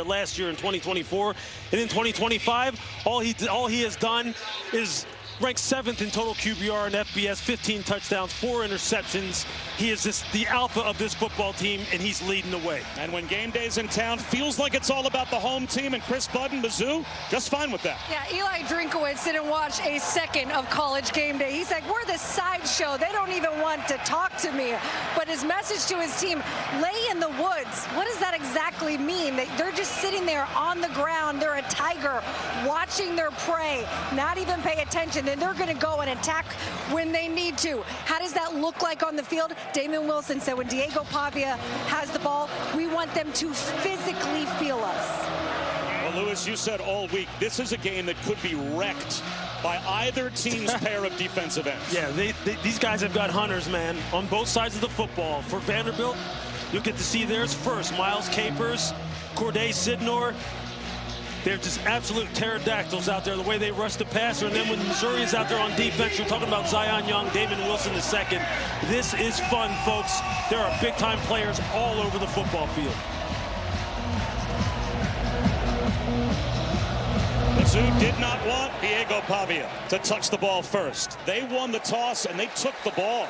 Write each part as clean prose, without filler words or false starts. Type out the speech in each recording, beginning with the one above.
last year in 2024, and in 2025, all he has done is ranked 7th in total QBR and FBS, 15 touchdowns, 4 interceptions. He is the alpha of this football team, and he's leading the way. And when game day's in town, feels like it's all about the home team, and Chris Budden, Mizzou, just fine with that. Yeah, Eli Drinkowitz didn't watch a second of College Game Day. He's like, we're the sideshow. They don't even want to talk to me. But his message to his team, lay in the woods. What does that exactly mean? They're just sitting there on the ground. They're a tiger watching their prey, not even pay attention. Then they're going to go and attack when they need to. How does that look like on the field? Damon Wilson said when Diego Pavia has the ball, we want them to physically feel us. Well, Lewis, you said all week, this is a game that could be wrecked by either team's pair of defensive ends. Yeah, these guys have got hunters, man, on both sides of the football. For Vanderbilt, you'll get to see theirs first. Miles Capers, Corday Sidnor. They're just absolute pterodactyls out there, the way they rush the passer. And then when Missouri is out there on defense, you're talking about Zion Young, Damon Wilson II. This is fun, folks. There are big-time players all over the football field. Mizzou did not want Diego Pavia to touch the ball first. They won the toss, and they took the ball.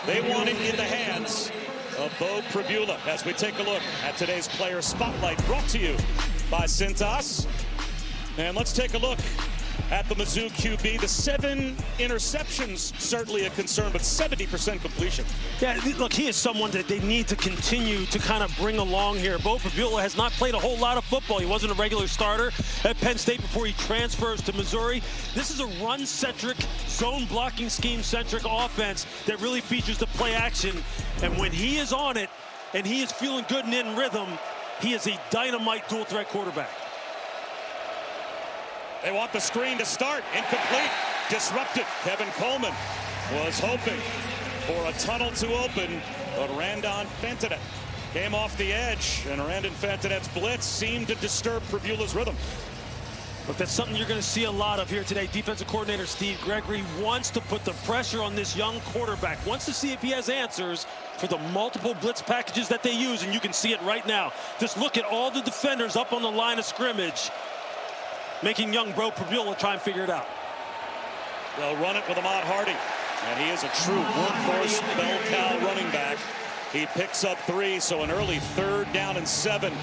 They want it in the hands of Bo Pribula as we take a look at today's Player Spotlight, brought to you by Cintas. And let's take a look at the Mizzou QB. The 7 interceptions, certainly a concern, but 70% completion. Yeah, look, he is someone that they need to continue to kind of bring along here. Bo Pribula has not played a whole lot of football. He wasn't a regular starter at Penn State before he transfers to Missouri. This is a run-centric, zone-blocking, scheme-centric offense that really features the play action. And when he is on it, and he is feeling good and in rhythm, he is a dynamite dual-threat quarterback. They want the screen to start. Incomplete. Disrupted. Kevin Coleman was hoping for a tunnel to open, but Randon Fentinet came off the edge, and Randon Fentinet's blitz seemed to disturb Pribula's rhythm. But that's something you're going to see a lot of here today. Defensive coordinator Steve Gregory wants to put the pressure on this young quarterback, wants to see if he has answers for the multiple blitz packages that they use, and you can see it right now. Just look at all the defenders up on the line of scrimmage, making young Bo Pribula try and figure it out. They'll run it with Ahmad Hardy, and he is a true workhorse bell cow running back. He picks up 3, so an early 3rd down and 7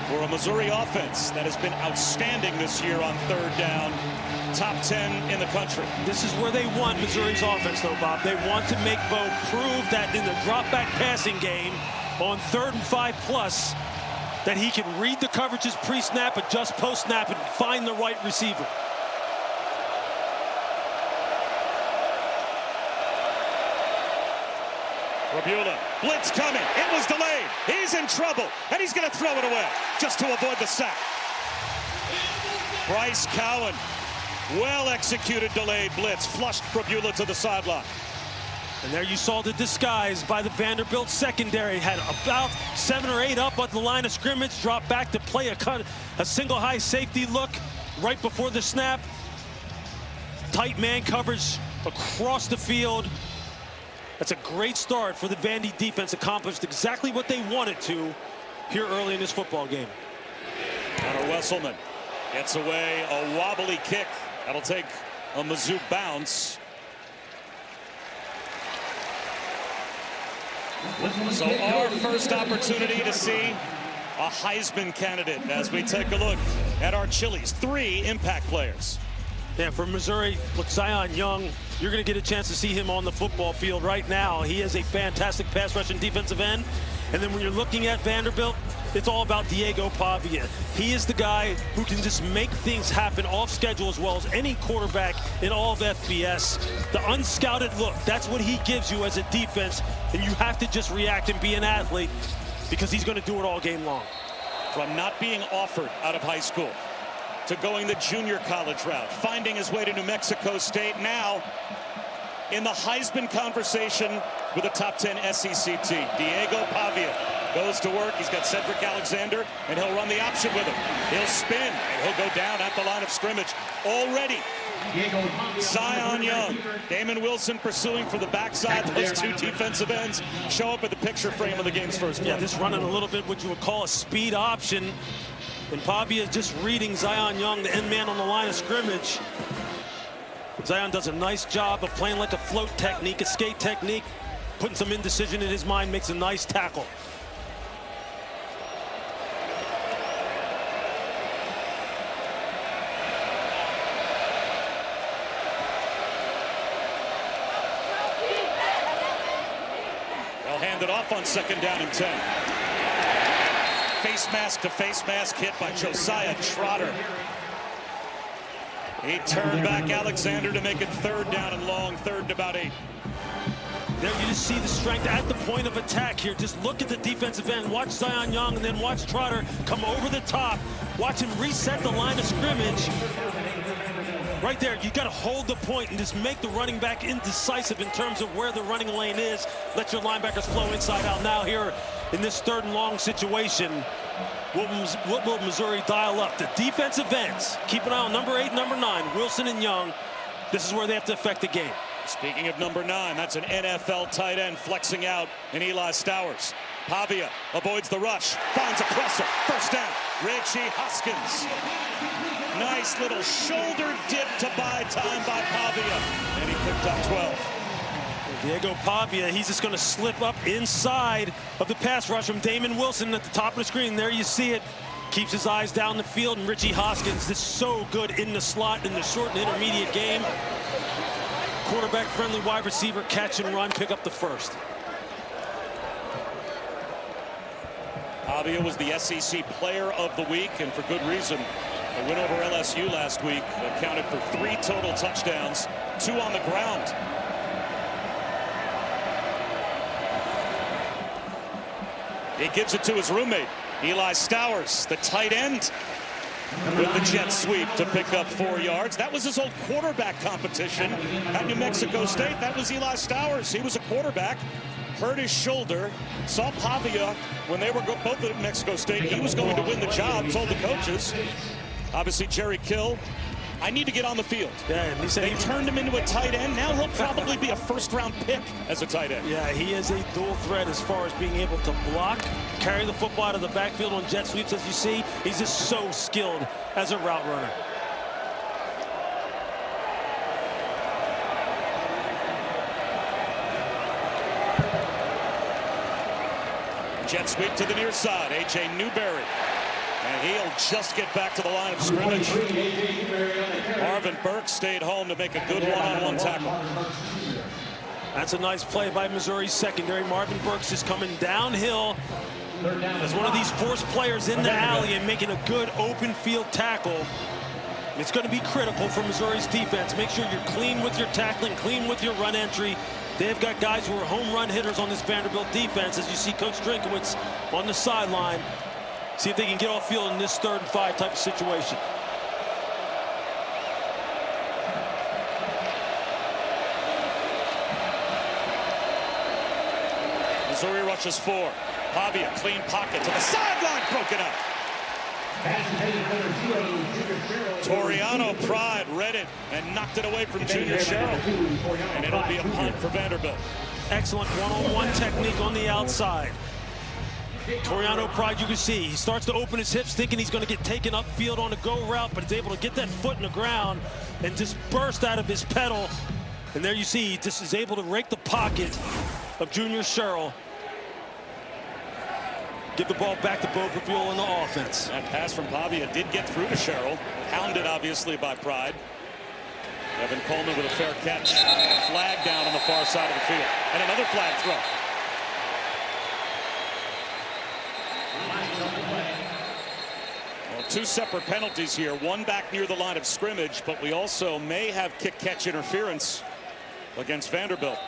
for a Missouri offense that has been outstanding this year on 3rd down. Top 10 in the country. This is where they want Missouri's offense, though, Bob. They want to make Bo prove that in the drop-back passing game on 3rd and 5+, that he can read the coverages pre-snap, adjust post-snap, and find the right receiver. Pribula, blitz coming. It was delayed. He's in trouble, and he's going to throw it away just to avoid the sack. Bryce Cowan, well-executed delayed blitz, flushed Pribula to the sideline. And there you saw the disguise by the Vanderbilt secondary. Had about 7 or 8 up on the line of scrimmage, dropped back to play a single high safety look right before the snap. Tight man coverage across the field. That's a great start for the Vandy defense. Accomplished exactly what they wanted to here early in this football game. Connor Wesselman gets away a wobbly kick. That'll take a Mizzou bounce. So our first opportunity to see a Heisman candidate as we take a look at our Chili's 3 impact players. Yeah, for Missouri, look, Zion Young, you're going to get a chance to see him on the football field right now. He is a fantastic pass rushing defensive end. And then when you're looking at Vanderbilt, it's all about Diego Pavia. He is the guy who can just make things happen off schedule as well as any quarterback in all of FBS. The unscouted look, that's what he gives you as a defense, and you have to just react and be an athlete because he's going to do it all game long. From not being offered out of high school to going the junior college route, finding his way to New Mexico State, now in the Heisman conversation with a top 10 SEC team. Diego Pavia goes to work. He's got Cedric Alexander, and he'll run the option with him. He'll spin, and he'll go down at the line of scrimmage. Already, Zion Young, Damon Wilson pursuing for the backside. Those 2 defensive ends show up at the picture frame of the game's first play. Yeah, this running a little bit what you would call a speed option. And Pavia just reading Zion Young, the end man on the line of scrimmage. Zion does a nice job of playing like a float technique, a skate technique, putting some indecision in his mind, makes a nice tackle. They'll hand it off on 2nd down and 10. Face mask to face mask hit by Josiah Trotter. He turned back Alexander to make it 3rd down and long, 3rd and about 8. There you just see the strength at the point of attack here. Just look at the defensive end. Watch Zion Young and then watch Trotter come over the top. Watch him reset the line of scrimmage. Right there, you got to hold the point and just make the running back indecisive in terms of where the running lane is. Let your linebackers flow inside out. Now here in this 3rd and long situation, what will Missouri dial up? The defensive ends. Keep an eye on number 8, number 9, Wilson and Young. This is where they have to affect the game. Speaking of number 9, that's an NFL tight end flexing out in Eli Stowers. Pavia avoids the rush, finds a presser, 1st down. Richie Hoskins. Nice little shoulder dip to buy time by Pavia, and he picked up 12. Diego Pavia, he's just going to slip up inside of the pass rush from Damon Wilson at the top of the screen. There you see it. Keeps his eyes down the field, and Richie Hoskins is so good in the slot in the short and intermediate game. Quarterback-friendly wide receiver, catch and run, pick up the 1st. Pavia was the SEC Player of the Week, and for good reason. A win over LSU last week accounted for 3 total touchdowns, 2 on the ground. He gives it to his roommate, Eli Stowers, the tight end, with the jet sweep to pick up 4 yards. That was his old quarterback competition at New Mexico State. That was Eli Stowers. He was a quarterback, hurt his shoulder, saw Pavia when they were both at New Mexico State. He was going to win the job, told the coaches. Obviously, Jerry Kill, I need to get on the field. Yeah, and he said they turned him into a tight end. Now he'll probably be a 1st-round pick as a tight end. Yeah, he is a dual threat as far as being able to block, carry the football out of the backfield on jet sweeps, as you see. He's just so skilled as a route runner. Jet sweep to the near side, A.J. Newberry. And he'll just get back to the line of scrimmage. Marvin Burke stayed home to make a good one-on-one tackle. That's a nice play by Missouri's secondary. Marvin Burks is coming downhill as one of these force players in the alley and making a good open field tackle. It's going to be critical for Missouri's defense. Make sure you're clean with your tackling, clean with your run entry. They've got guys who are home run hitters on this Vanderbilt defense, as you see Coach Drinkowitz on the sideline. See if they can get off field in this 3rd and 5 type of situation. Missouri rushes 4. Pavia, clean pocket to the sideline, broken up. Toriano Pride read it and knocked it away from Junior Sherrill. And it'll be a punt for Vanderbilt. Excellent one-on-one technique on the outside. Toriano Pride, you can see, he starts to open his hips thinking he's going to get taken upfield on a go route, but he's able to get that foot in the ground and just burst out of his pedal. And there you see, he just is able to rake the pocket of Junior Sherrill. Give the ball back to Bo Papule in the offense. That pass from Pavia did get through to Sherrill. Hounded, obviously, by Pride. Evan Coleman with a fair catch. A flag down on the far side of the field. And another flag throw. Well, 2 separate penalties here. One back near the line of scrimmage, but we also may have kick-catch interference against Vanderbilt.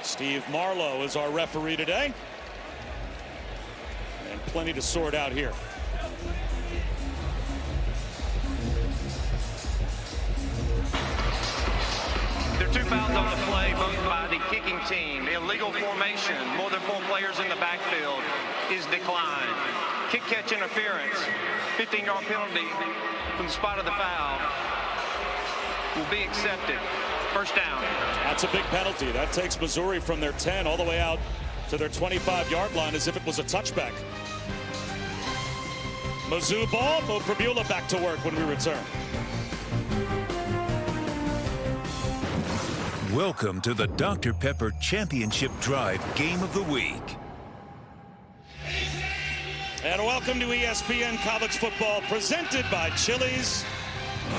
Steve Marlowe is our referee today. And plenty to sort out here. They're 2 fouls on the play, both by the kicking team. Illegal formation, more than 4 players in the backfield is declined. Kick catch interference, 15-yard penalty from the spot of the foul will be accepted. First down. That's a big penalty. That takes Missouri from their 10 all the way out to their 25-yard line as if it was a touchback. Mizzou ball. Bo Pribula back to work when we return. Welcome to the Dr. Pepper Championship Drive Game of the Week. And welcome to ESPN College Football presented by Chili's.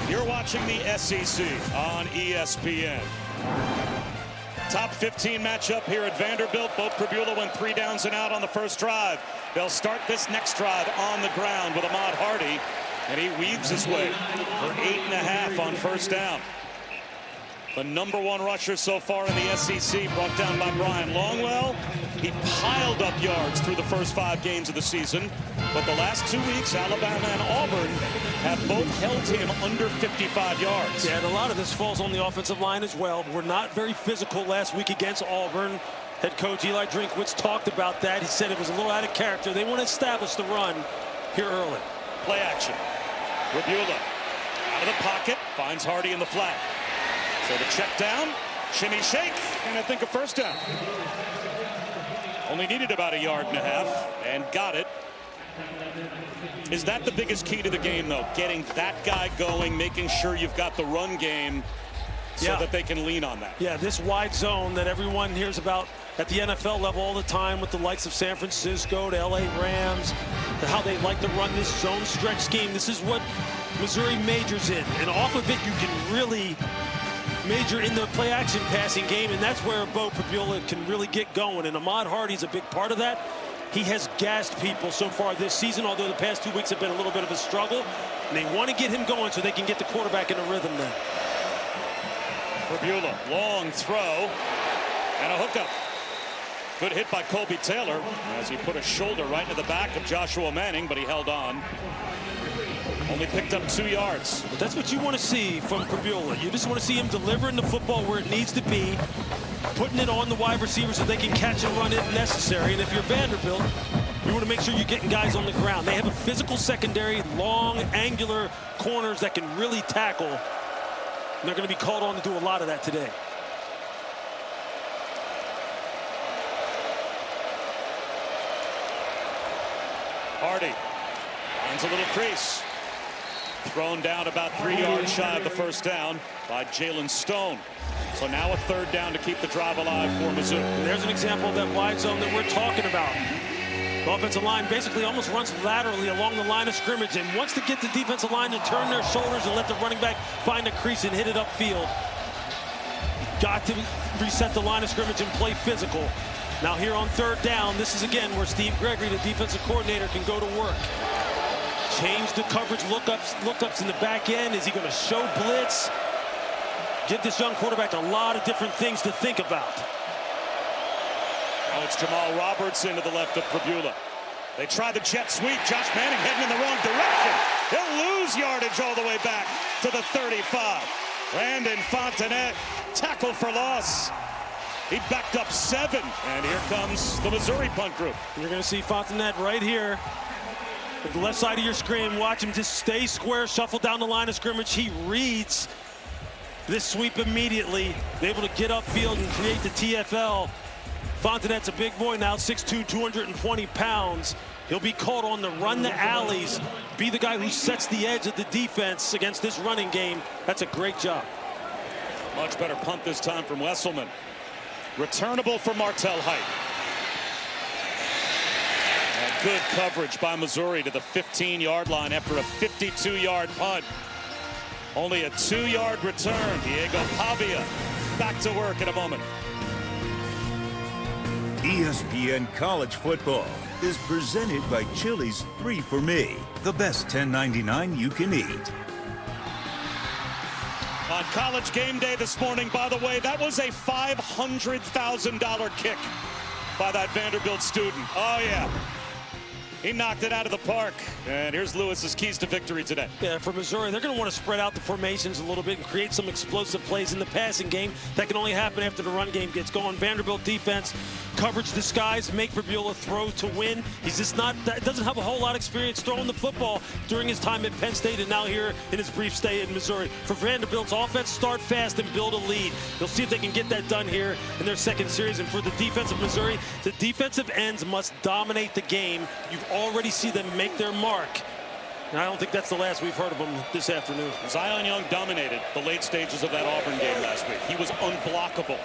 You're watching the SEC on ESPN. Top 15 matchup here at Vanderbilt. Bo Pribula went 3 downs and out on the first drive. They'll start this next drive on the ground with Ahmad Hardy, and he weaves his way for 8.5 on first down. The #1 rusher so far in the SEC, brought down by Brian Longwell. He piled up yards through the first 5 games of the season, but the last 2 weeks, Alabama and Auburn have both held him under 55 yards. Yeah, and a lot of this falls on the offensive line as well. We're not very physical last week against Auburn. Head coach Eli Drinkwitz talked about that. He said it was a little out of character. They want to establish the run here early. Play action. Pribula out of the pocket, finds Hardy in the flat. So the check down, shimmy shake, and I think a first down. Only needed about 1.5 yards and got it. Is that the biggest key to the game, though? Getting that guy going, making sure you've got the run game so that they can lean on that. Yeah, this wide zone that everyone hears about at the NFL level all the time with the likes of San Francisco to LA Rams, how they like to run this zone stretch scheme. This is what Missouri majors in. And off of it, you can really major in the play action passing game, and that's where Bo Pribula can really get going, and Ahmad Hardy's a big part of that. He has gassed people so far this season, although the past 2 weeks have been a little bit of a struggle, and they want to get him going so they can get the quarterback in a rhythm then. Pribula, long throw and a hookup. Good hit by Colby Taylor as he put a shoulder right into the back of Joshua Manning, but he held on. Only picked up 2 yards. But that's what you want to see from Pribula. You just want to see him delivering the football where it needs to be, putting it on the wide receivers so they can catch and run if necessary. And if you're Vanderbilt, you want to make sure you're getting guys on the ground. They have a physical secondary, long, angular corners that can really tackle. And they're going to be called on to do a lot of that today. Hardy finds a little crease. Thrown down about 3 yards shy of the first down by Jalen Stone. So now a 3rd down to keep the drive alive for Mizzou. And there's an example of that wide zone that we're talking about. The offensive line basically almost runs laterally along the line of scrimmage and wants to get the defensive line to turn their shoulders and let the running back find a crease and hit it upfield. Got to reset the line of scrimmage and play physical. Now here on 3rd down, this is again where Steve Gregory, the defensive coordinator, can go to work. Change the coverage lookups in the back end. Is he going to show blitz? Give this young quarterback a lot of different things to think about. Now it's Jamal Robertson to the left of Pribula. They try the jet sweep. Josh Manning heading in the wrong direction. He'll lose yardage all the way back to the 35. Brandon Fontenette, tackle for loss. He backed up 7, and here comes the Missouri punt group. You're going to see Fontenette right here. At the left side of your screen, watch him just stay square, shuffle down the line of scrimmage. He reads this sweep immediately, able to get upfield and create the TFL. Fontenette's a big boy now, 6'2", 220 pounds. He'll be called on to run the alleys, be the guy who sets the edge of the defense against this running game. That's a great job. Much better punt this time from Wesselman. Returnable for Martell Height. And good coverage by Missouri to the 15-yard line after a 52-yard punt. Only a 2-yard return. Diego Pavia back to work in a moment. ESPN College Football is presented by Chili's 3 for Me, the best $10.99 you can eat. On College Game Day this morning, by the way, that was a $500,000 kick by that Vanderbilt student. Oh, yeah. He knocked it out of the park. And here's Lewis's keys to victory today. Yeah, for Missouri, they're going to want to spread out the formations a little bit and create some explosive plays in the passing game. That can only happen after the run game gets going. Vanderbilt defense, coverage disguise, make Fabiola throw to win. He's just doesn't have a whole lot of experience throwing the football during his time at Penn State and now here in his brief stay in Missouri. For Vanderbilt's offense, start fast and build a lead. They'll see if they can get that done here in their second series. And for the defense of Missouri, the defensive ends must dominate the game. You've already seen them make their mark. And I don't think that's the last we've heard of them this afternoon. Zion Young dominated the late stages of that Auburn game last week. He was unblockable.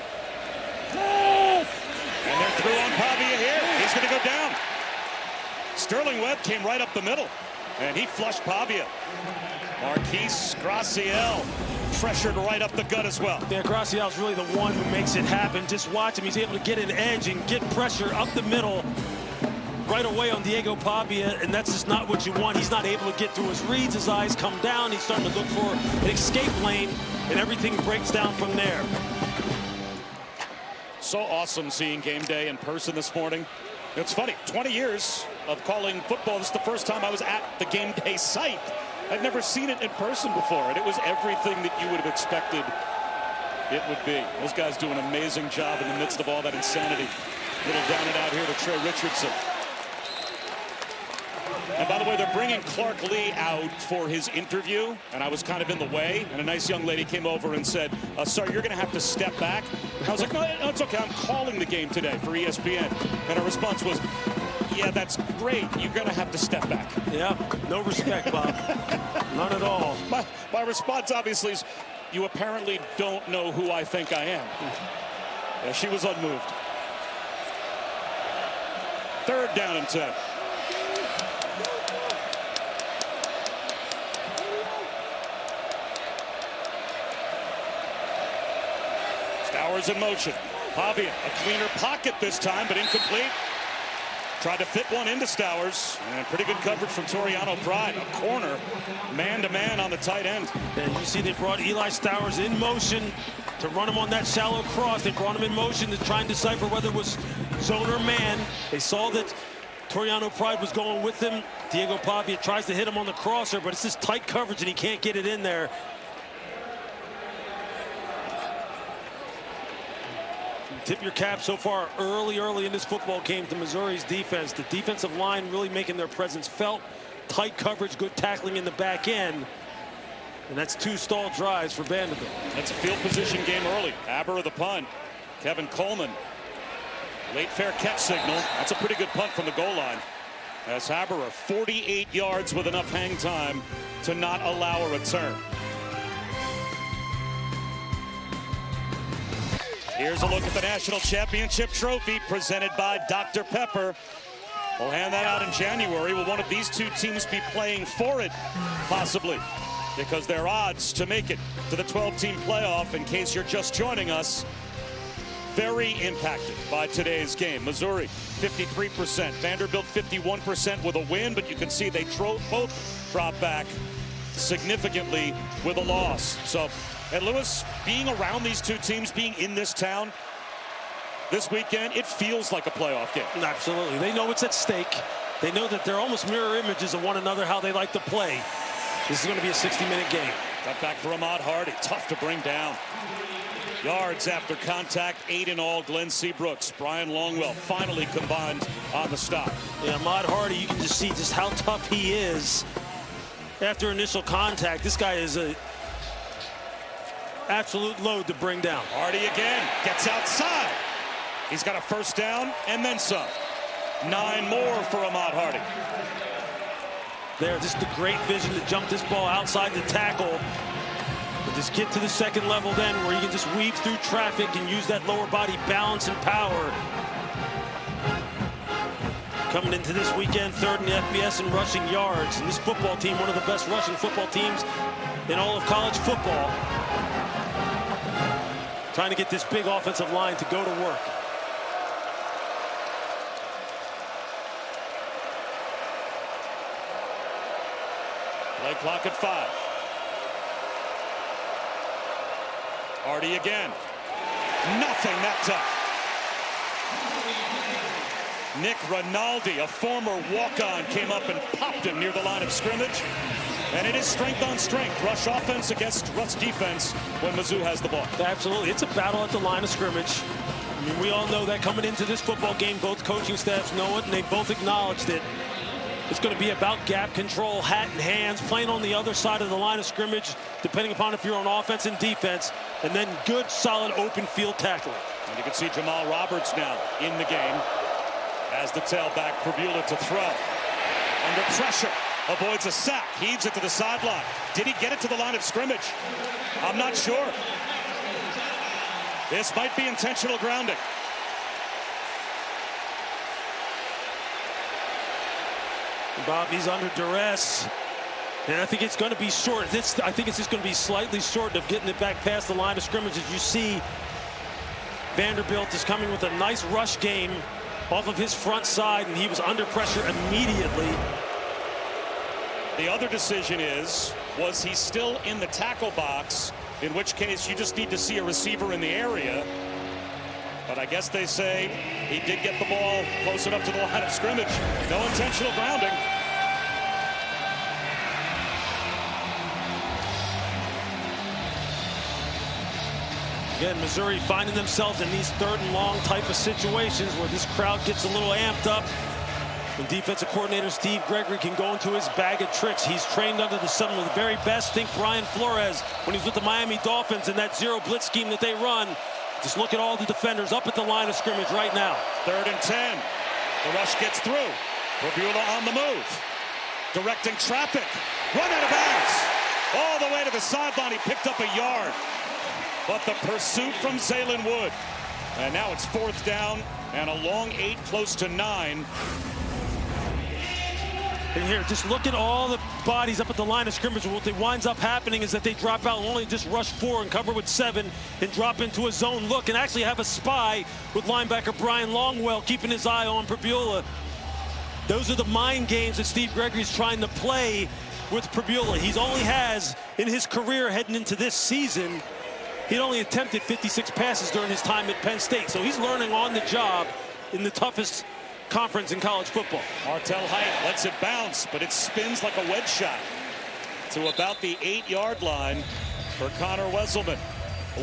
And they're through on Pavia here. He's going to go down. Sterling Webb came right up the middle, and he flushed Pavia. Marquise Graciel pressured right up the gut as well. Yeah, Graciel's really the one who makes it happen. Just watch him. He's able to get an edge and get pressure up the middle right away on Diego Pavia, and that's just not what you want. He's not able to get through his reads. His eyes come down. He's starting to look for an escape lane, and everything breaks down from there. So awesome seeing game day in person this morning. It's funny, 20 years of calling football. This is the first time I was at the game day site. I'd never seen it in person before, and it was everything that you would have expected it would be. Those guys do an amazing job in the midst of all that insanity. Little down and out here to Trey Richardson. And by the way, they're bringing Clark Lee out for his interview, and I was kind of in the way, and a nice young lady came over and said, sir, you're going to have to step back. And I was like, no, it's okay. I'm calling the game today for ESPN. And her response was, yeah, that's great. You're going to have to step back. Yeah, no respect, Bob. None at all. My response, obviously, is you apparently don't know who I think I am. Yeah, she was unmoved. 3rd down and 10. Stowers in motion. Pavia, a cleaner pocket this time, but incomplete. Tried to fit one into Stowers, and pretty good coverage from Toriano Pride. A corner, man-to-man on the tight end. And you see they brought Eli Stowers in motion to run him on that shallow cross. They brought him in motion to try and decipher whether it was zone or man. They saw that Toriano Pride was going with him. Diego Pavia tries to hit him on the crosser, but it's just tight coverage, and he can't get it in there. Tip your cap so far early in this football game to Missouri's defense. The defensive line really making their presence felt. Tight coverage, good tackling in the back end. And that's 2 stalled drives for Vanderbilt. That's a field position game early. Aber of the punt. Kevin Coleman. Late fair catch signal. That's a pretty good punt from the goal line. As Haberer 48 yards with enough hang time to not allow a return. Here's a look at the National Championship Trophy presented by Dr. Pepper. We'll hand that out in January. Will one of these 2 teams be playing for it? Possibly. Because their odds to make it to the 12-team playoff, in case you're just joining us, very impacted by today's game. Missouri, 53%. Vanderbilt, 51% with a win, but you can see they both drop back significantly with a loss. So, and Lewis, being around these 2 teams, being in this town this weekend, it feels like a playoff game. Absolutely. They know what's at stake. They know that they're almost mirror images of one another, how they like to play. This is going to be a 60-minute game. Cut back for Ahmad Hardy. Tough to bring down. Yards after contact, 8 in all. Glenn Seabrooks, Brian Longwell finally combined on the stop. Yeah, Ahmad Hardy, you can just see just how tough he is after initial contact. This guy is a absolute load to bring down. Hardy again gets outside. He's got a 1st down and then some. 9 more for Ahmad Hardy. There, just the great vision to jump this ball outside the tackle. But just get to the second level then, where you can just weave through traffic and use that lower body balance and power. Coming into this weekend, 3rd in the FBS in rushing yards. And this football team, one of the best rushing football teams in all of college football. Trying to get this big offensive line to go to work. Play clock at 5. Hardy again. Nothing that time. Nick Rinaldi, a former walk-on, came up and popped him near the line of scrimmage. And it is strength on strength. Rush offense against rush defense when Mizzou has the ball. Absolutely. It's a battle at the line of scrimmage. I mean, we all know that coming into this football game, both coaching staffs know it, and they both acknowledged it. It's going to be about gap control, hat in hands, playing on the other side of the line of scrimmage, depending upon if you're on offense and defense, and then good, solid, open field tackling. And you can see Jamal Roberts now in the game as the tailback, Prabula to throw. Under pressure, avoids a sack, heaves it to the sideline. Did he get it to the line of scrimmage? I'm not sure. This might be intentional grounding. Bobby's under duress, and I think it's going to be short. I think it's just going to be slightly short of getting it back past the line of scrimmage. As you see, Vanderbilt is coming with a nice rush game off of his front side, and he was under pressure immediately. The other decision is, was he still in the tackle box? In which case, you just need to see a receiver in the area. But I guess they say he did get the ball close enough to the line of scrimmage. No intentional grounding. Again, Missouri finding themselves in these third and long type of situations where this crowd gets a little amped up. And defensive coordinator Steve Gregory can go into his bag of tricks. He's trained under some of the very best. Think Brian Flores when he's with the Miami Dolphins in that zero blitz scheme that they run. Just look at all the defenders up at the line of scrimmage right now. 3rd and 10. The rush gets through. Prabula on the move. Directing traffic. Run out of bounds. All the way to the sideline. He picked up a yard. But the pursuit from Zaylen Wood. And now it's 4th down and a long 8, close to 9. And here, just look at all the bodies up at the line of scrimmage. What winds up happening is that they drop out, only just rush 4 and cover with 7 and drop into a zone look and actually have a spy with linebacker Brian Longwell keeping his eye on Prabula. Those are the mind games that Steve Gregory's trying to play with Prabula. He's only has, in his career heading into this season, he'd only attempted 56 passes during his time at Penn State. So he's learning on the job in the toughest conference in college football. Martell Height lets it bounce, but it spins like a wedge shot to about the 8-yard line for Connor Wesselman.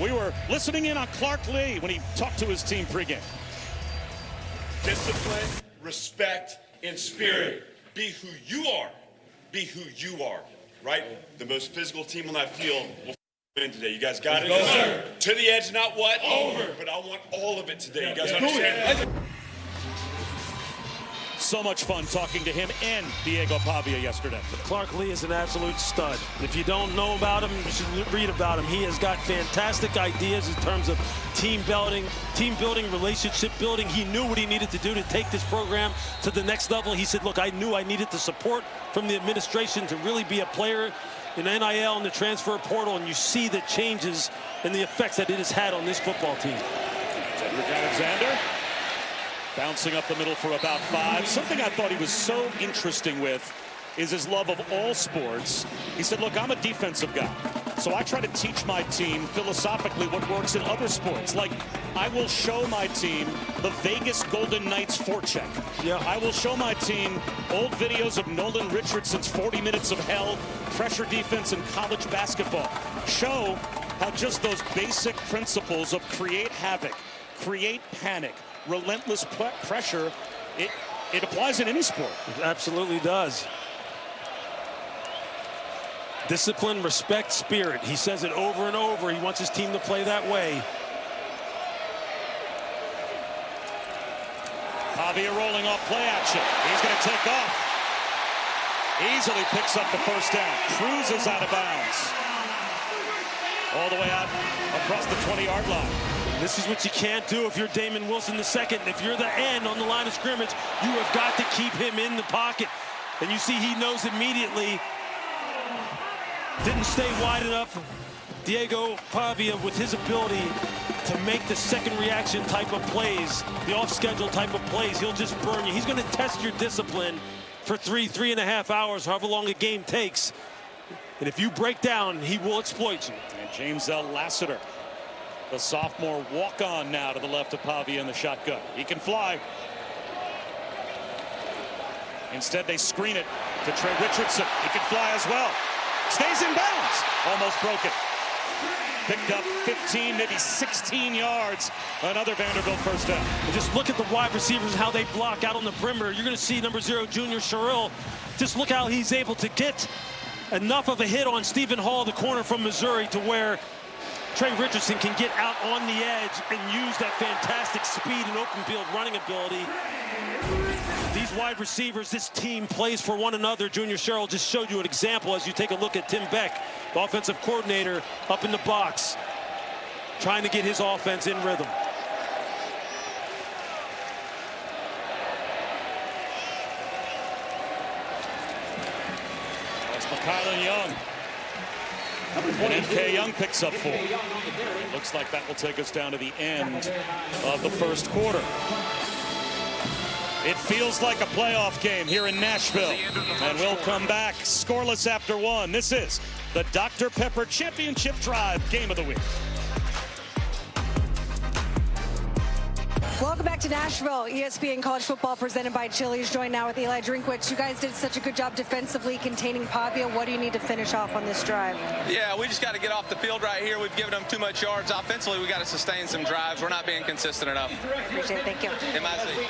We were listening in on Clark Lee when he talked to his team pregame. Discipline, respect, and spirit. Be who you are. Be who you are, right? The most physical team on that field will win today. You guys got it? Yes, sir. To the edge, not what? Over. But I want all of it today. You guys understand that? So much fun talking to him and Diego Pavia yesterday. Clark Lee is an absolute stud. If you don't know about him, you should read about him. He has got fantastic ideas in terms of team building, relationship building. He knew what he needed to do to take this program to the next level. He said, look, I knew I needed the support from the administration to really be a player in NIL and the transfer portal, and you see the changes and the effects that it has had on this football team. Cedric Alexander bouncing up the middle for about 5. Something I thought he was so interesting with is his love of all sports. He said, look, I'm a defensive guy, so I try to teach my team philosophically what works in other sports. Like, I will show my team the Vegas Golden Knights forecheck. Yeah. I will show my team old videos of Nolan Richardson's 40 minutes of hell, pressure defense in college basketball. Show how just those basic principles of create havoc, create panic, relentless pressure, it applies in any sport. It absolutely does. Discipline, respect, spirit. He says it over and over. He wants his team to play that way. Pavia rolling off play action. He's going to take off. Easily picks up the 1st down. Cruises out of bounds. All the way out across the 20-yard line. This is what you can't do if you're Damon Wilson II. If you're the end on the line of scrimmage, you have got to keep him in the pocket. And you see he knows immediately. Didn't stay wide enough. Diego Pavia, with his ability to make the second reaction type of plays, the off-schedule type of plays, he'll just burn you. He's going to test your discipline for 3.5 hours, however long a game takes. And if you break down, he will exploit you. And James L. Lassiter, the sophomore walk-on now to the left of Pavia in the shotgun. He can fly. Instead, they screen it to Trey Richardson. He can fly as well. Stays in bounds. Almost broken. Picked up 15, maybe 16 yards. Another Vanderbilt first down. And just look at the wide receivers, how they block out on the perimeter. You're going to see number 0, Junior Sherrill. Just look how he's able to get enough of a hit on Stephen Hall, the corner from Missouri, to where Trey Richardson can get out on the edge and use that fantastic speed and open field running ability. These wide receivers, this team plays for one another. Junior Sherrill just showed you an example as you take a look at Tim Beck, the offensive coordinator, up in the box, trying to get his offense in rhythm. That's McKylan Young. And N.K. Young picks up 4. Looks like that will take us down to the end of the first quarter. It feels like a playoff game here in Nashville. And we'll come back scoreless after 1. This is the Dr. Pepper Championship Drive Game of the Week. Welcome back to Nashville. ESPN College Football presented by Chili's. Joined now with Eli Drinkwitz. You guys did such a good job defensively containing Pavia. What do you need to finish off on this drive? Yeah, we just got to get off the field right here. We've given them too much yards. Offensively, we got to sustain some drives. We're not being consistent enough. Appreciate it. Thank you. MIC.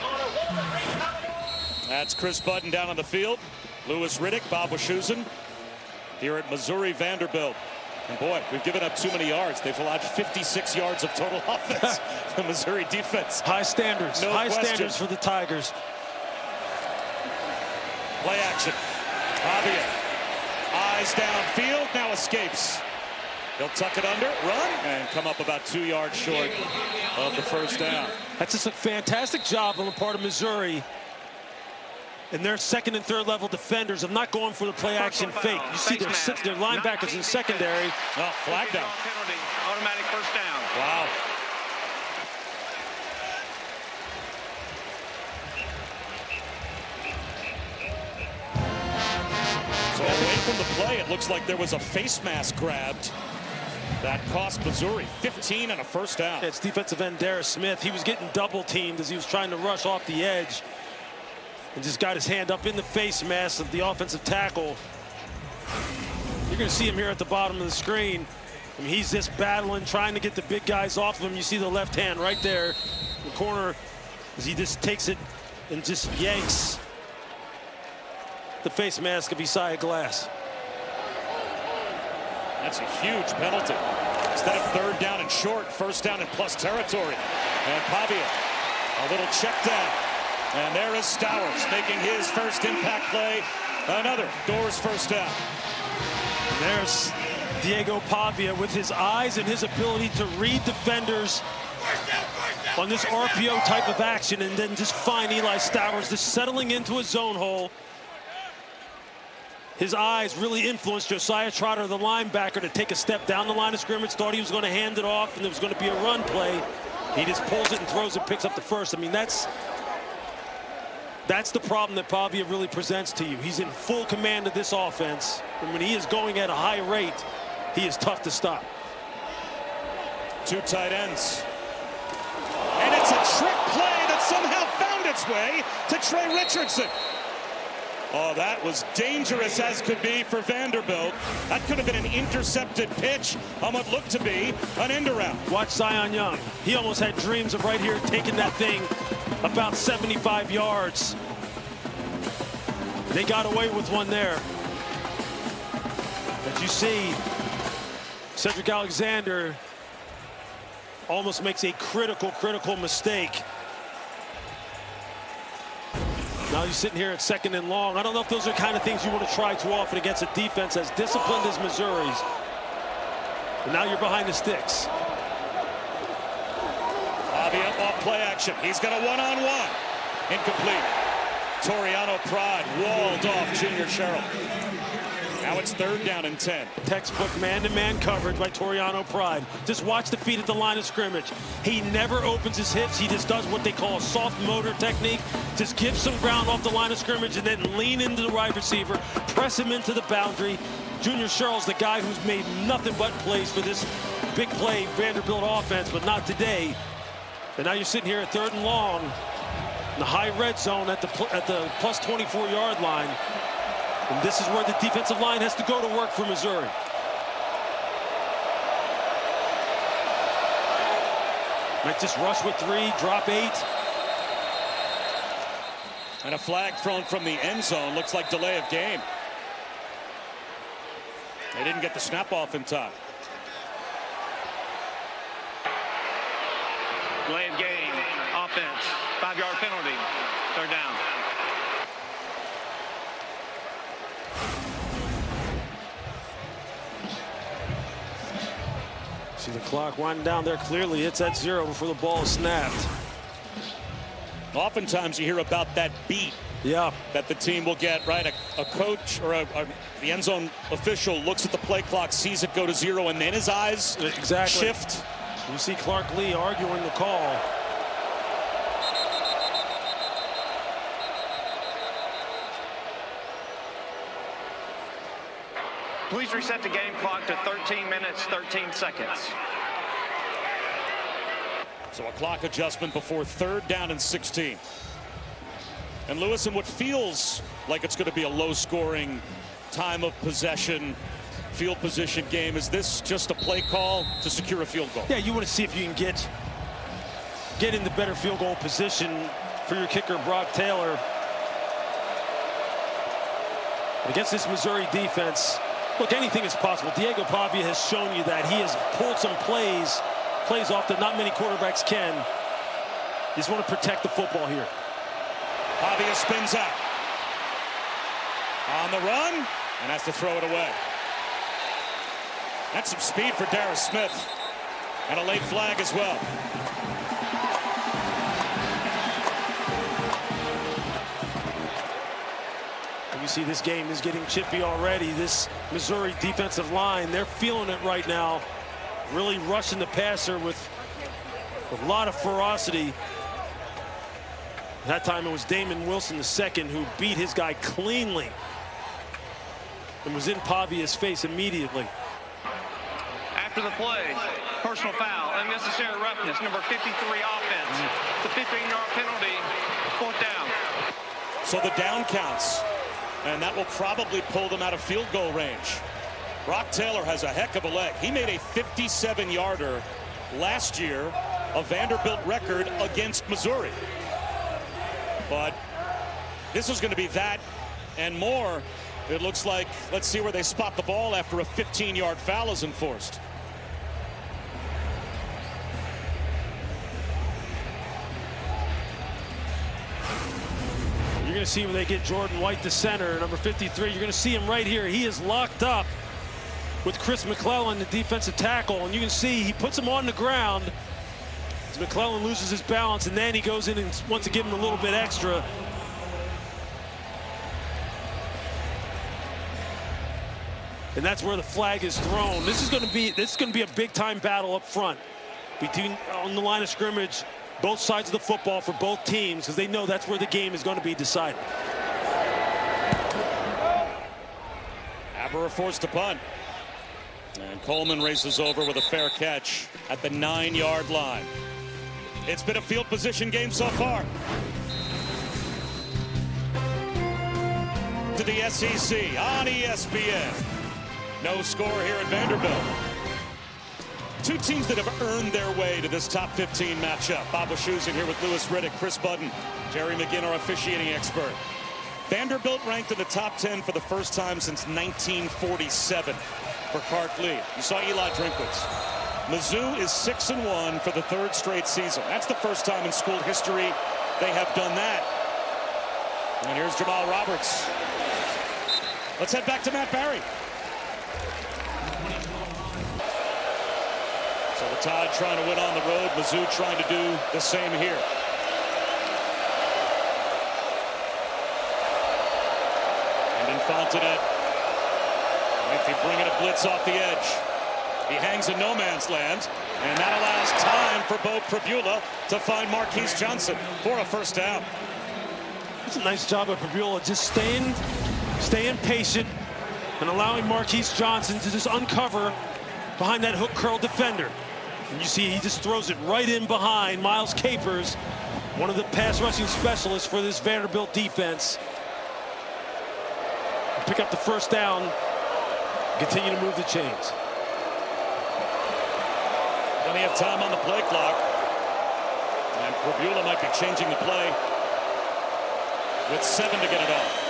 That's Chris Budden down on the field. Louis Riddick, Bob Wischusen here at Missouri Vanderbilt. And boy, we've given up too many yards. They've allowed 56 yards of total offense. The Missouri defense. High standards. No High question. standards for the Tigers. Play action. Pavia. Eyes downfield. Now escapes. He'll tuck it under, run, and come up about 2 yards short of the first down. That's just a fantastic job on the part of Missouri. And their second and third level defenders of not going for the play action fake. You see their linebackers in secondary. Oh, flag down. Penalty, automatic first down. Wow. So away from the play, it looks like there was a face mask grabbed that cost Missouri 15 and a first down. It's defensive end Darius Smith. He was getting double teamed as he was trying to rush off the edge. And just got his hand up in the face mask of the offensive tackle. You're going to see him here at the bottom of the screen. I mean, he's just battling, trying to get the big guys off of him. You see the left hand right there in the corner as he just takes it and just yanks the face mask of Isaiah Glass. That's a huge penalty. Instead of third down and short, first down and plus territory. And Pavia, a little check down. And there is Stowers making his first impact play. Another Doors first down. And there's Diego Pavia with his eyes and his ability to read defenders on this RPO type of action and then just find Eli Stowers just settling into a zone hole. His eyes really influenced Josiah Trotter, the linebacker, to take a step down the line of scrimmage, thought he was going to hand it off and there was going to be a run play. He just pulls it and throws it, picks up the first. I mean, that's the problem that Pavia really presents to you. He's in full command of this offense. And when he is going at a high rate, he is tough to stop. 2 tight ends. And it's a trick play that somehow found its way to Trey Richardson. Oh, that was dangerous as could be for Vanderbilt. That could have been an intercepted pitch on what looked to be an end around. Watch Zion Young. He almost had dreams of right here taking that thing about 75 yards. They got away with one there. But you see, Cedric Alexander almost makes a critical mistake. Now he's sitting here at second and long. I don't know if those are the kind of things you want to try too often against a defense as disciplined as Missouri's. And now you're behind the sticks. Pavia off play action. He's got a one-on-one. Incomplete. Toriano Pride walled off Junior Sherrill. Now it's third down and 10. Textbook man-to-man coverage by Toriano Pride. Just watch the feet at the line of scrimmage. He never opens his hips. He just does what they call a soft motor technique. Just give some ground off the line of scrimmage and then lean into the wide receiver, press him into the boundary. Junior Sherrill's the guy who's made nothing but plays for this big play Vanderbilt offense, but not today. And now you're sitting here at third and long. in the high red zone at the plus 24-yard line. And this is where the defensive line has to go to work for Missouri. Might just rush with 3, drop 8. And a flag thrown from the end zone. Looks like delay of game. They didn't get the snap off in time. Delay of game, offense, 5-yard penalty, 3rd down. See the clock winding down there. Clearly it's at 0 before the ball is snapped. Oftentimes you hear about that beat. Yeah. That the team will get, right? A coach or the end zone official looks at the play clock, sees it go to 0, and then his eyes shift. You see Clark Lee arguing the call. Please reset the game clock to 13 minutes, 13 seconds. So a clock adjustment before 3rd down and 16. And Lewis, in what feels like it's going to be a low-scoring time of possession, field position game, is this just a play call to secure a field goal? Yeah, you want to see if you can get in the better field goal position for your kicker, Brock Taylor. Against this Missouri defense, look, anything is possible. Diego Pavia has shown you that. He has pulled some plays off that not many quarterbacks can. You just want to protect the football here. Pavia spins out. On the run, and has to throw it away. That's some speed for Darius Smith. And a late flag as well. You see this game is getting chippy already. This Missouri defensive line, they're feeling it right now. Really rushing the passer with a lot of ferocity. That time it was Damon Wilson II who beat his guy cleanly and was in Pavia's face immediately. After the play, personal foul, unnecessary roughness, number 53 offense. It's a 15-yard penalty, 4th down. So the down counts, and that will probably pull them out of field goal range. Brock Taylor has a heck of a leg. He made a 57-yarder last year, a Vanderbilt record against Missouri. But this is going to be that and more. It looks like, let's see where they spot the ball after a 15-yard foul is enforced. You're going to see where they get Jordan White to center, number 53. You're going to see him right here. He is locked up with Chris McClellan, the defensive tackle, and you can see he puts him on the ground. As McClellan loses his balance, and then he goes in and wants to give him a little bit extra. And that's where the flag is thrown. This is going to be a big-time battle up front between on the line of scrimmage, both sides of the football for both teams, because they know that's where the game is going to be decided. Aberrer forced to punt. And Coleman races over with a fair catch at the 9-yard line. It's been a field position game so far. To the SEC on ESPN. No score here at Vanderbilt. Two teams that have earned their way to this top 15 matchup. Bob Wischusen here with Lewis Riddick, Chris Budden, Jerry McGinn, our officiating expert. Vanderbilt ranked in the top 10 for the first time since 1947 for Clark Lee. You saw Eli Drinkwitz. Mizzou is 6-1 for the 3rd straight season. That's the first time in school history they have done that. And here's Jamal Roberts. Let's head back to Matt Barry. So the Tide trying to win on the road, Mizzou trying to do the same here. And in Fontanet, might be bringing a blitz off the edge. He hangs in no man's land, and that allows time for Bo Pribula to find Marquise Johnson for a first down. It's a nice job of Pribula just staying patient and allowing Marquise Johnson to just uncover behind that hook curl defender. And you see he just throws it right in behind Miles Capers, one of the pass rushing specialists for this Vanderbilt defense. Pick up the first down, continue to move the chains. Plenty of time on the play clock. And Prabula might be changing the play with 7 to get it off.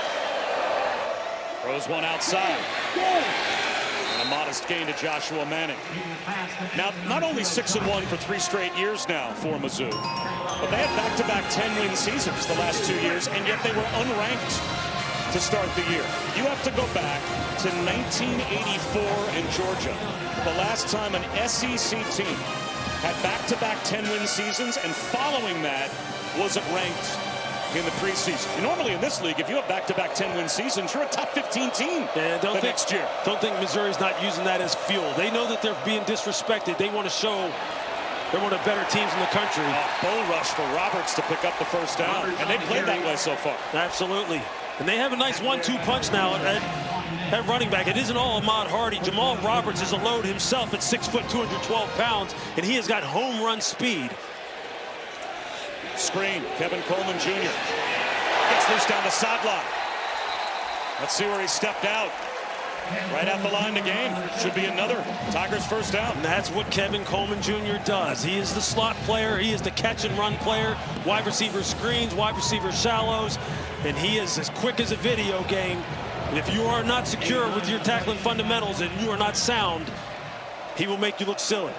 Throws one outside. And a modest gain to Joshua Manning. Now, not only 6-1 for 3 straight years now for Mizzou, but they had back-to-back 10-win seasons the last 2 years, and yet they were unranked to start the year. You have to go back to 1984 in Georgia, the last time an SEC team had back-to-back 10-win seasons, and following that wasn't ranked in the preseason. And normally in this league, if you have back-to-back 10-win seasons, you're a top 15 team next year. Don't think Missouri's not using that as fuel. They know that they're being disrespected. They want to show they're one of the better teams in the country. Bull rush for Roberts to pick up the first down, and they played that way so far. Absolutely. And they have a nice 1-2 punch now at running back. It isn't all Ahmad Hardy. Jamal Roberts is a load himself at 6 foot, 212 pounds, and he has got home run speed. Screen, Kevin Coleman Jr. gets loose down the sideline. Let's see where he stepped out. Right at the line to gain. Should be another Tigers first down. And that's what Kevin Coleman Jr. does. He is the slot player. He is the catch and run player. Wide receiver screens, wide receiver shallows, and he is as quick as a video game. And if you are not secure with your tackling fundamentals and you are not sound, he will make you look silly.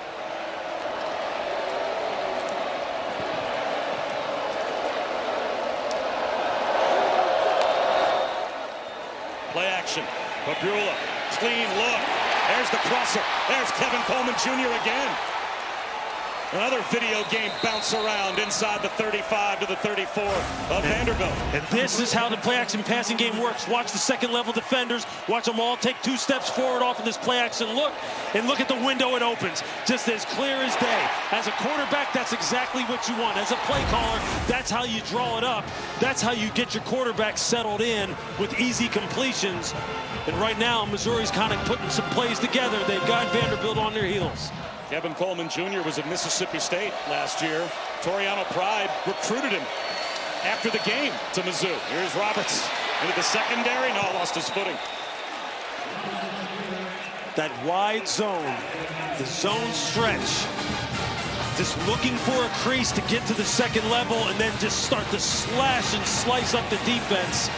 Play action. Prabula, clean look. There's the crosser. There's Kevin Coleman Jr. again. Another video game bounce around inside the 35 to the 34 of Vanderbilt. And this is how the play action passing game works. Watch the second level defenders. Watch them all take 2 steps forward off of this play action look. And look at the window it opens. Just as clear as day. As a quarterback, that's exactly what you want. As a play caller, that's how you draw it up. That's how you get your quarterback settled in with easy completions. And right now, Missouri's kind of putting some plays together. They've got Vanderbilt on their heels. Kevin Coleman Jr. was at Mississippi State last year. Toriano Pride recruited him after the game to Mizzou. Here's Roberts into the secondary. No, lost his footing. That wide zone, the zone stretch, just looking for a crease to get to the second level and then just start to slash and slice up the defense.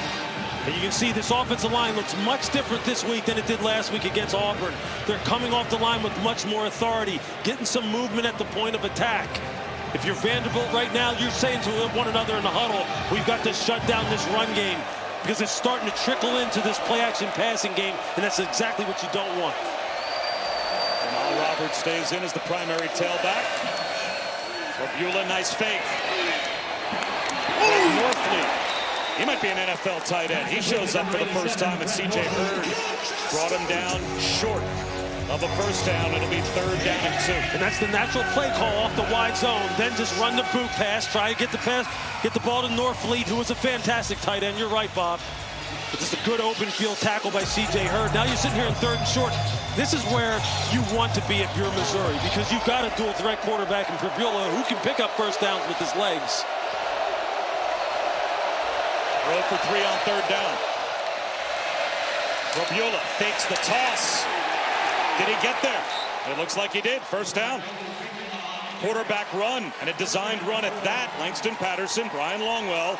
And you can see this offensive line looks much different this week than it did last week against Auburn. They're coming off the line with much more authority, getting some movement at the point of attack. If you're Vanderbilt right now, you're saying to one another in the huddle, we've got to shut down this run game because it's starting to trickle into this play-action passing game, and that's exactly what you don't want. Jamal Roberts stays in as the primary tailback. Prabula, nice fake. Norfleet. He might be an NFL tight end. He shows up for the first time, and C.J. Hurd brought him down short of a first down. It'll be 3rd down and 2. And that's the natural play call off the wide zone. Then just run the boot pass, try to get the pass, get the ball to Norfleet, who was a fantastic tight end. You're right, Bob. But just a good open field tackle by C.J. Hurd. Now you're sitting here in 3rd and short. This is where you want to be if you're Missouri, because you've got a dual threat quarterback in Prabula who can pick up first downs with his legs. 0 for 3 on 3rd down. Prabula fakes the toss. Did he get there? It looks like he did. First down. Quarterback run, and a designed run at that. Langston Patterson, Brian Longwell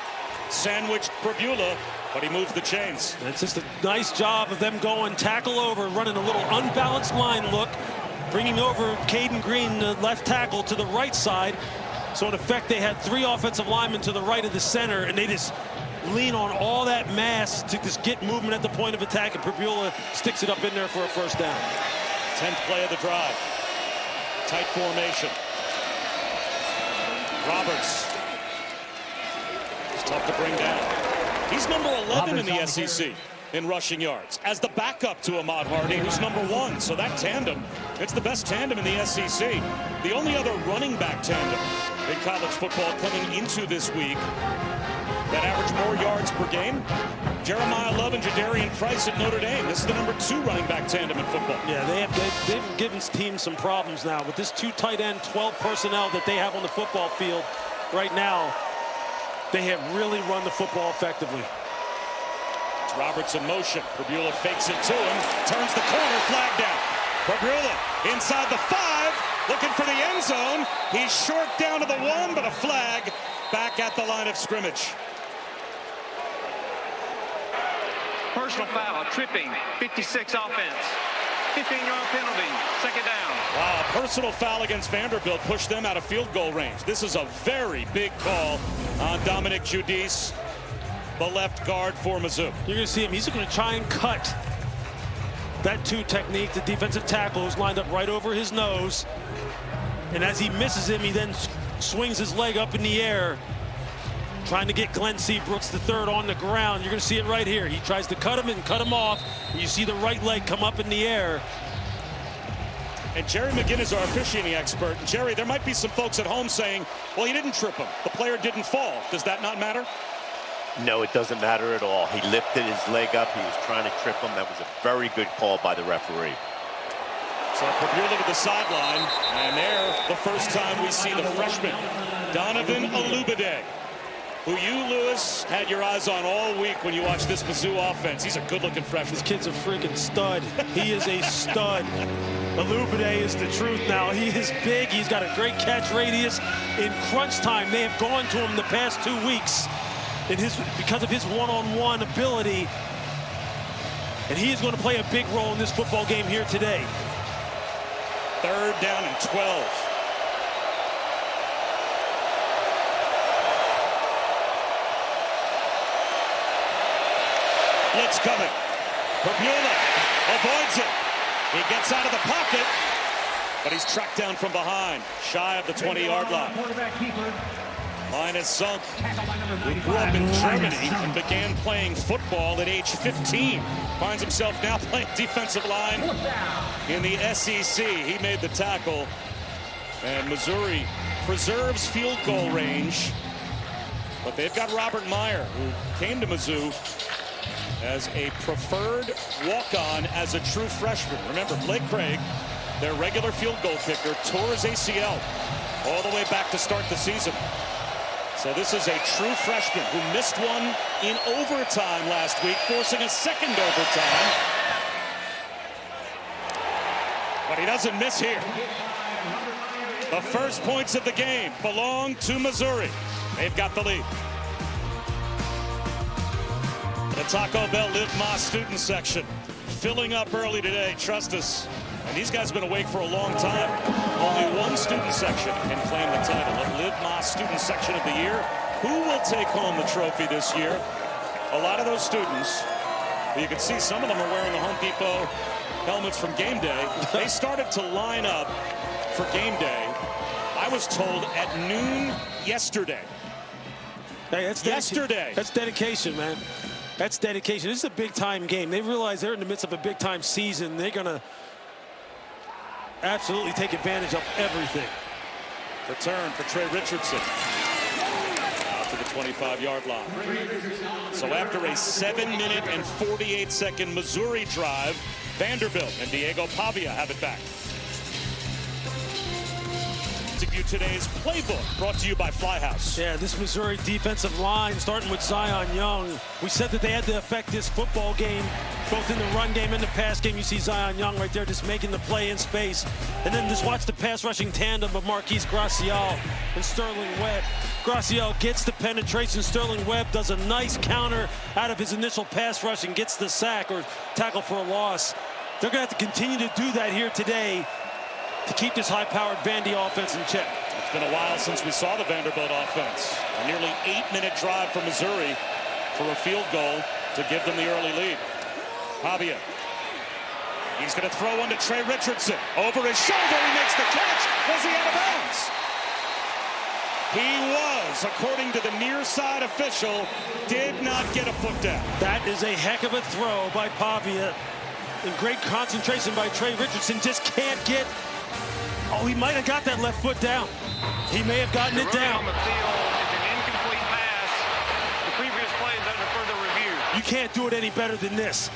sandwiched Prabula, but he moves the chains. It's just a nice job of them going tackle over, running a little unbalanced line look, bringing over Caden Green, the left tackle, to the right side. So in effect, they had 3 offensive linemen to the right of the center, and they just lean on all that mass to just get movement at the point of attack, and Prabula sticks it up in there for a first down. 10th play of the drive. Tight formation. Roberts. It's tough to bring down. He's number 11 in the SEC in rushing yards as the backup to Ahmad Hardy, who's number 1. So that tandem, it's the best tandem in the SEC. The only other running back tandem in college football coming into this week that average more yards per game, Jeremiah Love and Jadarian Price at Notre Dame. This is the number 2 running back tandem in football. Yeah, they've given teams some problems now with this 2 tight end, 12 personnel that they have on the football field right now. They have really run the football effectively. It's Roberts in motion. Pabula fakes it to him, turns the corner, flag down. Pabula inside the 5, looking for the end zone. He's short down to the 1, but a flag back at the line of scrimmage. Personal foul, tripping, 56 offense. 15-yard penalty, second down. Wow, a personal foul against Vanderbilt pushed them out of field goal range. This is a very big call on Dominic Giudice, the left guard for Mizzou. You're going to see him. He's going to try and cut that 2 technique. The defensive tackle is lined up right over his nose. And as he misses him, he then swings his leg up in the air, trying to get Glenn Seabrooks III on the ground. You're going to see it right here. He tries to cut him and cut him off. You see the right leg come up in the air. And Jerry McGinn is our officiating expert. Jerry, there might be some folks at home saying, well, he didn't trip him. The player didn't fall. Does that not matter? No, it doesn't matter at all. He lifted his leg up. He was trying to trip him. That was a very good call by the referee. So Pabula to the sideline. And there, the first time we see the freshman, Donovan Olubade, who you, Lewis, had your eyes on all week when you watched this Mizzou offense. He's a good-looking freshman. This kid's a freaking stud. He is a stud. Olubade is the truth now. He is big. He's got a great catch radius. In crunch time, they have gone to him the past 2 weeks because of his one-on-one ability. And he is going to play a big role in this football game here today. 3rd down and 12. Blitz coming. Pabula avoids it. He gets out of the pocket, but he's tracked down from behind, shy of the 20-yard line. Line is sunk. He grew up in Germany and began playing football at age 15. Finds himself now playing defensive line in the SEC. He made the tackle, and Missouri preserves field goal range. But they've got Robert Meyer, who came to Mizzou as a preferred walk-on as a true freshman. Remember, Blake Craig, their regular field goal kicker, tore his ACL all the way back to start the season. So this is a true freshman who missed one in overtime last week, forcing a second overtime. But he doesn't miss here. The first points of the game belong to Missouri. They've got the lead. The Taco Bell Live Más student section filling up early today, trust us. And these guys have been awake for a long time. Only one student section can claim the title of Live Más student section of the year. Who will take home the trophy this year? A lot of those students, you can see some of them are wearing the Home Depot helmets from game day. They started to line up for game day, I was told, at noon yesterday. Hey, that's yesterday. That's dedication, man. That's dedication. This is a big-time game. They realize they're in the midst of a big-time season. They're going to absolutely take advantage of everything. Return for Trey Richardson. Out to the 25-yard line. So after a 7-minute and 48-second Missouri drive, Vanderbilt and Diego Pavia have it back. To view today's playbook, brought to you by Flyhouse. Yeah, this Missouri defensive line, starting with Zion Young. We said that they had to affect this football game, both in the run game and the pass game. You see Zion Young right there just making the play in space. And then just watch the pass rushing tandem of Marquise Gracial and Sterling Webb. Gracial gets the penetration. Sterling Webb does a nice counter out of his initial pass rush and gets the sack or tackle for a loss. They're going to have to continue to do that here today to keep this high-powered Vandy offense in check. It's been a while since we saw the Vanderbilt offense. A nearly 8-minute drive for Missouri for a field goal to give them the early lead. Pavia. He's going to throw one to Trey Richardson. Over his shoulder, he makes the catch. Was he out of bounds? He was, according to the near side official, did not get a foot down. That is a heck of a throw by Pavia. And great concentration by Trey Richardson. Just can't get. Oh, he might have got that left foot down. He may have gotten it down. On the field is an incomplete pass. The previous play is under further review. You can't do it any better than this.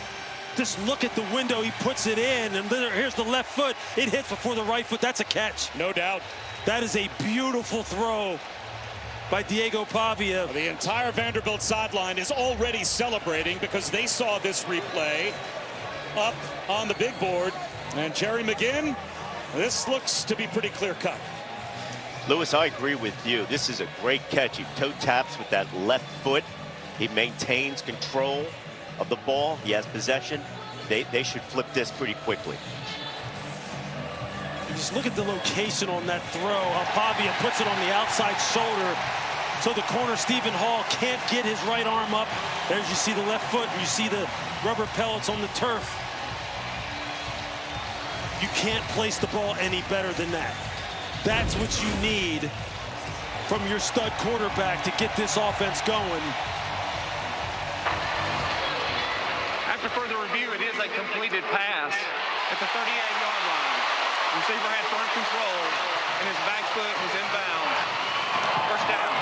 Just look at the window. He puts it in, and here's the left foot. It hits before the right foot. That's a catch. No doubt. That is a beautiful throw by Diego Pavia. The entire Vanderbilt sideline is already celebrating because they saw this replay up on the big board. And Jerry McGinn, this looks to be pretty clear-cut. Lewis, I agree with you. This is a great catch. He toe taps with that left foot. He maintains control of the ball. He has possession. They should flip this pretty quickly. Just look at the location on that throw. Pavia puts it on the outside shoulder, so the corner, Stephen Hall, can't get his right arm up. There's, you see the left foot, and you see the rubber pellets on the turf. You can't place the ball any better than that. That's what you need from your stud quarterback to get this offense going. After further review, it is a completed pass at the 38-yard line. Receiver had front control, and his back foot was inbounds. First down.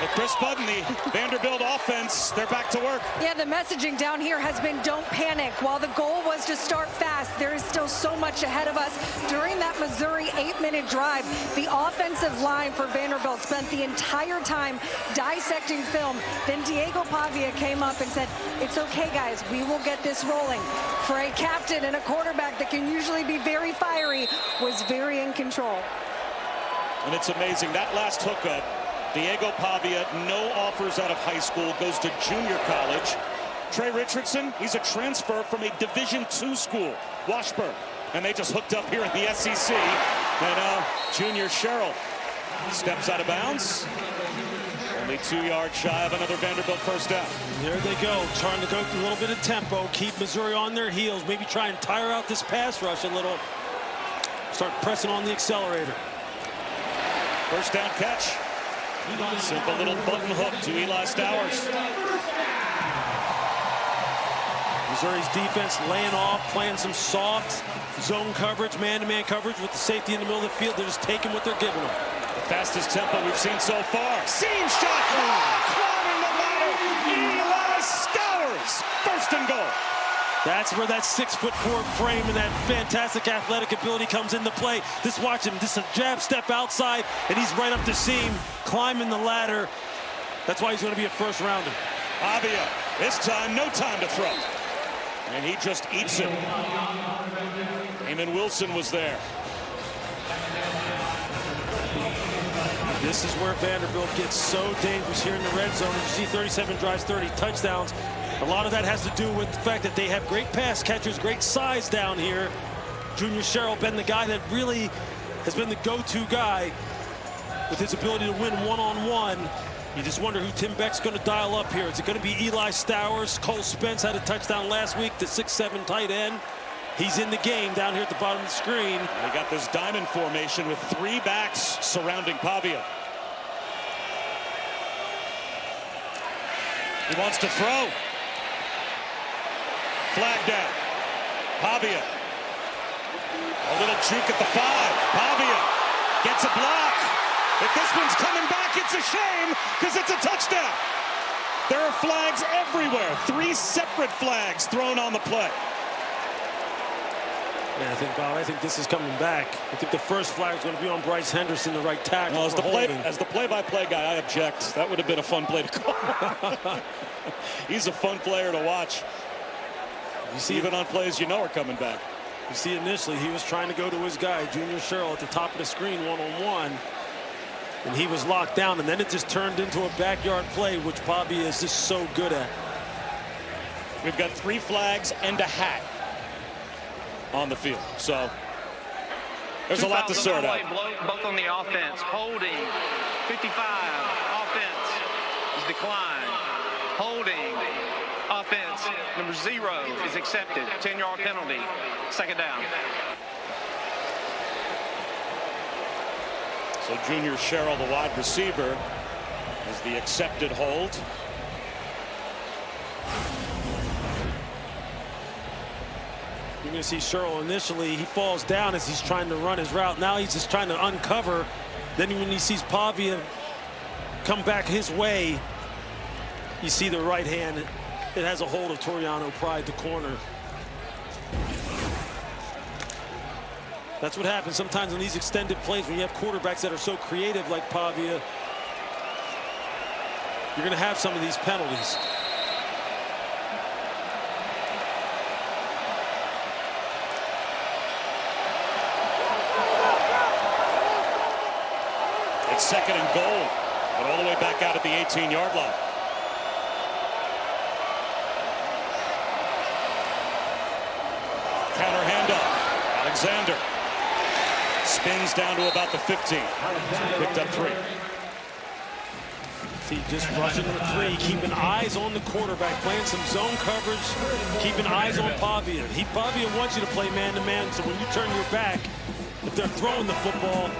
But Chris Budden, the Vanderbilt offense, they're back to work. Yeah, the messaging down here has been don't panic. While the goal was to start fast, there is still so much ahead of us. During that Missouri 8-minute drive, the offensive line for Vanderbilt spent the entire time dissecting film. Then Diego Pavia came up and said, it's okay, guys, we will get this rolling. For a captain and a quarterback that can usually be very fiery, was very in control. And it's amazing, that last hookup, Diego Pavia, no offers out of high school, goes to junior college. Trey Richardson, he's a transfer from a Division II school, Washburn. And they just hooked up here in the SEC. And now Junior Sherrill steps out of bounds. Only 2 yards shy of another Vanderbilt first down. There they go, trying to go through a little bit of tempo, keep Missouri on their heels, maybe try and tire out this pass rush a little. Start pressing on the accelerator. First down catch. Simple little button hook to Eli Stowers. Missouri's defense laying off, playing some soft zone coverage, man-to-man coverage with the safety in the middle of the field. They're just taking what they're giving them. The fastest tempo we've seen so far. Seam shot. Climbing the ladder. Eli Stowers. First and goal. That's where that 6'4" frame and that fantastic athletic ability comes into play. Just watch him, just a jab step outside, and he's right up the seam, climbing the ladder. That's why he's going to be a first rounder. Pavia, this time, no time to throw. And he just eats it. Eamon Wilson was there. This is where Vanderbilt gets so dangerous here in the red zone. You see 37 drives, 30 touchdowns. A lot of that has to do with the fact that they have great pass catchers, great size down here. Junior Sherrill been the guy that really has been the go-to guy with his ability to win one-on-one. You just wonder who Tim Beck's going to dial up here. Is it going to be Eli Stowers? Cole Spence had a touchdown last week, the 6'7" tight end. He's in the game down here at the bottom of the screen. They got this diamond formation with 3 backs surrounding Pavia. He wants to throw. Flag down. Pavia. A little juke at the 5. Pavia gets a block. If this one's coming back, it's a shame because it's a touchdown. There are flags everywhere. 3 separate flags thrown on the play. Yeah, I think this is coming back. I think the first flag is going to be on Bryce Henderson, the right tackle. Well, as the play-by-play guy, I object. That would have been a fun play to call. He's a fun player to watch. You see, even on plays you know are coming back. You see, initially he was trying to go to his guy, Junior Sherrill, at the top of the screen one-on-one, and he was locked down, and then it just turned into a backyard play, which Pavia is just so good at. We've got 3 flags and a hat on the field, so there's a lot to sort out. Both on the offense, holding 55. Offense is declined. Holding. Offense number 0 is accepted. 10-yard penalty. Second down. So Junior Sherrill, the wide receiver, is the accepted hold. You're going to see Sherrill initially, he falls down as he's trying to run his route. Now he's just trying to uncover. Then when he sees Pavia come back his way, you see the right hand. It has a hold of Toriano Pride, the corner. That's what happens sometimes in these extended plays when you have quarterbacks that are so creative like Pavia. You're going to have some of these penalties. It's 2nd and goal, but all the way back out at the 18-yard line. Counter handoff. Alexander spins down to about the 15. Picked up 3. See, just rushing the 3, keeping eyes on the quarterback, playing some zone coverage, keeping eyes on Pavia. Pavia wants you to play man-to-man, so when you turn your back, if they're throwing the football,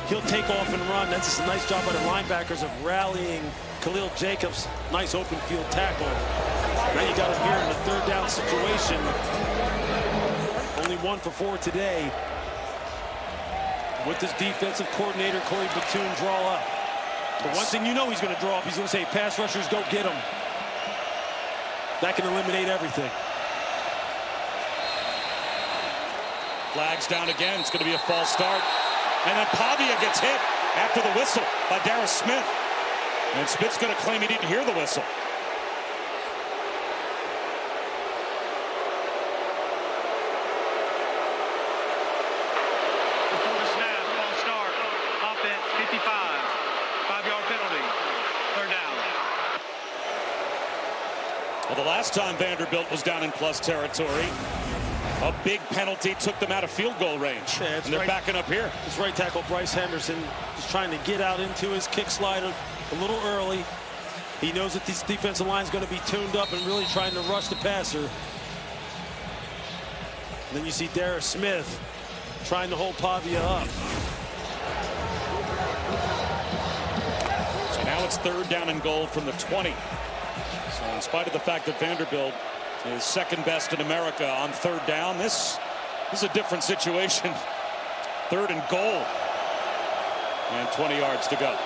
he'll take off and run. That's just a nice job by the linebackers of rallying Khalil Jacobs. Nice open field tackle. Now you got him here in the 3rd down situation. Only 1 for 4 today. With this defensive coordinator, Corey Batoon, draw up. But one thing you know he's going to draw up, he's going to say, pass rushers, go get them. That can eliminate everything. Flags down again. It's going to be a false start. And then Pavia gets hit after the whistle by Darius Smith. And Smith's going to claim he didn't hear the whistle. Before the snap, false start. Offense, 55. 5-yard penalty. 3rd down. Well, the last time Vanderbilt was down in plus territory, a big penalty took them out of field goal range. Yeah, and they're backing up here. His right tackle, Bryce Henderson, is trying to get out into his kick slide a little early. He knows that this defensive line is going to be tuned up and really trying to rush the passer. And then you see Darius Smith trying to hold Pavia up. So now it's 3rd down and goal from the 20. So in spite of the fact that Vanderbilt is 2nd best in America on 3rd down, this is a different situation. 3rd and goal. And 20 yards to go.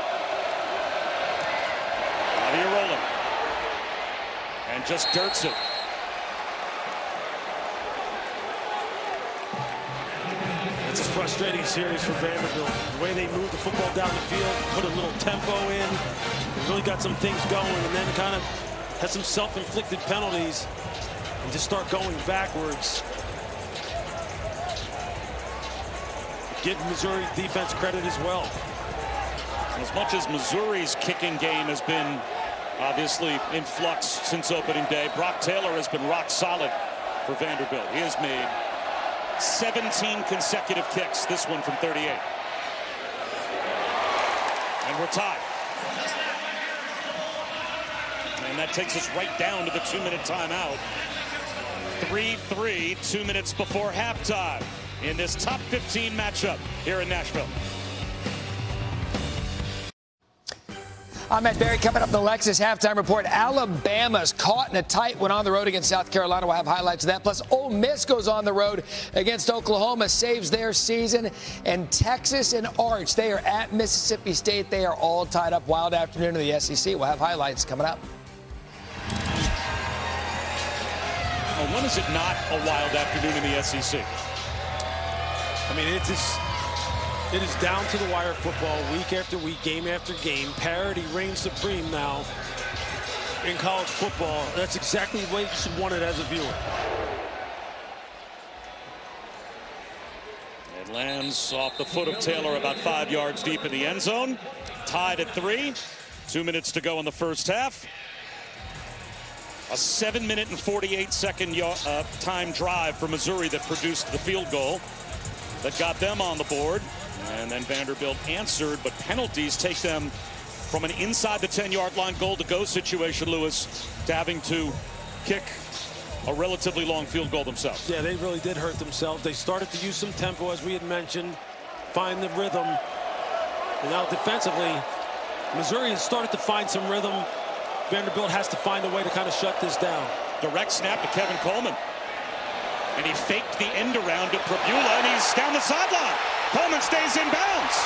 Pavia rolling. And just dirts it. It's a frustrating series for Vanderbilt. The way they move the football down the field, put a little tempo in, they really got some things going, and then kind of had some self-inflicted penalties and just start going backwards. Give Missouri defense credit as well. As much as Missouri's kicking game has been obviously in flux since opening day, Brock Taylor has been rock solid for Vanderbilt. He has made 17 consecutive kicks, this one from 38. And we're tied. And that takes us right down to the 2-minute timeout. 3-3, 2 minutes before halftime in this top 15 matchup here in Nashville. I'm Matt Barry. Coming up the Lexus halftime report. Alabama's caught in a tight one on the road against South Carolina. We'll have highlights of that. Plus, Ole Miss goes on the road against Oklahoma, saves their season. And Texas and Arch, they are at Mississippi State. They are all tied up. Wild afternoon in the SEC. We'll have highlights coming up. Well, when is it not a wild afternoon in the SEC? I mean, it is down to the wire football week after week, game after game. Parity reigns supreme now in college football. That's exactly the way you should want it as a viewer. It lands off the foot of Taylor about 5 yards deep in the end zone. Tied at 3. 2 minutes to go in the first half. A 7-minute and 48-second time drive for Missouri that produced the field goal that got them on the board. And then Vanderbilt answered, but penalties take them from an inside the 10-yard line goal-to-go situation, Lewis, to having to kick a relatively long field goal themselves. Yeah, they really did hurt themselves. They started to use some tempo, as we had mentioned, find the rhythm. And now defensively, Missouri has started to find some rhythm. Vanderbilt has to find a way to kind of shut this down. Direct snap to Kevin Coleman. And he faked the end around to Prabula, and he's down the sideline. Coleman stays in bounds.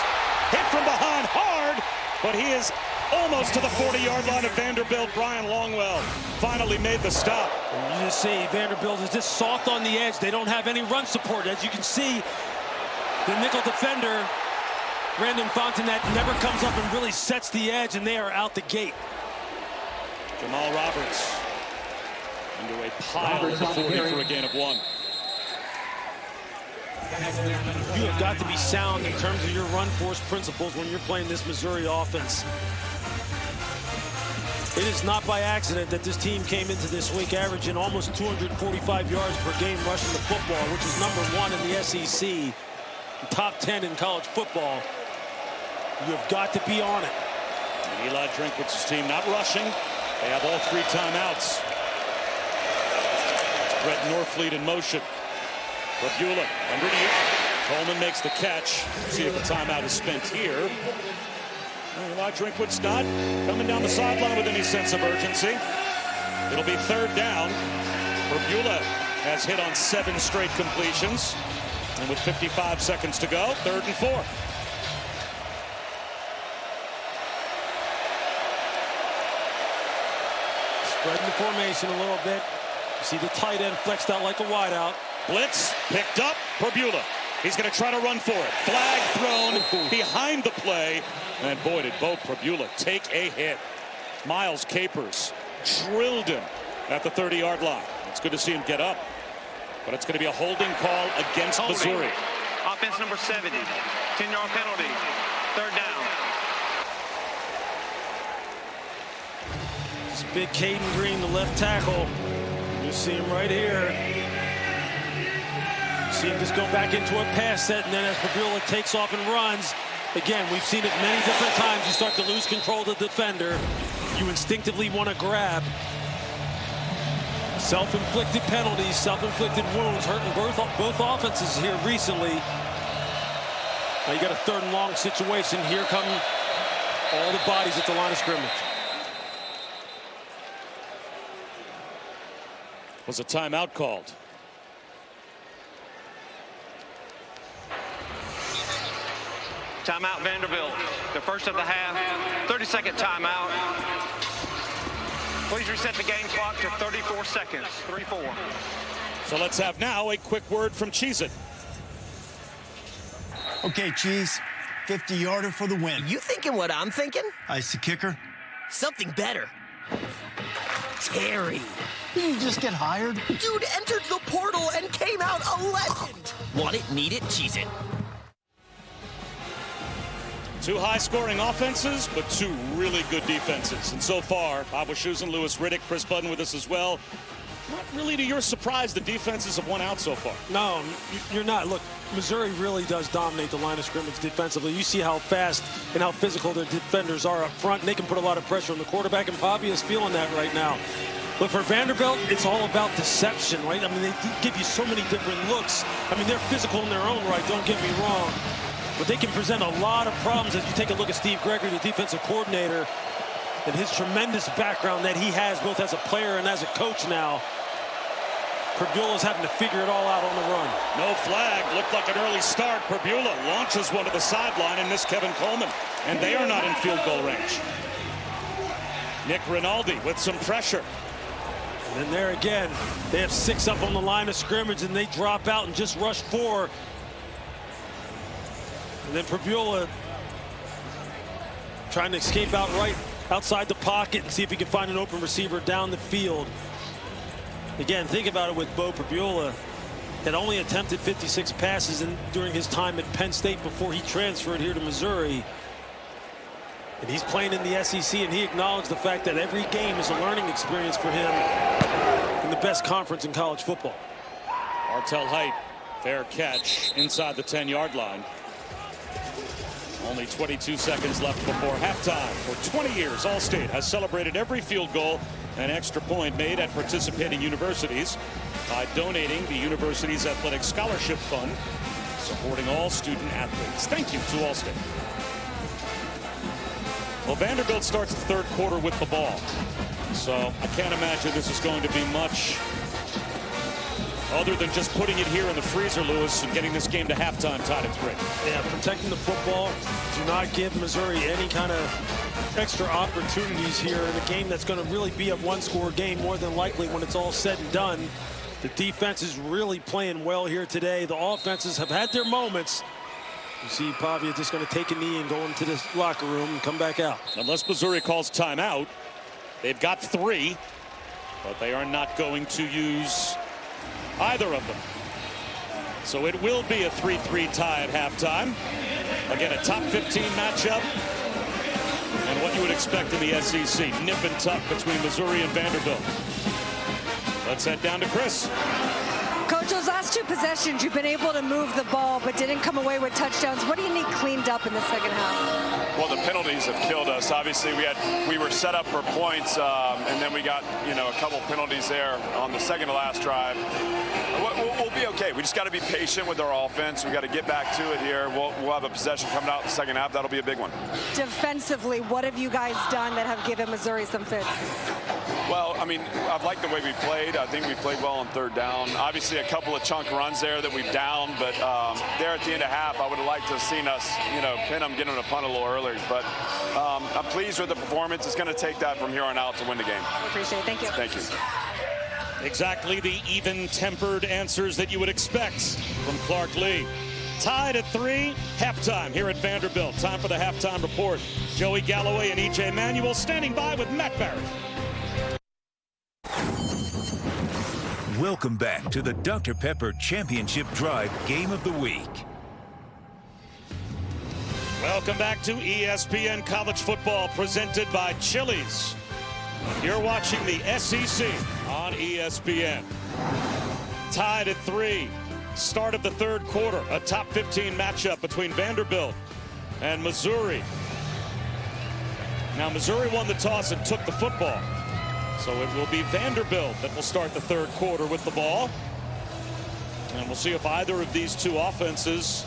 Hit from behind hard, but he is almost to the 40-yard line of Vanderbilt. Brian Longwell finally made the stop. You just see Vanderbilt is just soft on the edge. They don't have any run support. As you can see, The nickel defender, Brandon Fontenette, never comes up and really sets the edge, and they are out the gate. Jamal Roberts into a pile of the 40 for a gain of 1. You have got to be sound in terms of your run force principles when you're playing this Missouri offense. It is not by accident that this team came into this week averaging almost 245 yards per game rushing the football, which is #1 in the SEC, top 10 in college football. You have got to be on it. And Eli Drinkwitz's team not rushing. They have all 3 timeouts. It's Brett Norfleet in motion. Rabula underneath. Coleman makes the catch. See if a timeout is spent here. Eli Drinkwitz not coming down the sideline with any sense of urgency. It'll be 3rd down. Rabula has hit on 7 straight completions. And with 55 seconds to go, 3rd and 4. Spreading the formation a little bit. You see the tight end flexed out like a wideout. Blitz picked up. Rabula. He's going to try to run for it. Flag thrown behind the play. And boy, did Bo Prabula take a hit. Miles Capers drilled him at the 30-yard line. It's good to see him get up. But it's going to be a holding call against Missouri. Offense number 70. 10-yard penalty. 3rd down. It's big Caden Green, the left tackle. You see him right here. See him just go back into a pass set, and then as Prabula takes off and runs, again, we've seen it many different times. You start to lose control of the defender. You instinctively want to grab. Self-inflicted penalties, self-inflicted wounds, hurting both offenses here recently. Now you got a 3rd and long situation. Here come all the bodies at the line of scrimmage. Was a timeout called? Timeout Vanderbilt. The first of the half. 30-second timeout. Please reset the game clock to 34 seconds. 3-4. So let's have now a quick word from Cheez-It. Okay, Cheese. 50-yarder for the win. You thinking what I'm thinking? Ice the kicker. Something better. Terry. Did you just get hired? Dude entered the portal and came out a legend. Want it, need it, Cheez-It. 2 high-scoring offenses, but 2 really good defenses. And so far, Bob Wischusen, Lewis Riddick, Chris Budden with us as well. Not really to your surprise, the defenses have won out so far. No, you're not. Look, Missouri really does dominate the line of scrimmage defensively. You see how fast and how physical their defenders are up front, and they can put a lot of pressure on the quarterback, and Pavi is feeling that right now. But for Vanderbilt, it's all about deception, right? I mean, they give you so many different looks. I mean, they're physical in their own right, don't get me wrong. But they can present a lot of problems as you take a look at Steve Gregory, the defensive coordinator, and his tremendous background that he has both as a player and as a coach now. Prabula's having to figure it all out on the run. No flag. Looked like an early start. Prabula launches one to the sideline and missed Kevin Coleman. And they are not in field goal range. Nick Rinaldi with some pressure. And then there again, they have 6 up on the line of scrimmage, and they drop out and just rush 4. And then Prabula trying to escape out right outside the pocket and see if he can find an open receiver down the field. Again, think about it with Bo Prabula. Had only attempted 56 passes during his time at Penn State before he transferred here to Missouri. And he's playing in the SEC, and he acknowledged the fact that every game is a learning experience for him in the best conference in college football. Artel Height, fair catch inside the 10-yard line. Only 22 seconds left before halftime. For 20 years, Allstate has celebrated every field goal and extra point made at participating universities by donating the university's athletic scholarship fund, supporting all student athletes. Thank you to Allstate. Well, Vanderbilt starts the 3rd quarter with the ball. So I can't imagine this is going to be much other than just putting it here in the freezer, Lewis, and getting this game to halftime tied at 3. Yeah, protecting the football. Do not give Missouri any kind of extra opportunities here in a game that's going to really be a 1-score game more than likely when it's all said and done. The defense is really playing well here today. The offenses have had their moments, You see Pavia just going to take a knee and go into this locker room and come back out. Unless Missouri calls timeout, they've got 3, but they are not going to use either of them. So it will be a 3-3 tie at halftime. Again, a top 15 matchup. And what you would expect in the SEC, nip and tuck between Missouri and Vanderbilt. Let's head down to Chris. Coach, those last 2 possessions, you've been able to move the ball, but didn't come away with touchdowns. What do you need cleaned up in the second half? Well, the penalties have killed us. Obviously, we were set up for points, and then we got, a couple penalties there on the second to last drive. We'll be okay. We just got to be patient with our offense. We got to get back to it here. We'll have a possession coming out in the second half. That'll be a big one. Defensively, what have you guys done that have given Missouri some fits? Well, I mean, I've liked the way we played. I think we played well on third down. Obviously, a couple of chunk runs there that we've downed, but there at the end of half, I would have liked to have seen us, pin them, get them to punt a little earlier. But I'm pleased with the performance. It's going to take that from here on out to win the game. I appreciate it. Thank you. Thank you. Exactly the even-tempered answers that you would expect from Clark Lee. Tied at 3, halftime here at Vanderbilt. Time for the halftime report. Joey Galloway and E.J. Manuel standing by with Matt Barrett. Welcome back to the Dr. Pepper Championship Drive Game of the Week. Welcome back to ESPN College Football presented by Chili's. You're watching the SEC on ESPN. Tied at 3. Start of the third quarter. A top 15 matchup between Vanderbilt and Missouri. Now, Missouri won the toss and took the football. So it will be Vanderbilt that will start the third quarter with the ball. And we'll see if either of these 2 offenses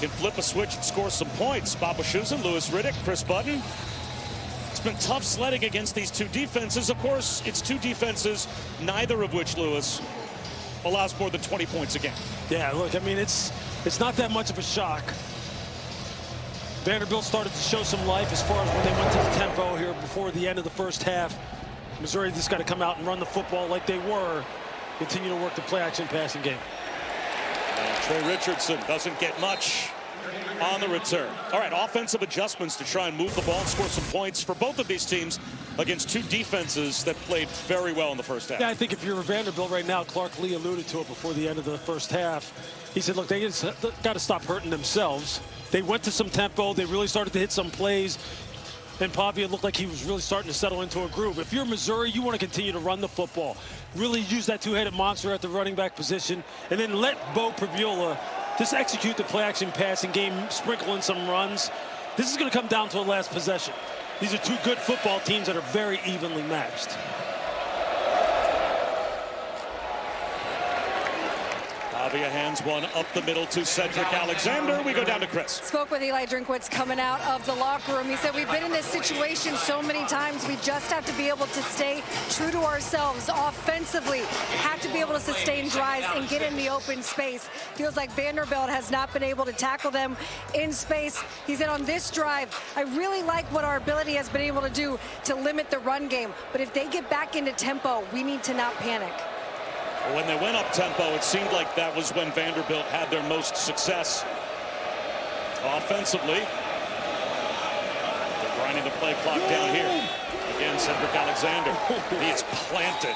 can flip a switch and score some points. Bob Wischusen, Lewis Riddick, Chris Button. It's been tough sledding against these 2 defenses. Of course, it's 2 defenses, neither of which, Lewis, allows more than 20 points a game. Yeah, look, I mean, it's not that much of a shock. Vanderbilt started to show some life as far as when they went to the tempo here before the end of the first half. Missouri just got to come out and run the football like they were, continue to work the play-action passing game. And Trey Richardson doesn't get much on the return. All right, offensive adjustments to try and move the ball and score some points for both of these teams against 2 defenses that played very well in the first half. Yeah, I think if you're Vanderbilt right now, Clark Lee alluded to it before the end of the first half. He said, look, they got to stop hurting themselves. They went to some tempo. They really started to hit some plays. And Pavia looked like he was really starting to settle into a groove. If you're Missouri, you want to continue to run the football. Really use that 2-headed monster at the running back position. And then let Bo Previola just execute the play-action passing game, sprinkle in some runs. This is going to come down to a last possession. These are 2 good football teams that are very evenly matched. Pavia hands one up the middle to Cedric Alexander. We go down to Chris. Spoke with Eli Drinkwitz coming out of the locker room. He said, we've been in this situation so many times. We just have to be able to stay true to ourselves offensively, have to be able to sustain drives and get in the open space. Feels like Vanderbilt has not been able to tackle them in space. He said, on this drive, I really like what our ability has been able to do to limit the run game. But if they get back into tempo, we need to not panic. When they went up tempo, it seemed like that was when Vanderbilt had their most success offensively. They're grinding the play clock down here. Again, Cedric Alexander. He is planted.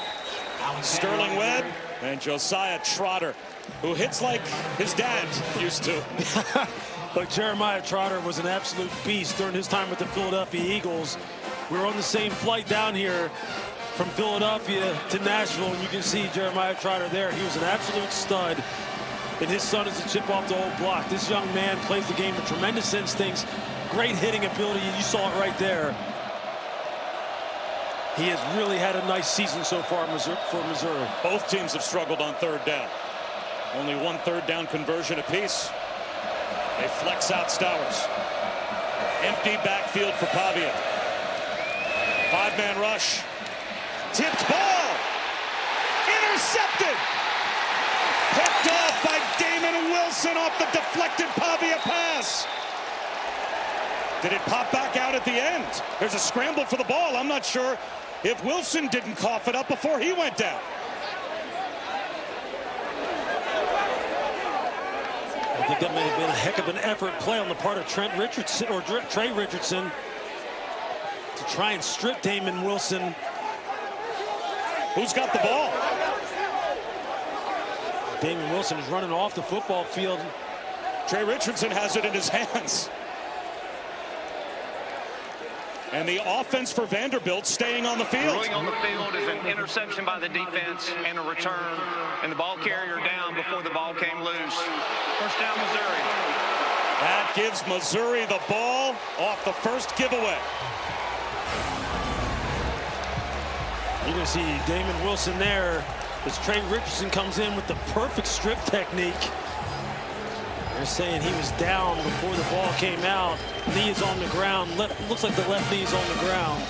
Sterling Webb and Josiah Trotter, who hits like his dad used to. Look, Jeremiah Trotter was an absolute beast during his time with the Philadelphia Eagles. We were on the same flight down here from Philadelphia to Nashville, and you can see Jeremiah Trotter there. He was an absolute stud, and his son is a chip off the old block. This young man plays the game with tremendous instincts, great hitting ability, and you saw it right there. He has really had a nice season so far for Missouri. Both teams have struggled on third down. Only 1 third down conversion apiece. They flex out Stowers. Empty backfield for Pavia. 5-man rush. Tipped ball. Intercepted. Picked off by Damon Wilson off the deflected Pavia pass. Did it pop back out at the end? There's a scramble for the ball. I'm not sure if Wilson didn't cough it up before he went down. I think that may have been a heck of an effort play on the part of Trent Richardson, or Trey Richardson, to try and strip Damon Wilson. Who's got the ball? Damon Wilson is running off the football field. Trey Richardson has it in his hands. And the offense for Vanderbilt staying on the field. Ruling on the field is an interception by the defense and a return, and the ball carrier down before the ball came loose. First down, Missouri. That gives Missouri the ball off the first giveaway. You're going to see Damon Wilson there as Trey Richardson comes in with the perfect strip technique. They're saying he was down before the ball came out. Knee is on the ground. Looks like the left knee is on the ground.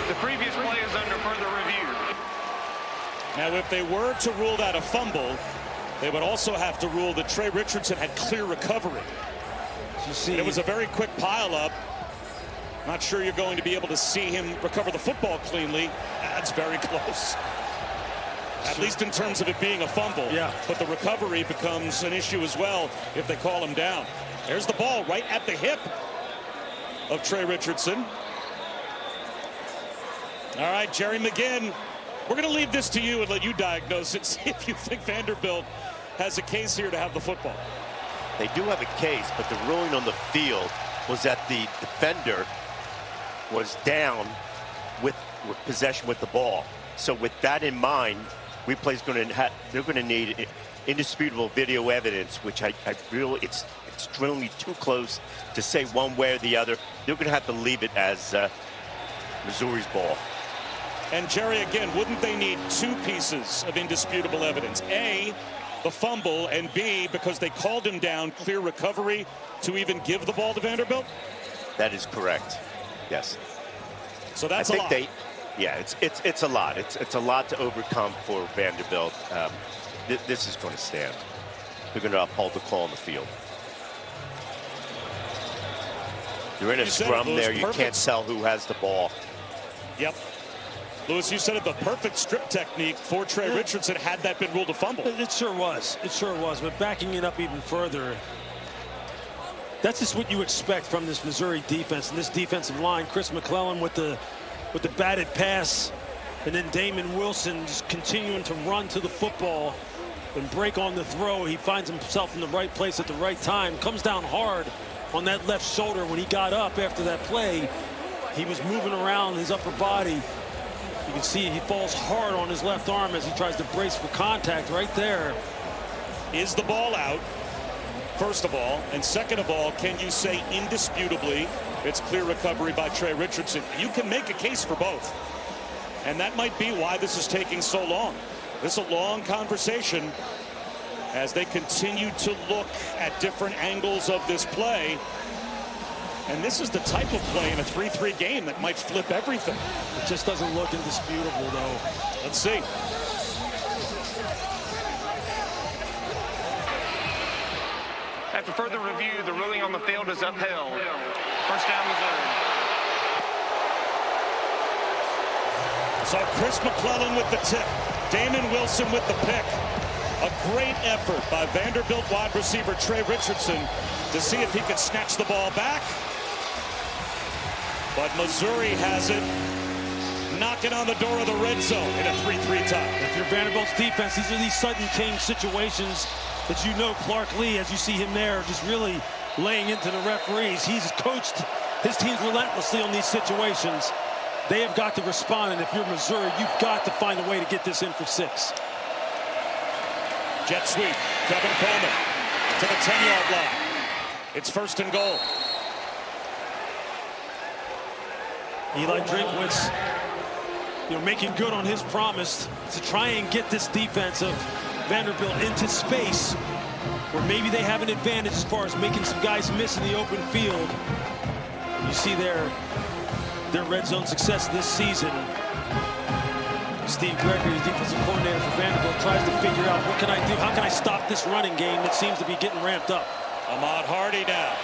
The previous play is under further review. Now, if they were to rule that a fumble, they would also have to rule that Trey Richardson had clear recovery. You see, it was a very quick pileup. Not sure you're going to be able to see him recover the football cleanly. That's very close. At least in terms of it being a fumble. Yeah. But the recovery becomes an issue as well if they call him down. There's the ball right at the hip of Trey Richardson. All right, Jerry McGinn, we're going to leave this to you and let you diagnose it. See if you think Vanderbilt has a case here to have the football. They do have a case, but the ruling on the field was that the defender was down with possession with the ball. So with that in mind, replay's they're going to need indisputable video evidence, which I really, it's extremely too close to say one way or the other. They're going to have to leave it as Missouri's ball. And Jerry, again, wouldn't they need two pieces of indisputable evidence? A, the fumble, and B, because they called him down, clear recovery to even give the ball to Vanderbilt? That is correct. Yes. So that's I a think lot. Yeah, it's a lot. It's a lot to overcome for Vanderbilt. This is going to stand. They're going to uphold the call on the field. They're in a scrum there. You can't tell who has the ball. Yep. Lewis, you said it, the perfect strip technique for Trey Richardson had that been ruled a fumble. It sure was. It sure was. But backing it up even further, that's just what you expect from this Missouri defense and this defensive line. Chris McClellan with the batted pass, and then Damon Wilson just continuing to run to the football and break on the throw. He finds himself in the right place at the right time. Comes down hard on that left shoulder when he got up after that play. He was moving around his upper body. You can see he falls hard on his left arm as he tries to brace for contact right there. Is the ball out, first of all? And second of all, can you say indisputably it's clear recovery by Trey Richardson? You can make a case for both. And that might be why this is taking so long. This is a long conversation as they continue to look at different angles of this play. And this is the type of play in a 3-3 game that might flip everything. It just doesn't look indisputable, though. Let's see. After further review, the ruling on the field is upheld. First down, Missouri. So Chris McClellan with the tip. Damon Wilson with the pick. A great effort by Vanderbilt wide receiver Trey Richardson to see if he could snatch the ball back. But Missouri has it, knocking on the door of the red zone in a 3-3 tie. If you're Vanderbilt's defense, these are these sudden change situations that you know Clark Lee, as you see him there, just really laying into the referees. He's coached his teams relentlessly on these situations. They have got to respond, and if you're Missouri, you've got to find a way to get this in for 6. Jet sweep, Kevin Coleman to the 10-yard line. It's first and goal. Eli Drinkwitz, making good on his promise to try and get this defense of Vanderbilt into space where maybe they have an advantage as far as making some guys miss in the open field. You see their red zone success this season. Steve Gregory, the defensive coordinator for Vanderbilt, tries to figure out, what can I do? How can I stop this running game that seems to be getting ramped up? Ahmad Hardy now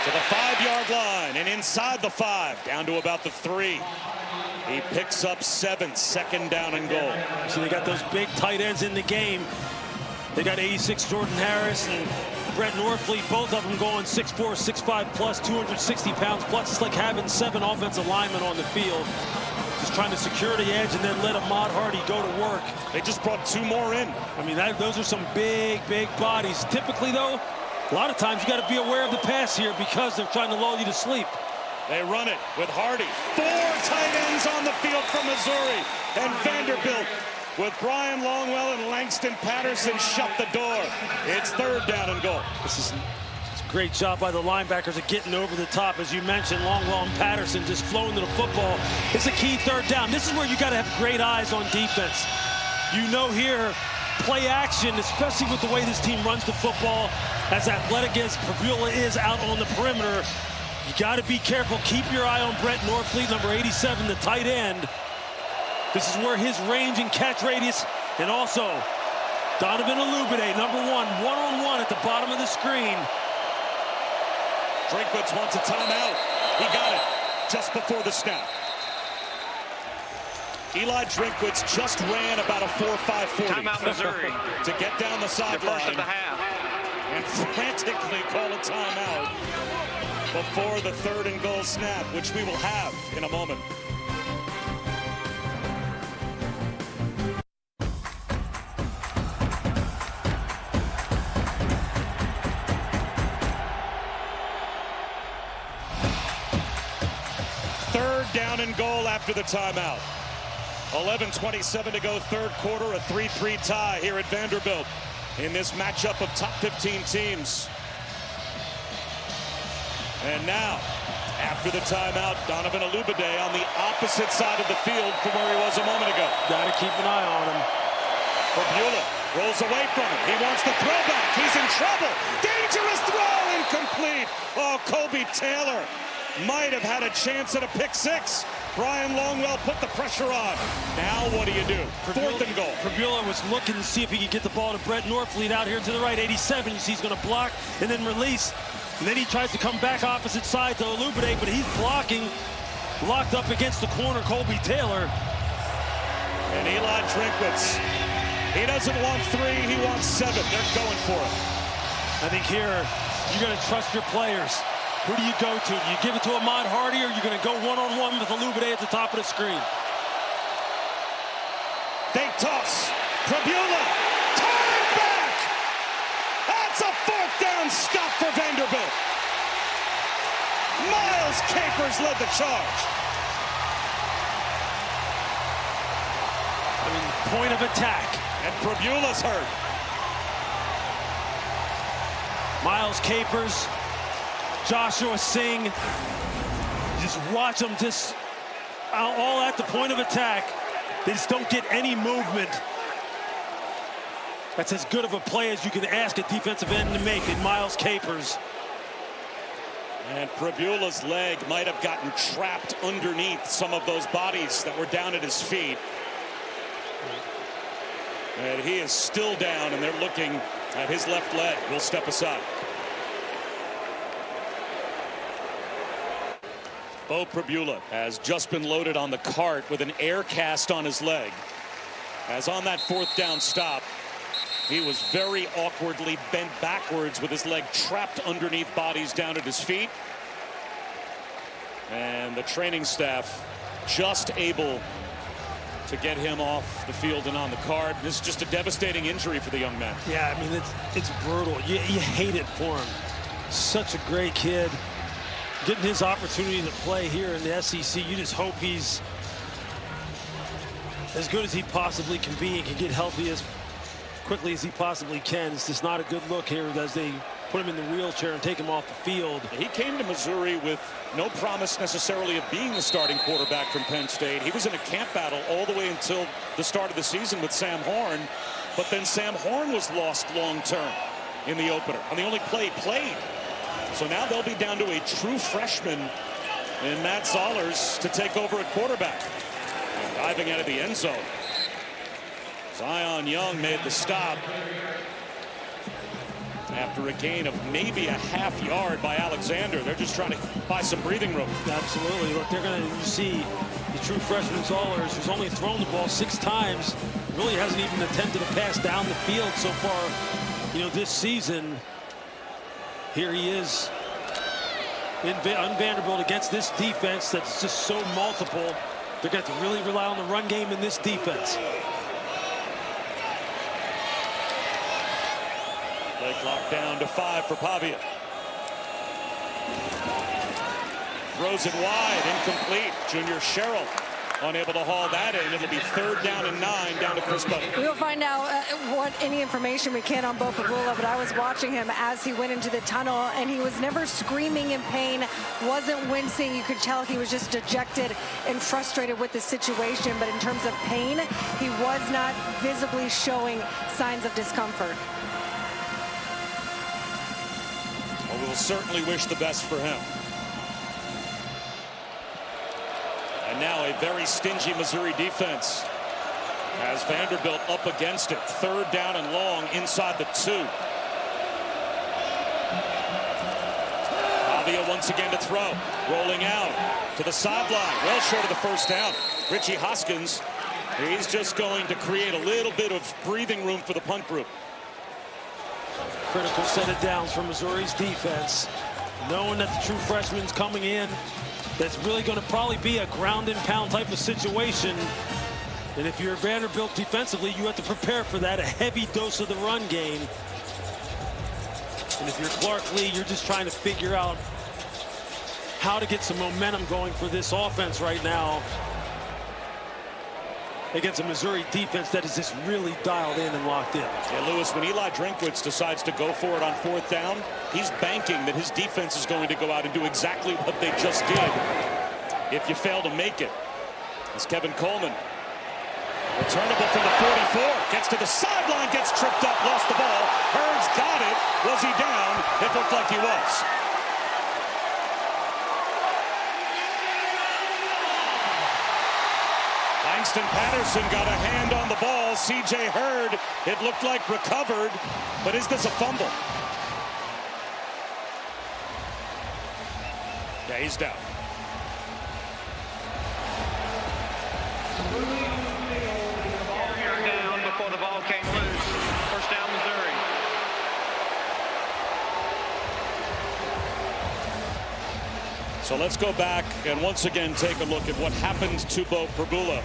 to the 5-yard line and inside the 5, down to about the 3. He picks up 7, second down and goal. So they got those big tight ends in the game. They got 86 Jordan Harris and Brett Norfleet, both of them going 6'4", 6'5 plus, 260 pounds plus. It's like having 7 offensive linemen on the field. Just trying to secure the edge and then let Ahmad Hardy go to work. They just brought 2 more in. I mean, those are some big bodies. Typically, though, a lot of times you got to be aware of the pass here because they're trying to lull you to sleep. They run it with Hardy. 4 tight ends on the field from Missouri. And Vanderbilt with Brian Longwell and Langston Patterson shut the door. It's 3rd down and goal. It's a great job by the linebackers of getting over the top. As you mentioned, Longwell and Patterson just flowing to the football. It's a key 3rd down. This is where you got to have great eyes on defense. You know here, play action, especially with the way this team runs the football, as athletic as Prabula is out on the perimeter. You got to be careful. Keep your eye on Brett Norfleet, number 87, the tight end. This is where his range and catch radius, and also Donovan Olubide, number 1, one-on-one at the bottom of the screen. Drinkwitz wants a timeout. He got it just before the snap. Eli Drinkwitz just ran about a 4.5 40. Timeout, Missouri. To get down the sideline. First of the half. And frantically call a timeout before the 3rd and goal snap, which we will have in a moment. Down and goal after the timeout. 11:27 to go, 3rd quarter, a 3-3 tie here at Vanderbilt in this matchup of top 15 teams. And now, after the timeout, Donovan Olubide on the opposite side of the field from where he was a moment ago. Got to keep an eye on him. Prabula rolls away from him. He wants the throwback. He's in trouble. Dangerous throw, incomplete. Oh, Kobe Taylor might have had a chance at a pick 6. Brian Longwell put the pressure on. Now what do you do? 4th and goal. Prabula was looking to see if he could get the ball to Brett Norfleet out here to the right. 87, you see he's going to block and then release. And then he tries to come back opposite side to Olubide, but he's blocking, locked up against the corner, Colby Taylor. And Eli Drinkwitz, he doesn't want 3, he wants 7. They're going for it. I think here, you're going to trust your players. Who do you go to? Do you give it to Ahmad Hardy, or are you going to go one-on-one with Olubide at the top of the screen? Fake toss. Prabula. Time back. That's a 4th down stop for Vanderbilt. Miles Capers led the charge. I mean, point of attack. And Prabula's hurt. Miles Capers, Joshua Singh, just watch them just all at the point of attack. They just don't get any movement. That's as good of a play as you can ask a defensive end to make in Miles Capers. And Prabula's leg might have gotten trapped underneath some of those bodies that were down at his feet. And he is still down, and they're looking at his left leg. We'll step aside. Bo Prabula has just been loaded on the cart with an air cast on his leg. As on that 4th down stop, he was very awkwardly bent backwards with his leg trapped underneath bodies down at his feet. And the training staff just able to get him off the field and on the cart. This is just a devastating injury for the young man. Yeah, I mean, it's brutal. You hate it for him. Such a great kid. Getting his opportunity to play here in the SEC, you just hope he's as good as he possibly can be and can get healthy as quickly as he possibly can. It's just not a good look here as they put him in the wheelchair and take him off the field. He came to Missouri with no promise necessarily of being the starting quarterback from Penn State. He was in a camp battle all the way until the start of the season with Sam Horn, but then Sam Horn was lost long term in the opener on the only play he played. So now they'll be down to a true freshman in Matt Zollers to take over at quarterback. And diving out of the end zone. Zion Young made the stop after a gain of maybe a half yard by Alexander. They're just trying to buy some breathing room. Absolutely. Look, they're going to see the true freshman Zollers, who's only thrown the ball 6 times, really hasn't even attempted a pass down the field so far, you know, this season. Here he is on Vanderbilt against this defense that's just so multiple. They're going to have to really rely on the run game in this defense. Play clock down to 5 for Pavia. Throws it wide, incomplete. Junior Sherrill unable to haul that in. It'll be 3rd down and 9 down to Chris Butler. We'll find out any information we can on Bo Pagula, but I was watching him as he went into the tunnel, and he was never screaming in pain, wasn't wincing. You could tell he was just dejected and frustrated with the situation, but in terms of pain, he was not visibly showing signs of discomfort. Well, we'll certainly wish the best for him. And now a very stingy Missouri defense has Vanderbilt up against it. 3rd down and long inside the 2. Pavia once again to throw. Rolling out to the sideline. Well short of the 1st down. Richie Hoskins, he's just going to create a little bit of breathing room for the punt group. Critical set of downs from Missouri's defense. Knowing that the true freshman's coming in, that's really going to probably be a ground and pound type of situation. And if you're Vanderbilt defensively, you have to prepare for that, a heavy dose of the run game. And if you're Clark Lee, you're just trying to figure out how to get some momentum going for this offense right now against a Missouri defense that is just really dialed in and locked in. Yeah, Lewis, when Eli Drinkwitz decides to go for it on 4th down, he's banking that his defense is going to go out and do exactly what they just did if you fail to make it. As Kevin Coleman, returnable from the 44, gets to the sideline, gets tripped up, lost the ball. Hurd's got it. Was he down? It looked like he was. Langston Patterson got a hand on the ball. C.J. Hurd, it looked like recovered, but is this a fumble? Yeah, he's down. Down before the ball came loose. 1st down, Missouri. So let's go back and once again take a look at what happened to Bo Pagula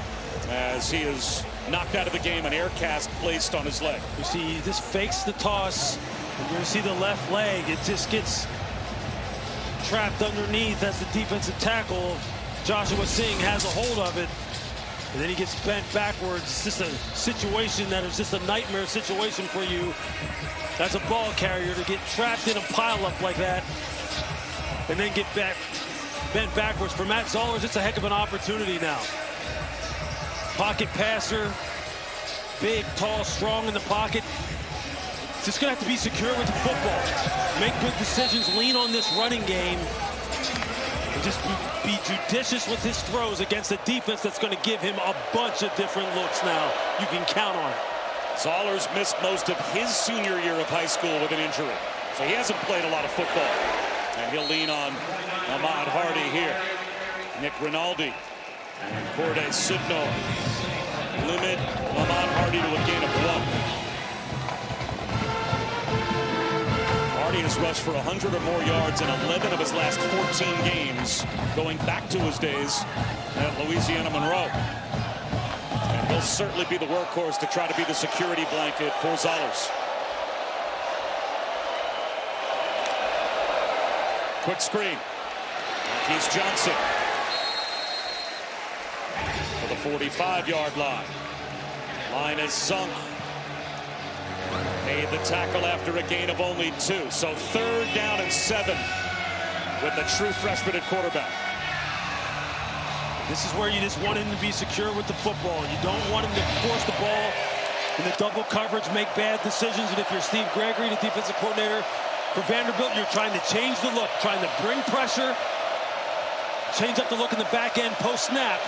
as he is knocked out of the game, an air cast placed on his leg. You see, he just fakes the toss. And you're going to see the left leg. It just gets trapped underneath as the defensive tackle, Joshua Singh, has a hold of it. And then he gets bent backwards. It's just a situation that is just a nightmare situation for you as a ball carrier to get trapped in a pileup like that and then get bent backwards. For Matt Zollers, it's a heck of an opportunity now. Pocket passer, big, tall, strong in the pocket. Just going to have to be secure with the football. Make good decisions, lean on this running game, and just be judicious with his throws against a defense that's going to give him a bunch of different looks now. You can count on it. Zollers missed most of his senior year of high school with an injury, so he hasn't played a lot of football. And he'll lean on Ahmad Hardy here. Nick Rinaldi and Corday Sidnor limit Ahmad Hardy to a gain of 1. Hardy has rushed for 100 or more yards in 11 of his last 14 games, going back to his days at Louisiana Monroe. And he'll certainly be the workhorse to try to be the security blanket for Zollers. Quick screen. Marquise Johnson to the 45-yard line. Line is sunk. Made the tackle after a gain of only 2. So 3rd down and 7 with the true freshman at quarterback. This is where you just want him to be secure with the football. You don't want him to force the ball in the double coverage, make bad decisions. And if you're Steve Gregory, the defensive coordinator for Vanderbilt, you're trying to change the look, trying to bring pressure, change up the look in the back end post-snap.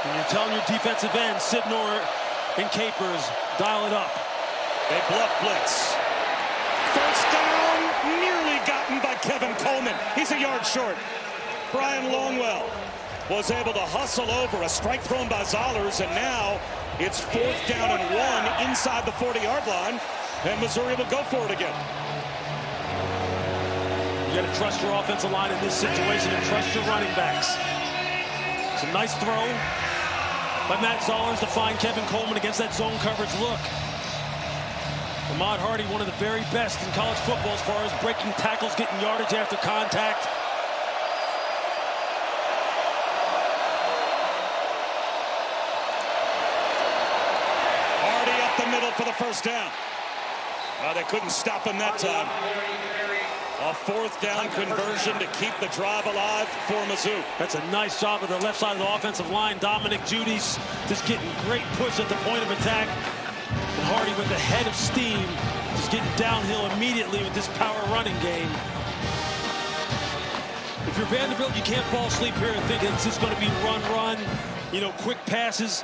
And you're telling your defensive end, Sidnor and Capers, dial it up. They bluff blitz. 1st down, nearly gotten by Kevin Coleman. He's a yard short. Brian Longwell was able to hustle over a strike thrown by Zollers, and now it's 4th down and 1 inside the 40-yard line, and Missouri will go for it again. You got to trust your offensive line in this situation and trust your running backs. It's a nice throw by Matt Zollers to find Kevin Coleman against that zone coverage look. Ahmad Hardy, one of the very best in college football as far as breaking tackles, getting yardage after contact. Hardy up the middle for the first down. They couldn't stop him that time. A 4th down conversion to keep the drive alive for Mizzou. That's a nice job of the left side of the offensive line. Dominic Judy's just getting great push at the point of attack. And Hardy with the head of steam, just getting downhill immediately with this power running game. If you're Vanderbilt, you can't fall asleep here and think it's just going to be run, you know, quick passes.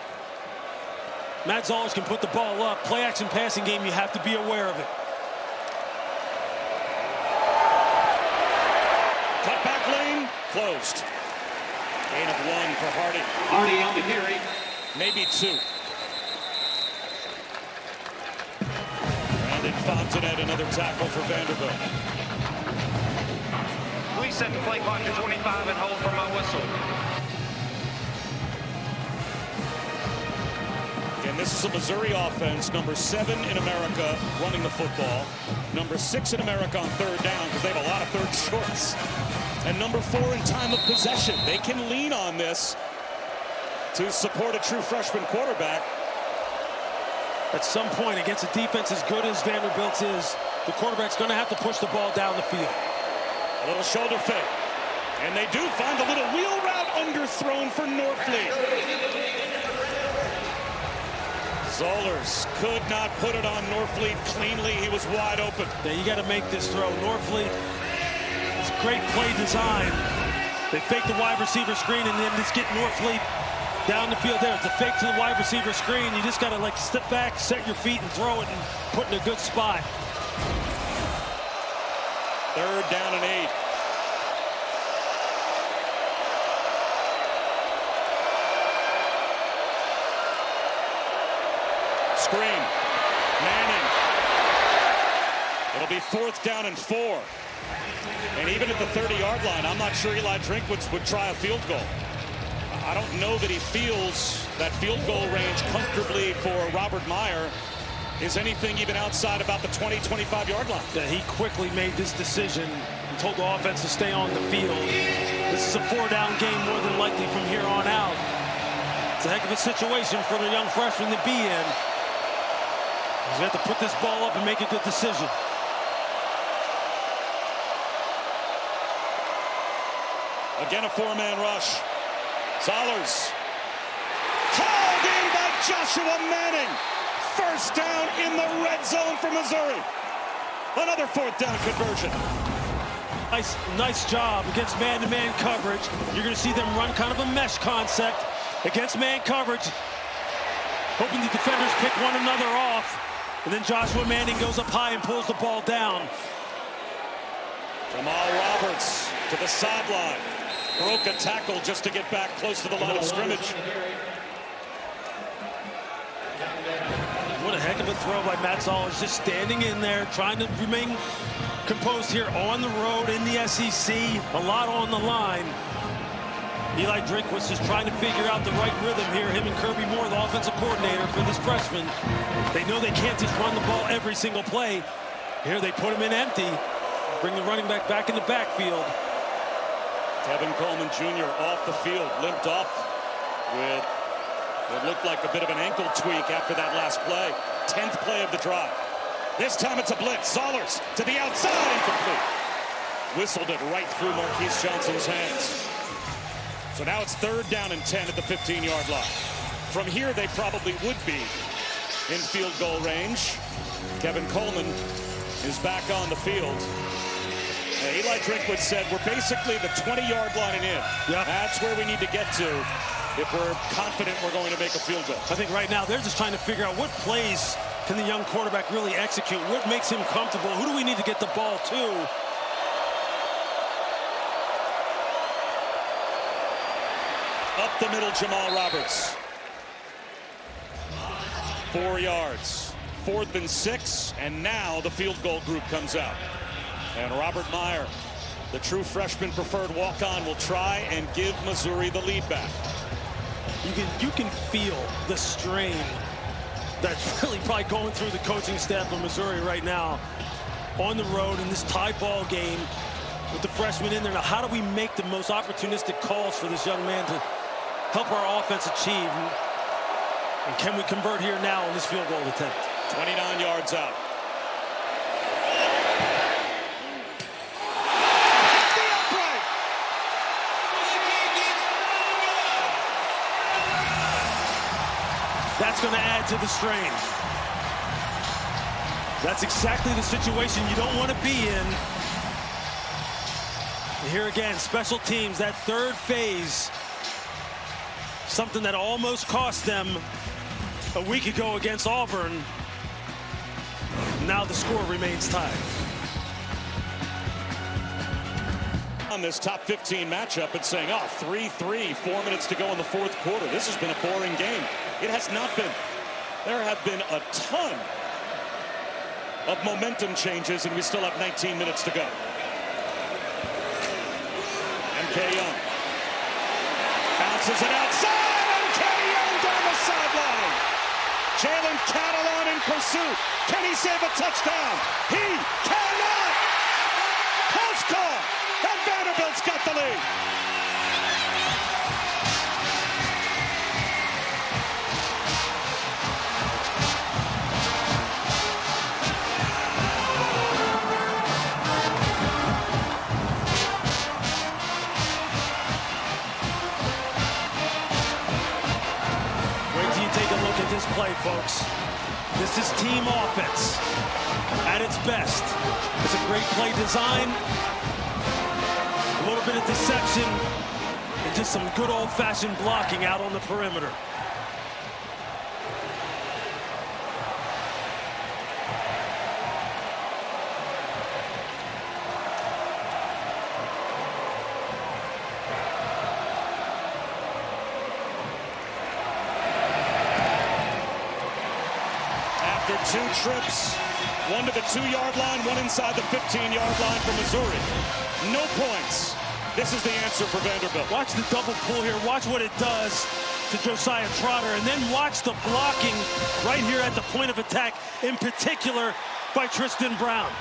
Matt Zollers can put the ball up. Play action passing game, you have to be aware of it. Cut back lane, closed. Gain of 1 for Hardy. Hardy on the carry. Maybe 2. Brandon Fontanet, another tackle for Vanderbilt. Please set the play clock to 25 and hold for my whistle. And this is a Missouri offense, number 7 in America running the football, number 6 in America on 3rd down because they have a lot of 3rd shorts, and number 4 in time of possession. They can lean on this to support a true freshman quarterback. At some point against a defense as good as Vanderbilt's is, the quarterback's going to have to push the ball down the field. A little shoulder fake, and they do find a little wheel route underthrown for Norfleet. Zollers could not put it on Norfleet cleanly. He was wide open. Yeah, you got to make this throw. Norfleet, it's great play design. They fake the wide receiver screen and then just get Norfleet down the field there. It's a fake to the wide receiver screen. You just got to like step back, set your feet, and throw it and put in a good spot. 3rd down and 8. Screen. Manning. It'll be 4th down and 4. And even at the 30-yard line, I'm not sure Eli Drinkwitz would try a field goal. I don't know that he feels that field goal range comfortably for Robert Meyer is anything even outside about the 20, 25-yard line. Yeah, he quickly made this decision and told the offense to stay on the field. This is a 4-down game more than likely from here on out. It's a heck of a situation for the young freshman to be in. He's got to put this ball up and make a good decision. Again, a 4-man rush. Zollers. Hauled in by Joshua Manning. 1st down in the red zone for Missouri. Another 4th down conversion. Nice job against man-to-man coverage. You're going to see them run kind of a mesh concept against man coverage, hoping the defenders pick one another off. And then Joshua Manning goes up high and pulls the ball down. Jamal Roberts to the sideline. Broke a tackle just to get back close to the line of scrimmage. What a heck of a throw by Matt Zollers, just standing in there, trying to remain composed here on the road in the SEC. A lot on the line. Eli Drinkwitz just trying to figure out the right rhythm here. Him and Kirby Moore, the offensive coordinator for this freshman. They know they can't just run the ball every single play. Here they put him in empty. Bring the running back in the backfield. Kevin Coleman Jr. off the field, limped off with what looked like a bit of an ankle tweak after that last play. 10th play of the drive. This time it's a blitz. Zollers to the outside, incomplete. Whistled it right through Marquise Johnson's hands. So now it's 3rd down and 10 at the 15-yard line. From here, they probably would be in field goal range. Kevin Coleman is back on the field. Eli Drinkwitz said we're basically the 20-yard line and in. Yep. That's where we need to get to if we're confident we're going to make a field goal. I think right now they're just trying to figure out what plays can the young quarterback really execute. What makes him comfortable? Who do we need to get the ball to? Up the middle, Jamal Roberts. 4 yards. 4th and 6, and now the field goal group comes out. And Robert Meyer, the true freshman preferred walk-on, will try and give Missouri the lead back. You can feel the strain that's really probably going through the coaching staff of Missouri right now on the road in this tie ball game with the freshman in there. Now, how do we make the most opportunistic calls for this young man to help our offense achieve? And can we convert here now on this field goal attempt? 29 yards out. That's going to add to the strain. That's exactly the situation you don't want to be in. Here again, special teams, that third phase, something that almost cost them a week ago against Auburn. Now the score remains tied. On this top 15 matchup, it's saying, oh, 3-3, 4 minutes to go in the 4th quarter. This has been a boring game. It has not been. There have been a ton of momentum changes, and we still have 19 minutes to go. MK Young bounces it outside. MK Young down the sideline. Jalen Catalon in pursuit. Can he save a touchdown? He cannot. House call. And Vanderbilt's got the lead. Wait till you take a look at this play, folks. This is team offense at its best. It's a great play design. A little bit of deception and just some good old-fashioned blocking out on the perimeter. After 2 trips, one to the 2-yard line, one inside the 15-yard line for Missouri. No points. This is the answer for Vanderbilt. Watch the double pull here. Watch what it does to Josiah Trotter. And then watch the blocking right here at the point of attack, in particular by Tristan Brown.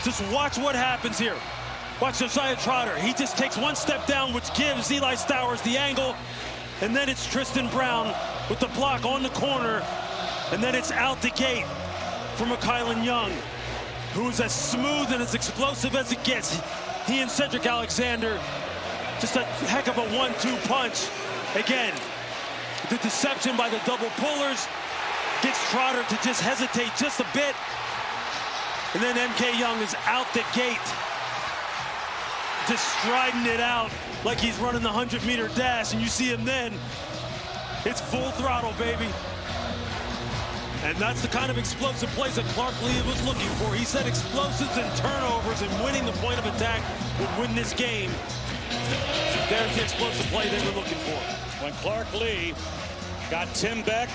Just watch what happens here. Watch Josiah Trotter. He just takes one step down, which gives Eli Stowers the angle. And then it's Tristan Brown with the block on the corner. And then it's out the gate for Kylan Young, who's as smooth and as explosive as it gets. He and Cedric Alexander, just a heck of a 1-2 punch. Again, the deception by the double pullers gets Trotter to just hesitate just a bit. And then MK Young is out the gate, just striding it out like he's running the 100-meter dash. And you see him then, it's full throttle, baby. And that's the kind of explosive plays that Clark Lee was looking for. He said explosives and turnovers and winning the point of attack would win this game. There's the explosive play they were looking for. When Clark Lee got Tim Beck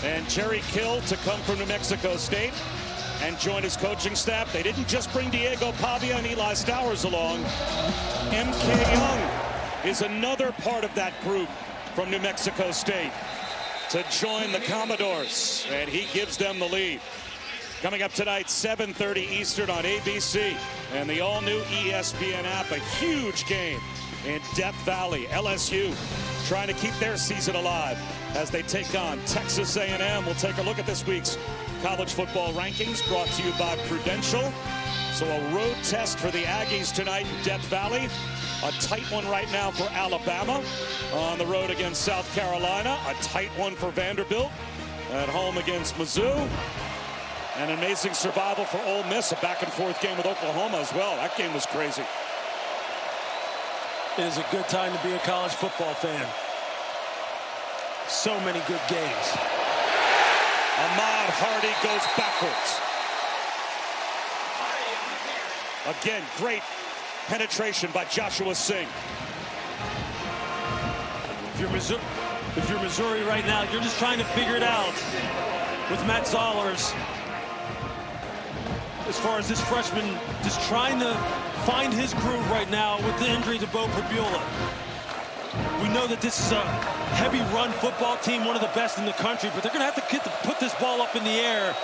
and Jerry Kill to come from New Mexico State and join his coaching staff, they didn't just bring Diego Pavia and Eli Stowers along. MK Young is another part of that group from New Mexico State to join the Commodores, and he gives them the lead. Coming up tonight, 7:30 Eastern on ABC and the all-new ESPN app. A huge game in Death Valley. LSU trying to keep their season alive as they take on Texas A&M. We'll take a look at this week's college football rankings brought to you by Prudential. So a road test for the Aggies tonight in Death Valley. A tight one right now for Alabama on the road against South Carolina. A tight one for Vanderbilt at home against Mizzou. An amazing survival for Ole Miss. A back-and-forth game with Oklahoma as well. That game was crazy. It is a good time to be a college football fan. So many good games. Ahmad Hardy goes backwards. Again, great penetration by Joshua Singh. If you're Missouri right now, you're just trying to figure it out with Matt Zollers. As far as this freshman, just trying to find his groove right now with the injury to Bo Pribula. We know that this is a heavy run football team, one of the best in the country, but they're going to have to put this ball up in the air.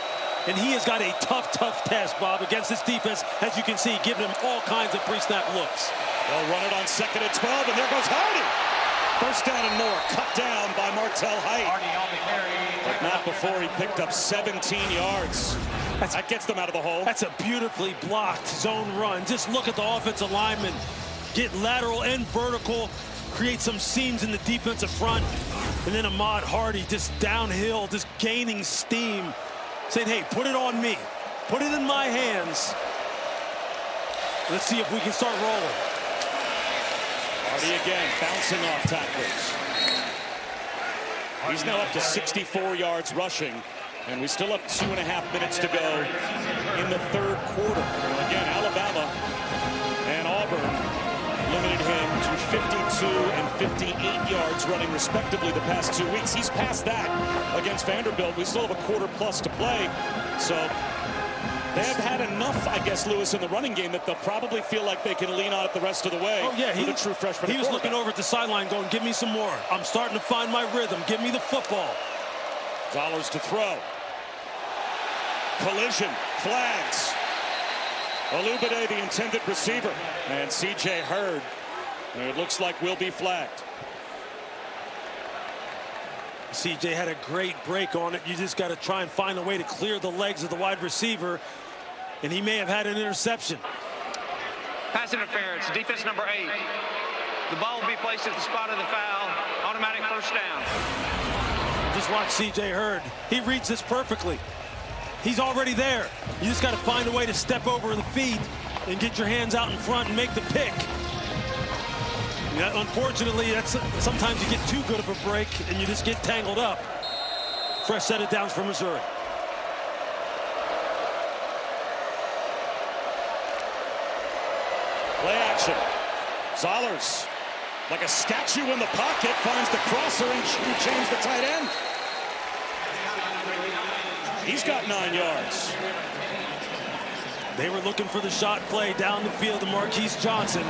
And he has got a tough task, Bob, against this defense, as you can see, giving him all kinds of pre-snap looks. They'll run it on 2nd and 12, and there goes Hardy. First down and more, cut down by Martell Height. But not before he picked up 17 yards. That gets them out of the hole. That's a beautifully blocked zone run. Just look at the offensive lineman get lateral and vertical, create some seams in the defensive front, and then Ahmad Hardy just downhill, just gaining steam, saying, hey, put it on me. Put it in my hands. Let's see if we can start rolling. Hardy again, bouncing off tacklers. He's now up to 64 yards rushing, and we still have 2.5 minutes to go in the 3rd quarter. Again, Alabama and Auburn limited him to 52 and 58 yards running respectively the past 2 weeks. He's past that against Vanderbilt. We still have a quarter plus to play, so they have had enough, I guess, Lewis, in the running game that they'll probably feel like they can lean on it the rest of the way. Oh, yeah, with a true freshman. He was looking over at the sideline going, give me some more. I'm starting to find my rhythm. Give me the football. Zollers to throw. Collision, flags. Olubade, the intended receiver, and C.J. Hurd, it looks like will be flagged. C.J. had a great break on it. You just got to try and find a way to clear the legs of the wide receiver, and he may have had an interception. Pass interference, defense number 8. The ball will be placed at the spot of the foul. Automatic first down. Just watch C.J. Hurd. He reads this perfectly. He's already there. You just got to find a way to step over the feet and get your hands out in front and make the pick. Yeah, unfortunately, sometimes you get too good of a break and you just get tangled up. Fresh set of downs for Missouri. Play action. Zollers, like a statue in the pocket, finds the crosser and changes the tight end. He's got 9 yards. They were looking for the shot play down the field to Marquise Johnson.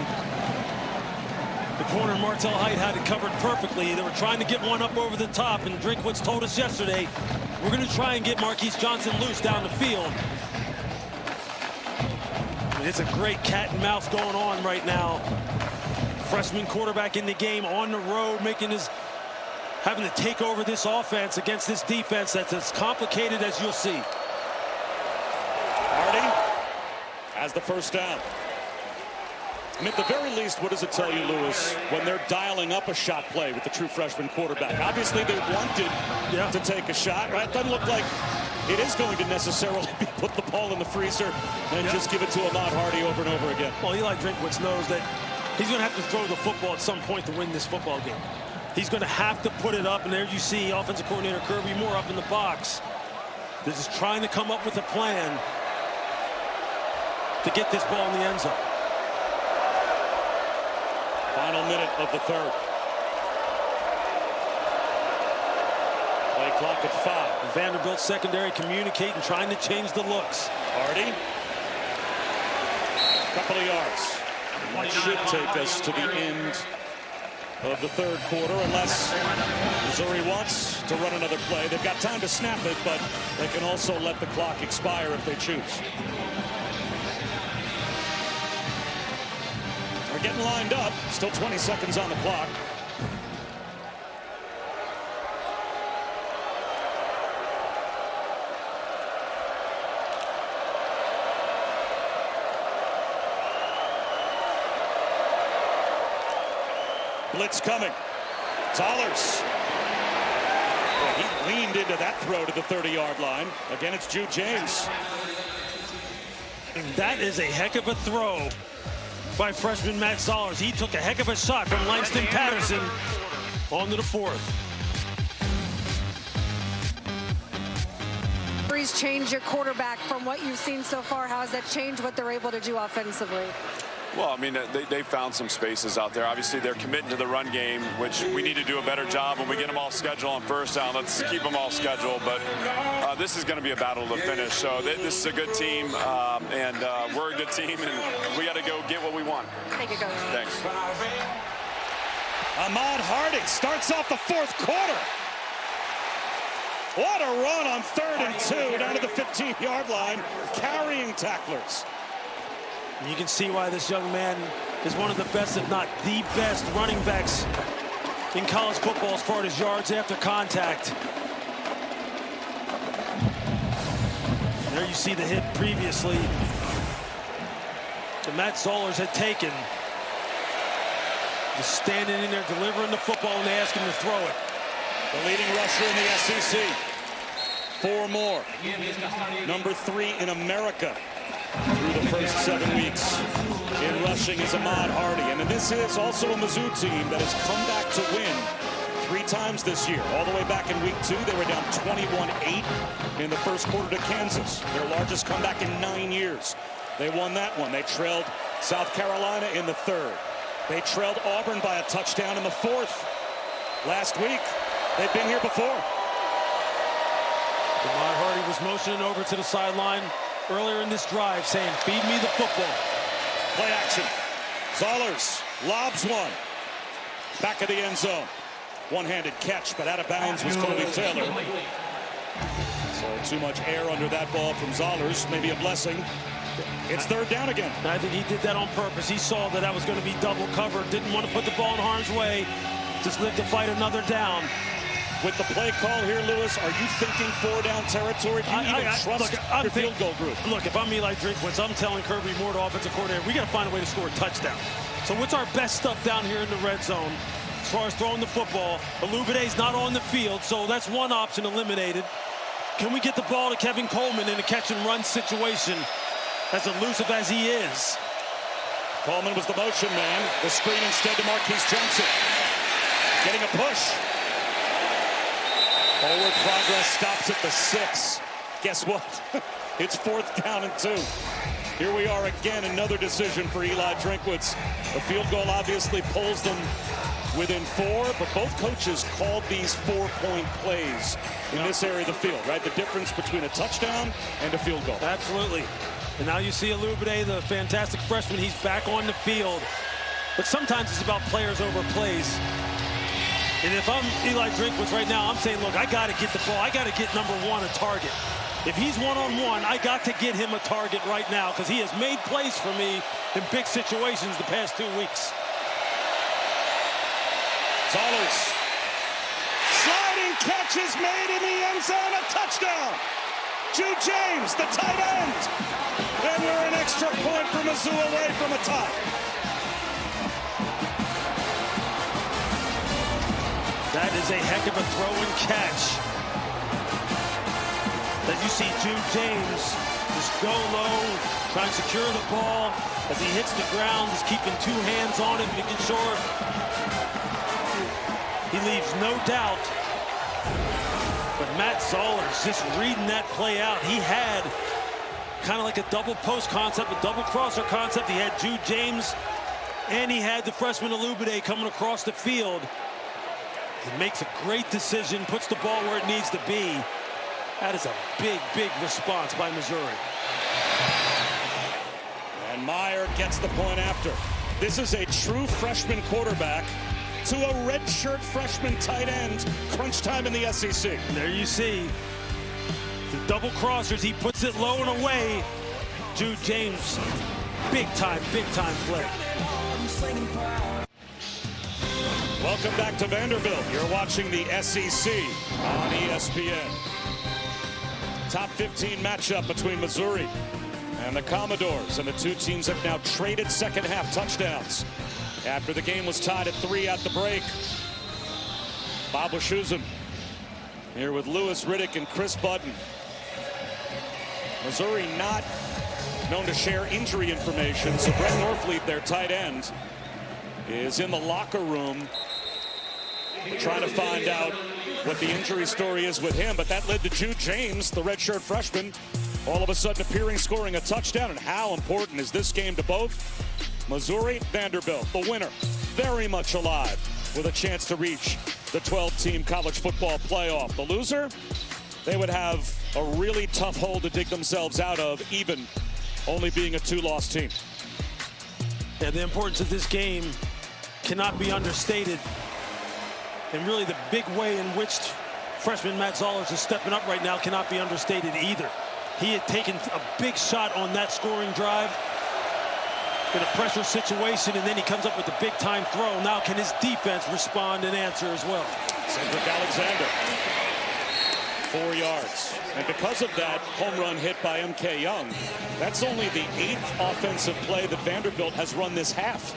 The corner, Martell Height, had it covered perfectly. They were trying to get one up over the top, and Drinkwitz told us yesterday, we're going to try and get Marquise Johnson loose down the field. I mean, it's a great cat and mouse going on right now. Freshman quarterback in the game, on the road, having to take over this offense against this defense that's as complicated as you'll see. Hardy has the first down. I mean, at the very least, what does it tell you, Lewis, when they're dialing up a shot play with the true freshman quarterback? Obviously, they wanted to take a shot, right? Doesn't look like it is going to necessarily be put the ball in the freezer and just give it to Ahmad Hardy over and over again. Well, Eli Drinkwitz knows that he's going to have to throw the football at some point to win this football game. He's going to have to put it up, and there you see offensive coordinator Kirby Moore up in the box. They're just trying to come up with a plan to get this ball in the end zone. Final minute of the 3rd. Play clock at 5. Vanderbilt secondary communicating, trying to change the looks. Hardy. Couple of yards. That should take us to the end of the 3rd quarter, unless Missouri wants to run another play. They've got time to snap it, but they can also let the clock expire if they choose. They're getting lined up. Still 20 seconds on the clock. Blitz coming. Zollers. Well, he leaned into that throw to the 30-yard line. Again, it's Jude James. And that is a heck of a throw by freshman Matt Zollers. He took a heck of a shot from Langston Patterson onto the 4th. Change your quarterback from what you've seen so far. How has that changed what they're able to do offensively? Well, I mean, they found some spaces out there. Obviously, they're committing to the run game, which we need to do a better job when we get them all scheduled on first down. Let's keep them all scheduled. But this is going to be a battle to finish. So this is a good team, and we're a good team, and we got to go get what we want. Thank you, Coach. Thanks. Ahmad Harding starts off the fourth quarter. What a run on 3rd and 2 down to the 15-yard line, carrying tacklers. You can see why this young man is one of the best, if not the best, running backs in college football as far as yards after contact. There you see the hit previously that Matt Zollers had taken. Just standing in there delivering the football, and they ask him to throw it. The leading rusher in the SEC. 4 more. Number 3 in America through the first 7 weeks in rushing is Ahmad Harding. And this is also a Mizzou team that has come back to win 3 times this year. All the way back in week 2, they were down 21-8 in the first quarter to Kansas. Their largest comeback in 9 years. They won that one. They trailed South Carolina in the 3rd. They trailed Auburn by a touchdown in the 4th. Last week, they've been here before. Ahmad Harding was motioning over to the sideline earlier in this drive, saying, "Feed me the football." Play action. Zollers lobs one. Back of the end zone. One-handed catch, but out of bounds was Colby Taylor. So too much air under that ball from Zollers. Maybe a blessing. It's 3rd down again. I think he did that on purpose. He saw that was going to be double covered. Didn't want to put the ball in harm's way. Just lived to fight another down. With the play call here, Lewis, are you thinking 4-down territory? Do you even trust your field goal group? Look, if I'm Eli Drinkwitz, I'm telling Kirby Moore, the offensive coordinator, we got to find a way to score a touchdown. So what's our best stuff down here in the red zone? As far as throwing the football, Alubide's not on the field, so that's one option eliminated. Can we get the ball to Kevin Coleman in a catch-and-run situation, as elusive as he is? Coleman was the motion man. The screen instead to Marquise Johnson. Getting a push. Forward progress stops at the 6. Guess what? It's 4th down and 2. Here we are again, another decision for Eli Drinkwitz. The field goal obviously pulls them within 4, but both coaches called these 4-point plays in this area of the field, right? The difference between a touchdown and a field goal. Absolutely. And now you see Alubide, the fantastic freshman, he's back on the field. But sometimes it's about players over plays. And if I'm Eli Drinkwitz right now, I'm saying, look, I got to get the ball. I got to get number 1 a target. If he's one-on-one, I got to get him a target right now because he has made plays for me in big situations the past 2 weeks. Zollers. Sliding catch is made in the end zone, a touchdown. Jude James, the tight end. And we're an extra point for Mizzou away from a tie. That is a heck of a throw and catch. As you see Jude James just go low, trying to secure the ball. As he hits the ground, just keeping 2 hands on it, making sure he leaves no doubt. But Matt Zollers just reading that play out. He had kind of like a double post concept, a double crosser concept. He had Jude James, and he had the freshman Alubide coming across the field. He makes a great decision, puts the ball where it needs to be. That is a big, big response by Missouri. And Meyer gets the point after. This is a true freshman quarterback to a redshirt freshman tight end. Crunch time in the SEC. There you see the double crossers. He puts it low and away. Jude James, big time play. Welcome back to Vanderbilt. You're watching the SEC on ESPN. Top 15 matchup between Missouri and the Commodores. And the 2 teams have now traded second-half touchdowns after the game was tied at 3 at the break. Bob Wischusen here with Lewis Riddick and Chris Button. Missouri not known to share injury information, so Brett Norfleet, their tight end, is in the locker room trying to find out what the injury story is with him. But that led to Jude James, the redshirt freshman, all of a sudden appearing, scoring a touchdown. And how important is this game to both? Missouri, Vanderbilt, the winner, very much alive with a chance to reach the 12-team college football playoff. The loser, they would have a really tough hole to dig themselves out of, even only being a 2-loss team. Yeah, the importance of this game cannot be understated. And really the big way in which freshman Matt Zollers is stepping up right now cannot be understated either. He had taken a big shot on that scoring drive in a pressure situation, and then he comes up with a big-time throw. Now can his defense respond and answer as well? Cedric Alexander, 4 yards. And because of that home run hit by M.K. Young, that's only the 8th offensive play that Vanderbilt has run this half.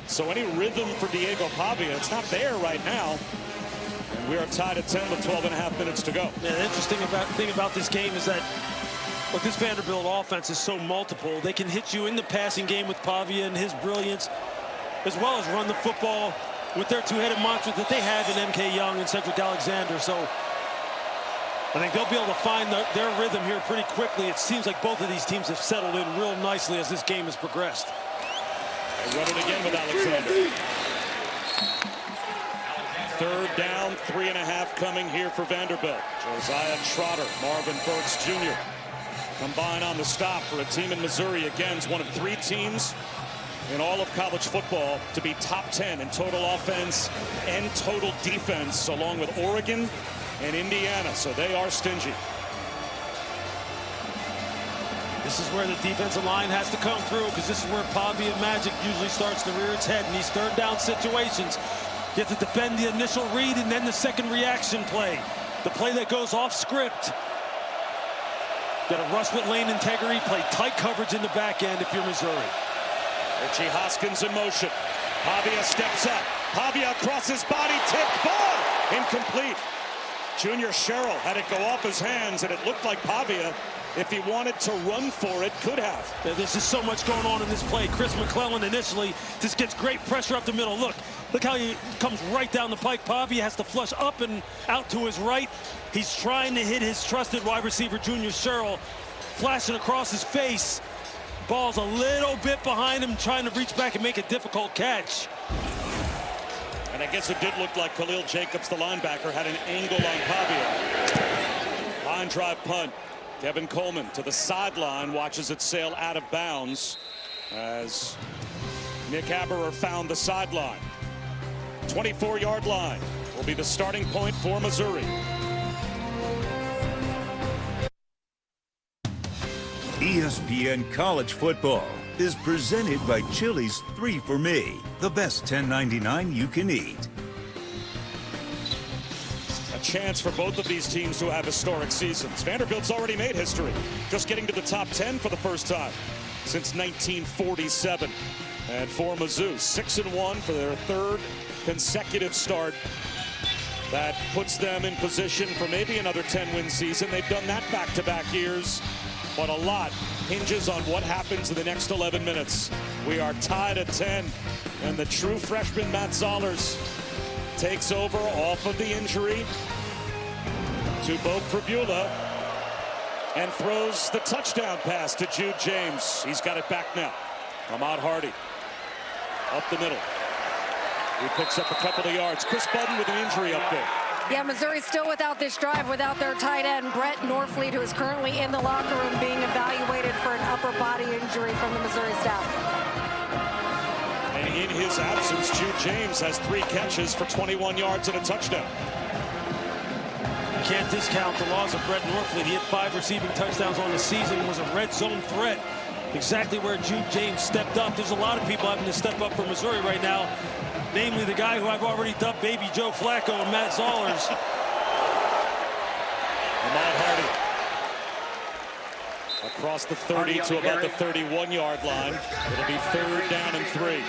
So any rhythm for Diego Pavia, it's not there right now. And we are tied at 10 with 12.5 minutes to go. Yeah, the interesting thing about this game is that, look, this Vanderbilt offense is so multiple. They can hit you in the passing game with Pavia and his brilliance, as well as run the football with their two-headed monsters that they have in M.K. Young and Cedric Alexander. So I think they'll be able to find their rhythm here pretty quickly. It seems like both of these teams have settled in real nicely as this game has progressed. They run it again with Alexander. 3rd down, 3.5 coming here for Vanderbilt. Josiah Trotter, Marvin Burks Jr. combine on the stop for a team in Missouri. Again, is one of 3 teams in all of college football to be top 10 in total offense and total defense, along with Oregon and Indiana. So they are stingy. This is where the defensive line has to come through, because this is where Pavia Magic usually starts to rear its head in these 3rd down situations. You have to defend the initial read and then the second reaction play. The play that goes off script. Got to rush with lane integrity, play tight coverage in the back end if you're Missouri. Richie Hoskins in motion. Pavia steps up. Pavia across his body, tipped ball. Incomplete. Junior Sherrill had it go off his hands, and it looked like Pavia, if he wanted to run for it, could have. Yeah, there's just so much going on in this play. Chris McClellan initially just gets great pressure up the middle. Look how he comes right down the pike. Pavia has to flush up and out to his right. He's trying to hit his trusted wide receiver, Junior Sherrill, flashing across his face. Ball's a little bit behind him, trying to reach back and make a difficult catch. And I guess it did look like Khalil Jacobs, the linebacker, had an angle on Pavia. Line drive punt. Kevin Coleman to the sideline, watches it sail out of bounds as Nick Haberer found the sideline. 24-yard line will be the starting point for Missouri. ESPN College Football is presented by Chili's 3 for Me, the best $10.99 you can eat. A chance for both of these teams to have historic seasons. Vanderbilt's already made history, just getting to the top 10 for the first time since 1947. And for Mizzou, 6-1 for their 3rd consecutive start. That puts them in position for maybe another 10-win season. They've done that back-to-back years, but a lot hinges on what happens in the next 11 minutes. We are tied at 10, and the true freshman Matt Zollers takes over off of the injury to Bo Pribula and throws the touchdown pass to Jude James. He's got it back now. Ahmad Hardy up the middle. He picks up a couple of yards. Chris Budden with an injury up there. Yeah, Missouri's still without this drive, without their tight end, Brett Norfleet, who is currently in the locker room being evaluated for an upper body injury from the Missouri staff. And in his absence, Jude James has 3 catches for 21 yards and a touchdown. You can't discount the loss of Brett Norfleet. He had 5 receiving touchdowns on the season, was a red zone threat. Exactly where Jude James stepped up. There's a lot of people having to step up for Missouri right now, namely the guy who I've already dubbed Baby Joe Flacco and Matt Zollers. Ahmad Hardy across the 30 to about the 31-yard line. It'll be 3rd down and 3.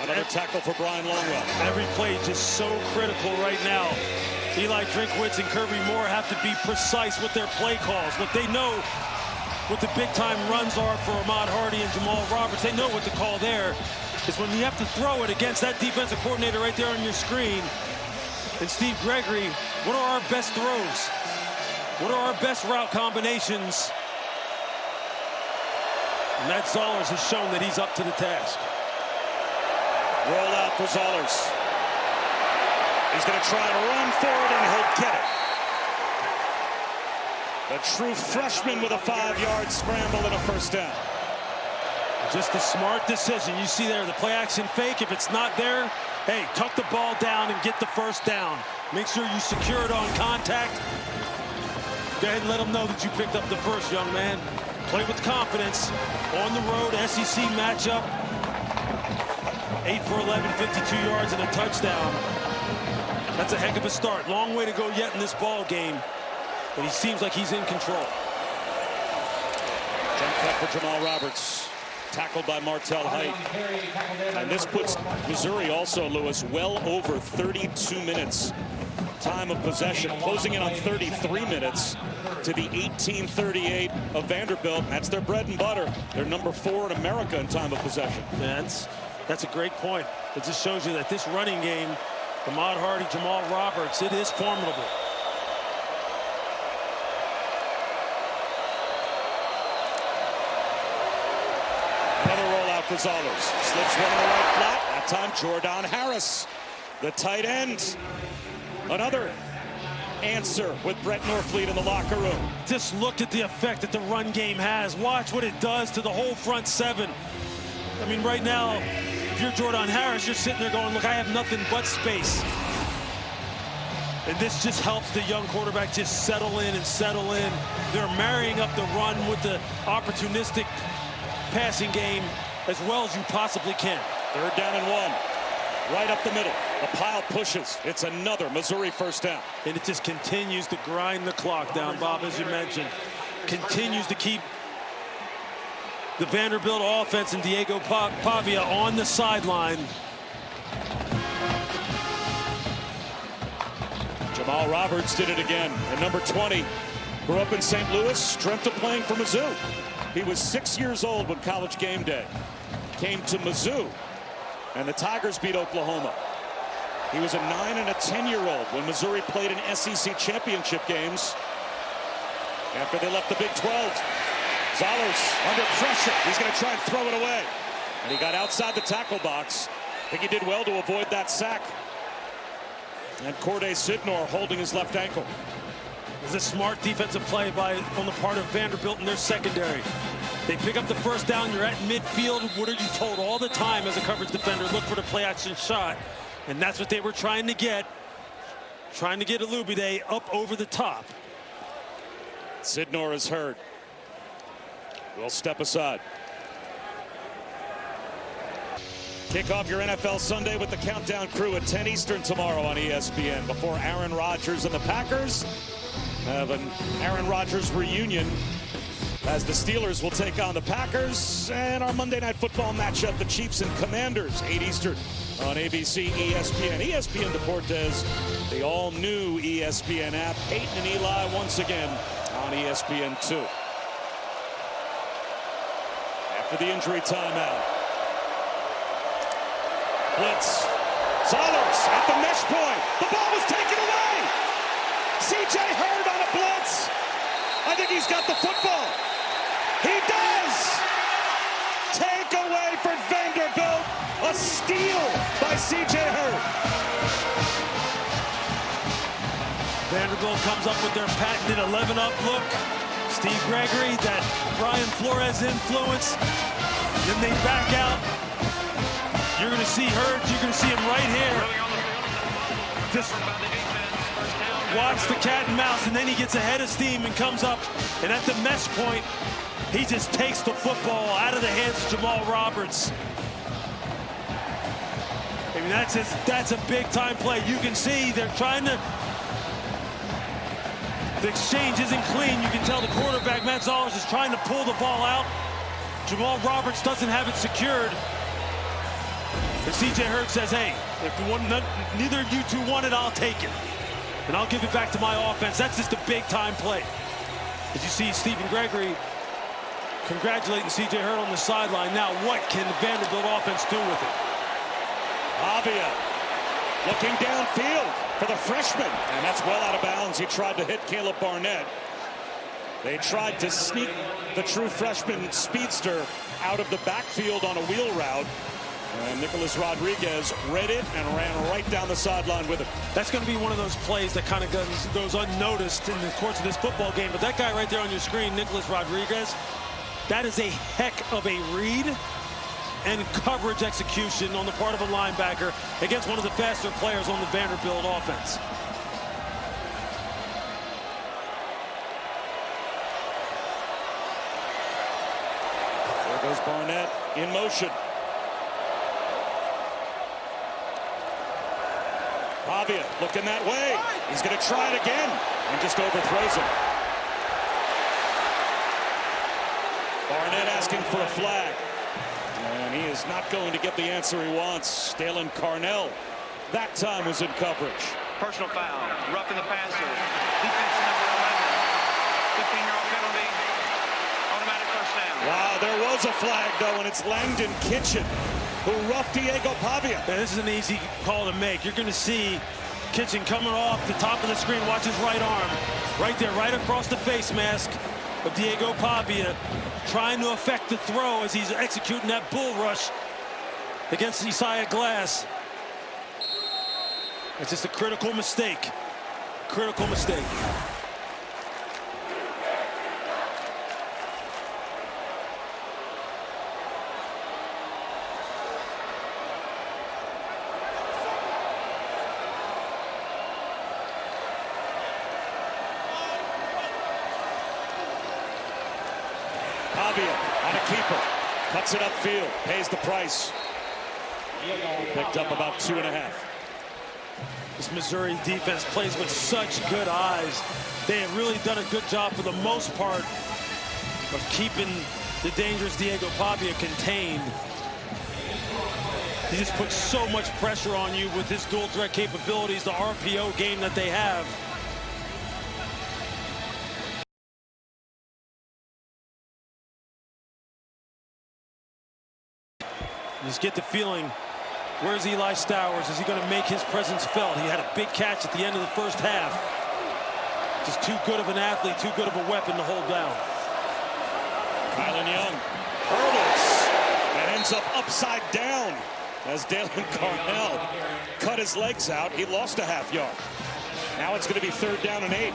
Another tackle for Brian Longwell. Every play just so critical right now. Eli Drinkwitz and Kirby Moore have to be precise with their play calls. What they know what the big-time runs are for Ahmad Hardy and Jamal Roberts. They know what to call there. Is when you have to throw it against that defensive coordinator right there on your screen. And Steve Gregory, what are our best throws? What are our best route combinations? Matt Zollers has shown that he's up to the task. Roll out for Zollers. He's going to try and run for it, and he'll get it. A true freshman with a 5-yard scramble and a first down. Just a smart decision. You see there the play action fake. If it's not there, hey, tuck the ball down and get the first down. Make sure you secure it on contact. Go ahead and let them know that you picked up the first, young man. Play with confidence. On the road, SEC matchup. 8 for 11, 52 yards and a touchdown. That's a heck of a start. Long way to go yet in this ball game. But he seems like he's in control. Jump cut for Jamal Roberts. Tackled by Martell Height. And this puts Missouri also, Lewis, well over 32 minutes time of possession, closing in on 33 minutes to the 18:38 of Vanderbilt. That's their bread and butter. They're number 4 in America in time of possession. That's a great point. It just shows you that this running game, Ahmad Hardy, Jamal Roberts, it is formidable. Another rollout for Zollers. Slips one in the right flat. That time Jordan Harris, the tight end. Another answer with Brett Norfleet in the locker room. Just look at the effect that the run game has. Watch what it does to the whole front seven. I mean, right now, if you're Jordan Harris, you're sitting there going, look, I have nothing but space. And this just helps the young quarterback just settle in and settle in. They're marrying up the run with the opportunistic passing game as well as you possibly can. 3rd down and 1. Right up the middle. The pile pushes. It's another Missouri first down. And it just continues to grind the clock down, Bob, as you mentioned. Continues to keep the Vanderbilt offense and Diego Pavia on the sideline. Jamal Roberts did it again. And number 20 grew up in St. Louis, dreamt of playing for Mizzou. He was 6 years old when College Game Day came to Mizzou, and the Tigers beat Oklahoma. He was a 9- and a 10-year-old when Missouri played in SEC championship games after they left the Big 12. Zollers under pressure. He's going to try and throw it away. And he got outside the tackle box. I think he did well to avoid that sack. And Corday Sidnor holding his left ankle. It's a smart defensive play on the part of Vanderbilt in their secondary. They pick up the first down. You're at midfield. What are you told all the time as a coverage defender? Look for the play action shot. And that's what they were trying to get. Trying to get Alubide up over the top. Sidnor is hurt. We'll step aside. Kick off your NFL Sunday with the Countdown Crew at 10 Eastern tomorrow on ESPN. Before Aaron Rodgers and the Packers have an Aaron Rodgers reunion as the Steelers will take on the Packers. And our Monday Night Football matchup, the Chiefs and Commanders, 8 Eastern on ABC, ESPN. ESPN Deportes, the all-new ESPN app. Peyton and Eli once again on ESPN2. After the injury timeout. Blitz. Zollers at the mesh point. The ball was taken away. C.J. Hurd on a blitz. I think he's got the football. He does. Take away for Vanderbilt. A steal by C.J. Hurd. Vanderbilt comes up with their patented 11-up look. Steve Gregory, that Brian Flores influence. Then they back out. You're going to see Hurd. You're going to see him right here. Just watch the cat and mouse, and then he gets ahead of steam and comes up. And at the mesh point, he just takes the football out of the hands of Jamal Roberts. I mean, that's a big-time play. You can see they're trying to. The exchange isn't clean. You can tell the quarterback, Matt Zollers, is trying to pull the ball out. Jamal Roberts doesn't have it secured. And C.J. Hurd says, hey, if neither of you two want it, I'll take it. And I'll give it back to my offense. That's just a big-time play. As you see Stephen Gregory congratulating C.J. Hurd on the sideline. Now, what can the Vanderbilt offense do with it? Avia looking downfield for the freshman. And that's well out of bounds. He tried to hit Caleb Barnett. They tried to sneak the true freshman speedster out of the backfield on a wheel route. And Nicholas Rodriguez read it and ran right down the sideline with it. That's going to be one of those plays that kind of goes unnoticed in the course of this football game. But that guy right there on your screen, Nicholas Rodriguez, that is a heck of a read and coverage execution on the part of a linebacker against one of the faster players on the Vanderbilt offense. There goes Barnett in motion. Pavia looking that way. He's going to try it again and just overthrows him. Barnett asking for a flag. And he is not going to get the answer he wants. Dalen Carnell that time was in coverage. Personal foul, roughing the passer. Defense number 11. 15-yard penalty. Automatic first down. Wow, there was a flag though, and it's Langdon Kitchen who roughed Diego Pavia. Man, this is an easy call to make. You're going to see Kitchen coming off the top of the screen. Watch his right arm. Right there, right across the face mask of Diego Pavia, trying to affect the throw as he's executing that bull rush against Isaiah Glass. It's just a critical mistake. Critical mistake. Pavia on a keeper, cuts it upfield, pays the price. Picked up about 2.5. This Missouri defense plays with such good eyes. They have really done a good job for the most part of keeping the dangerous Diego Pavia contained. He just puts so much pressure on you with his dual threat capabilities, the RPO game that they have. Just get the feeling, where's Eli Stowers? Is he going to make his presence felt? He had a big catch at the end of the first half. Just too good of an athlete, too good of a weapon to hold down. Kylan Young hurdles and ends up upside down as Dalen Carnell cut his legs out. He lost a half yard. Now it's going to be 3rd down and 8.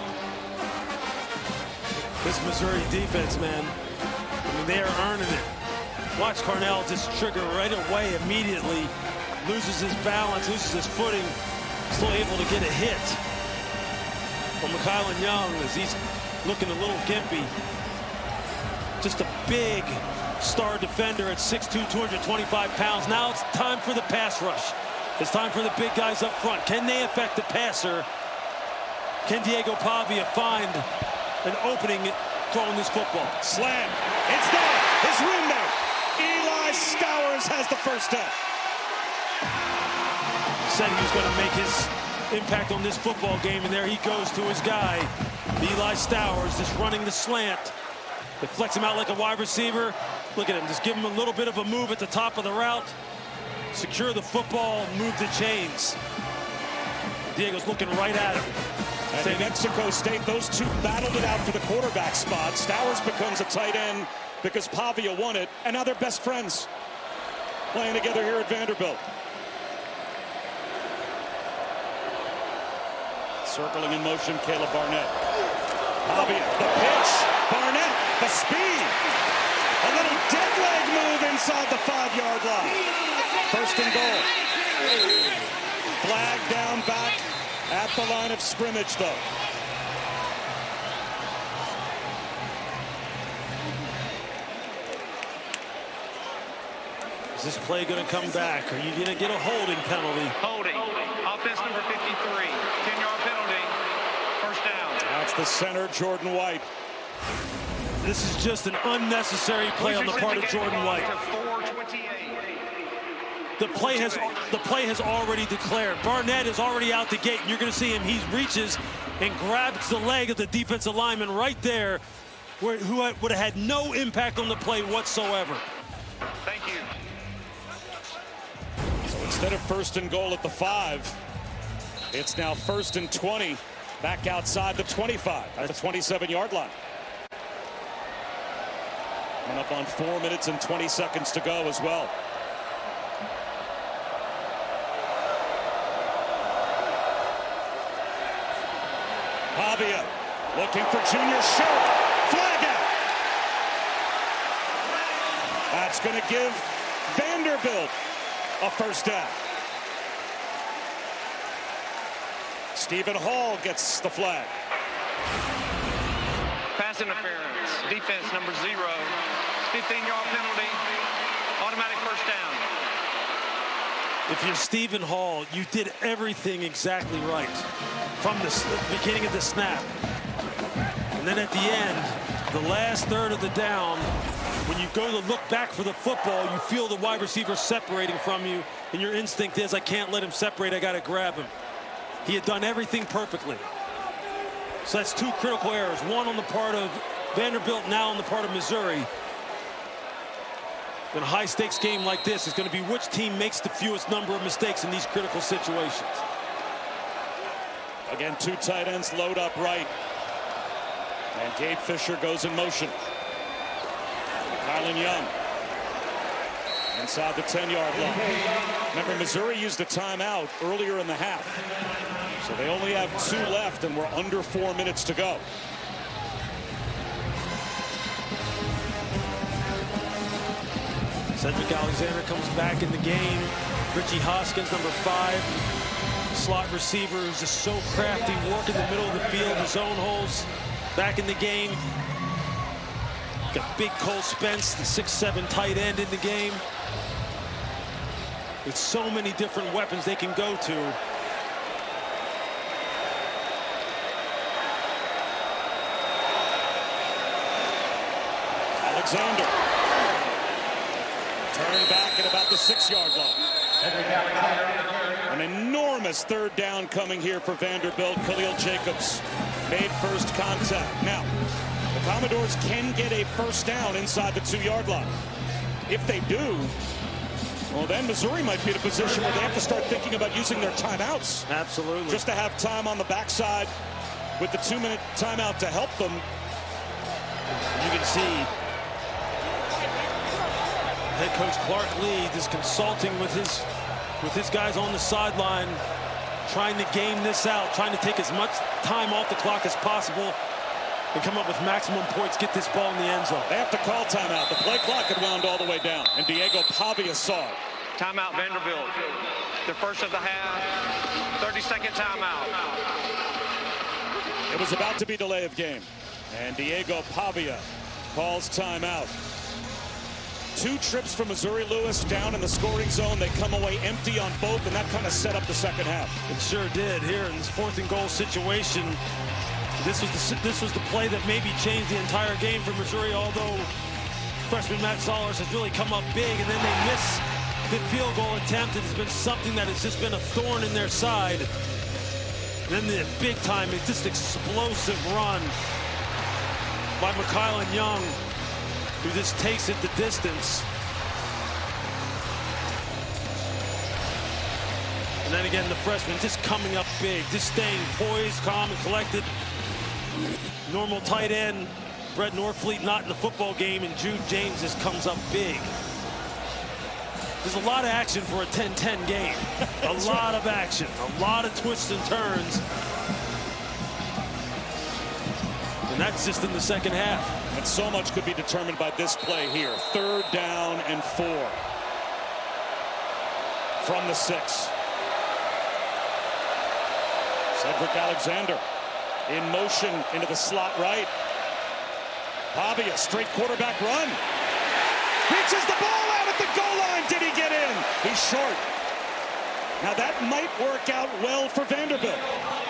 This Missouri defense, man, I mean, they are earning it. Watch Carnell just trigger right away immediately. Loses his balance, loses his footing. Still able to get a hit from Kylan Young as he's looking a little gimpy. Just a big star defender at 6'2", 225 pounds. Now it's time for the pass rush. It's time for the big guys up front. Can they affect the passer? Can Diego Pavia find an opening throwing this football? Slam. It's there. It's room there. Eli Stowers has the first down. Said he was going to make his impact on this football game, and there he goes to his guy, Eli Stowers, just running the slant. They flex him out like a wide receiver. Look at him, just give him a little bit of a move at the top of the route. Secure the football, move the chains. Diego's looking right at him. And New Mexico State, those two battled it out for the quarterback spot. Stowers becomes a tight end because Pavia won it, and now they're best friends playing together here at Vanderbilt. Circling in motion, Caleb Barnett. Pavia, the pitch. Barnett, the speed. A little dead leg move inside the 5-yard line. 1st and goal. Flag down back at the line of scrimmage, though. Is this play going to come back? Are you going to get a holding penalty? Holding. Offense number 53. 10-yard penalty. First down. That's the center, Jordan White. This is just an unnecessary play on the part of Jordan White. The play has already declared. Barnett is already out the gate, and you're going to see him. He reaches and grabs the leg of the defensive lineman right there, who would have had no impact on the play whatsoever. Thank you. So instead of 1st and goal at the 5, it's now 1st and 20, back outside the 25 at the 27-yard line. Coming up on 4 minutes and 20 seconds to go as well. Pavia looking for Junior Sherrill. Flag out. That's going to give Vanderbilt a first down. Stephen Hall gets the flag. Pass interference. Defense number 0. 15-yard penalty. Automatic first down. If you're Stephen Hall, you did everything exactly right from the beginning of the snap. And then at the end, the last third of the down, when you go to look back for the football, you feel the wide receiver separating from you, and your instinct is, I can't let him separate, I got to grab him. He had done everything perfectly. So that's 2 critical errors, one on the part of Vanderbilt, now on the part of Missouri. In a high-stakes game like this is going to be which team makes the fewest number of mistakes in these critical situations. Again, 2 tight ends load up right. And Gabe Fisher goes in motion. Kylan Young inside the 10-yard line. Remember, Missouri used a timeout earlier in the half. So they only have 2 left, and we're under 4 minutes to go. Cedric Alexander comes back in the game. Richie Hoskins, number 5, slot receiver, who's just so crafty, work in the middle of the field, his own holes, back in the game. Got big Cole Spence, the 6'7" tight end in the game. With so many different weapons they can go to. Alexander. Turn back at about the 6-yard line. An enormous third down coming here for Vanderbilt. Khalil Jacobs made first contact. Now, the Commodores can get a first down inside the 2-yard line. If they do, well, then Missouri might be in a position where they have to start thinking about using their timeouts. Absolutely. Just to have time on the backside with the 2-minute timeout to help them. You can see head coach Clark Lee is consulting with his guys on the sideline, trying to game this out, trying to take as much time off the clock as possible and come up with maximum points, get this ball in the end zone. They have to call timeout. The play clock had wound all the way down, and Diego Pavia saw it. Timeout Vanderbilt. The first of the half. 30-second timeout. It was about to be delay of game, and Diego Pavia calls timeout. 2 trips for Missouri Lewis down in the scoring zone. They come away empty on both, and that kind of set up the second half. It sure did. Here in this 4th and goal situation, this was the play that maybe changed the entire game for Missouri, although freshman Matt Zollers has really come up big, and then they miss the field goal attempt. It's been something that has just been a thorn in their side. And then the big time, it's just explosive run by Kylan Young, who just takes it the distance. And then again, the freshman just coming up big, just staying poised, calm, and collected. Normal tight end, Brett Norfleet not in the football game, and Jude James just comes up big. There's a lot of action for a 10-10 game. A lot of action, a lot of twists and turns. And that's just in the second half. And so much could be determined by this play here. 3rd down and 4. From the 6. Cedric Alexander in motion into the slot right. Pavia, straight quarterback run. Reaches the ball out at the goal line. Did he get in? He's short. Now that might work out well for Vanderbilt.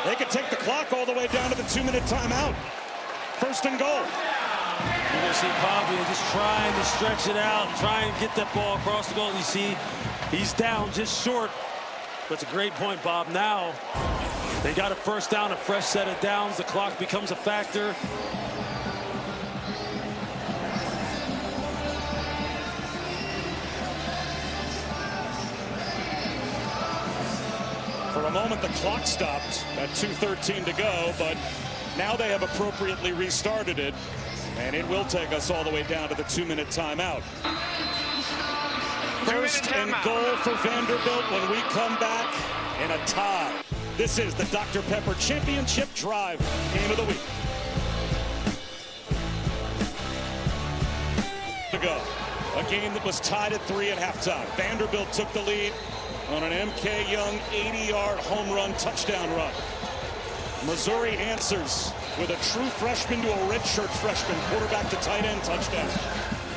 They could take the clock all the way down to the 2-minute timeout. 1st and goal. You're going to see Pavia just trying to stretch it out, trying to get that ball across the goal. You see, he's down just short. That's a great point, Bob. Now, they got a first down, a fresh set of downs. The clock becomes a factor. For a moment, the clock stopped at 2:13 to go, but now they have appropriately restarted it. And it will take us all the way down to the 2-minute timeout. First and goal for Vanderbilt when we come back in a tie. This is the Dr. Pepper Championship Drive Game of the Week. To go. A game that was tied at 3 at halftime. Vanderbilt took the lead on an M.K. Young 80-yard home run touchdown run. Missouri answers with a true freshman to a redshirt freshman, quarterback to tight end touchdown.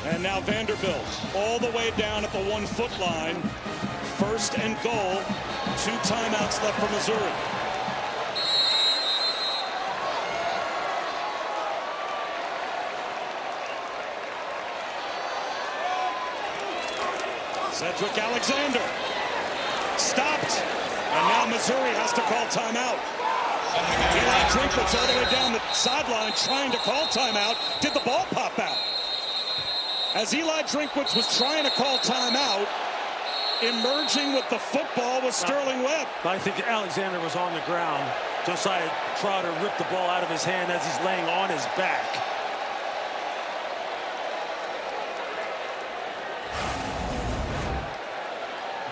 And now Vanderbilt all the way down at the 1-foot line. First and goal. 2 timeouts left for Missouri. Cedric Alexander stopped, and now Missouri has to call timeout. Eli Drinkwitz all the way down the sideline trying to call timeout. Did the ball pop out? As Eli Drinkwitz was trying to call timeout, emerging with the football was Sterling Webb. I think Alexander was on the ground. Josiah Trotter ripped the ball out of his hand as he's laying on his back.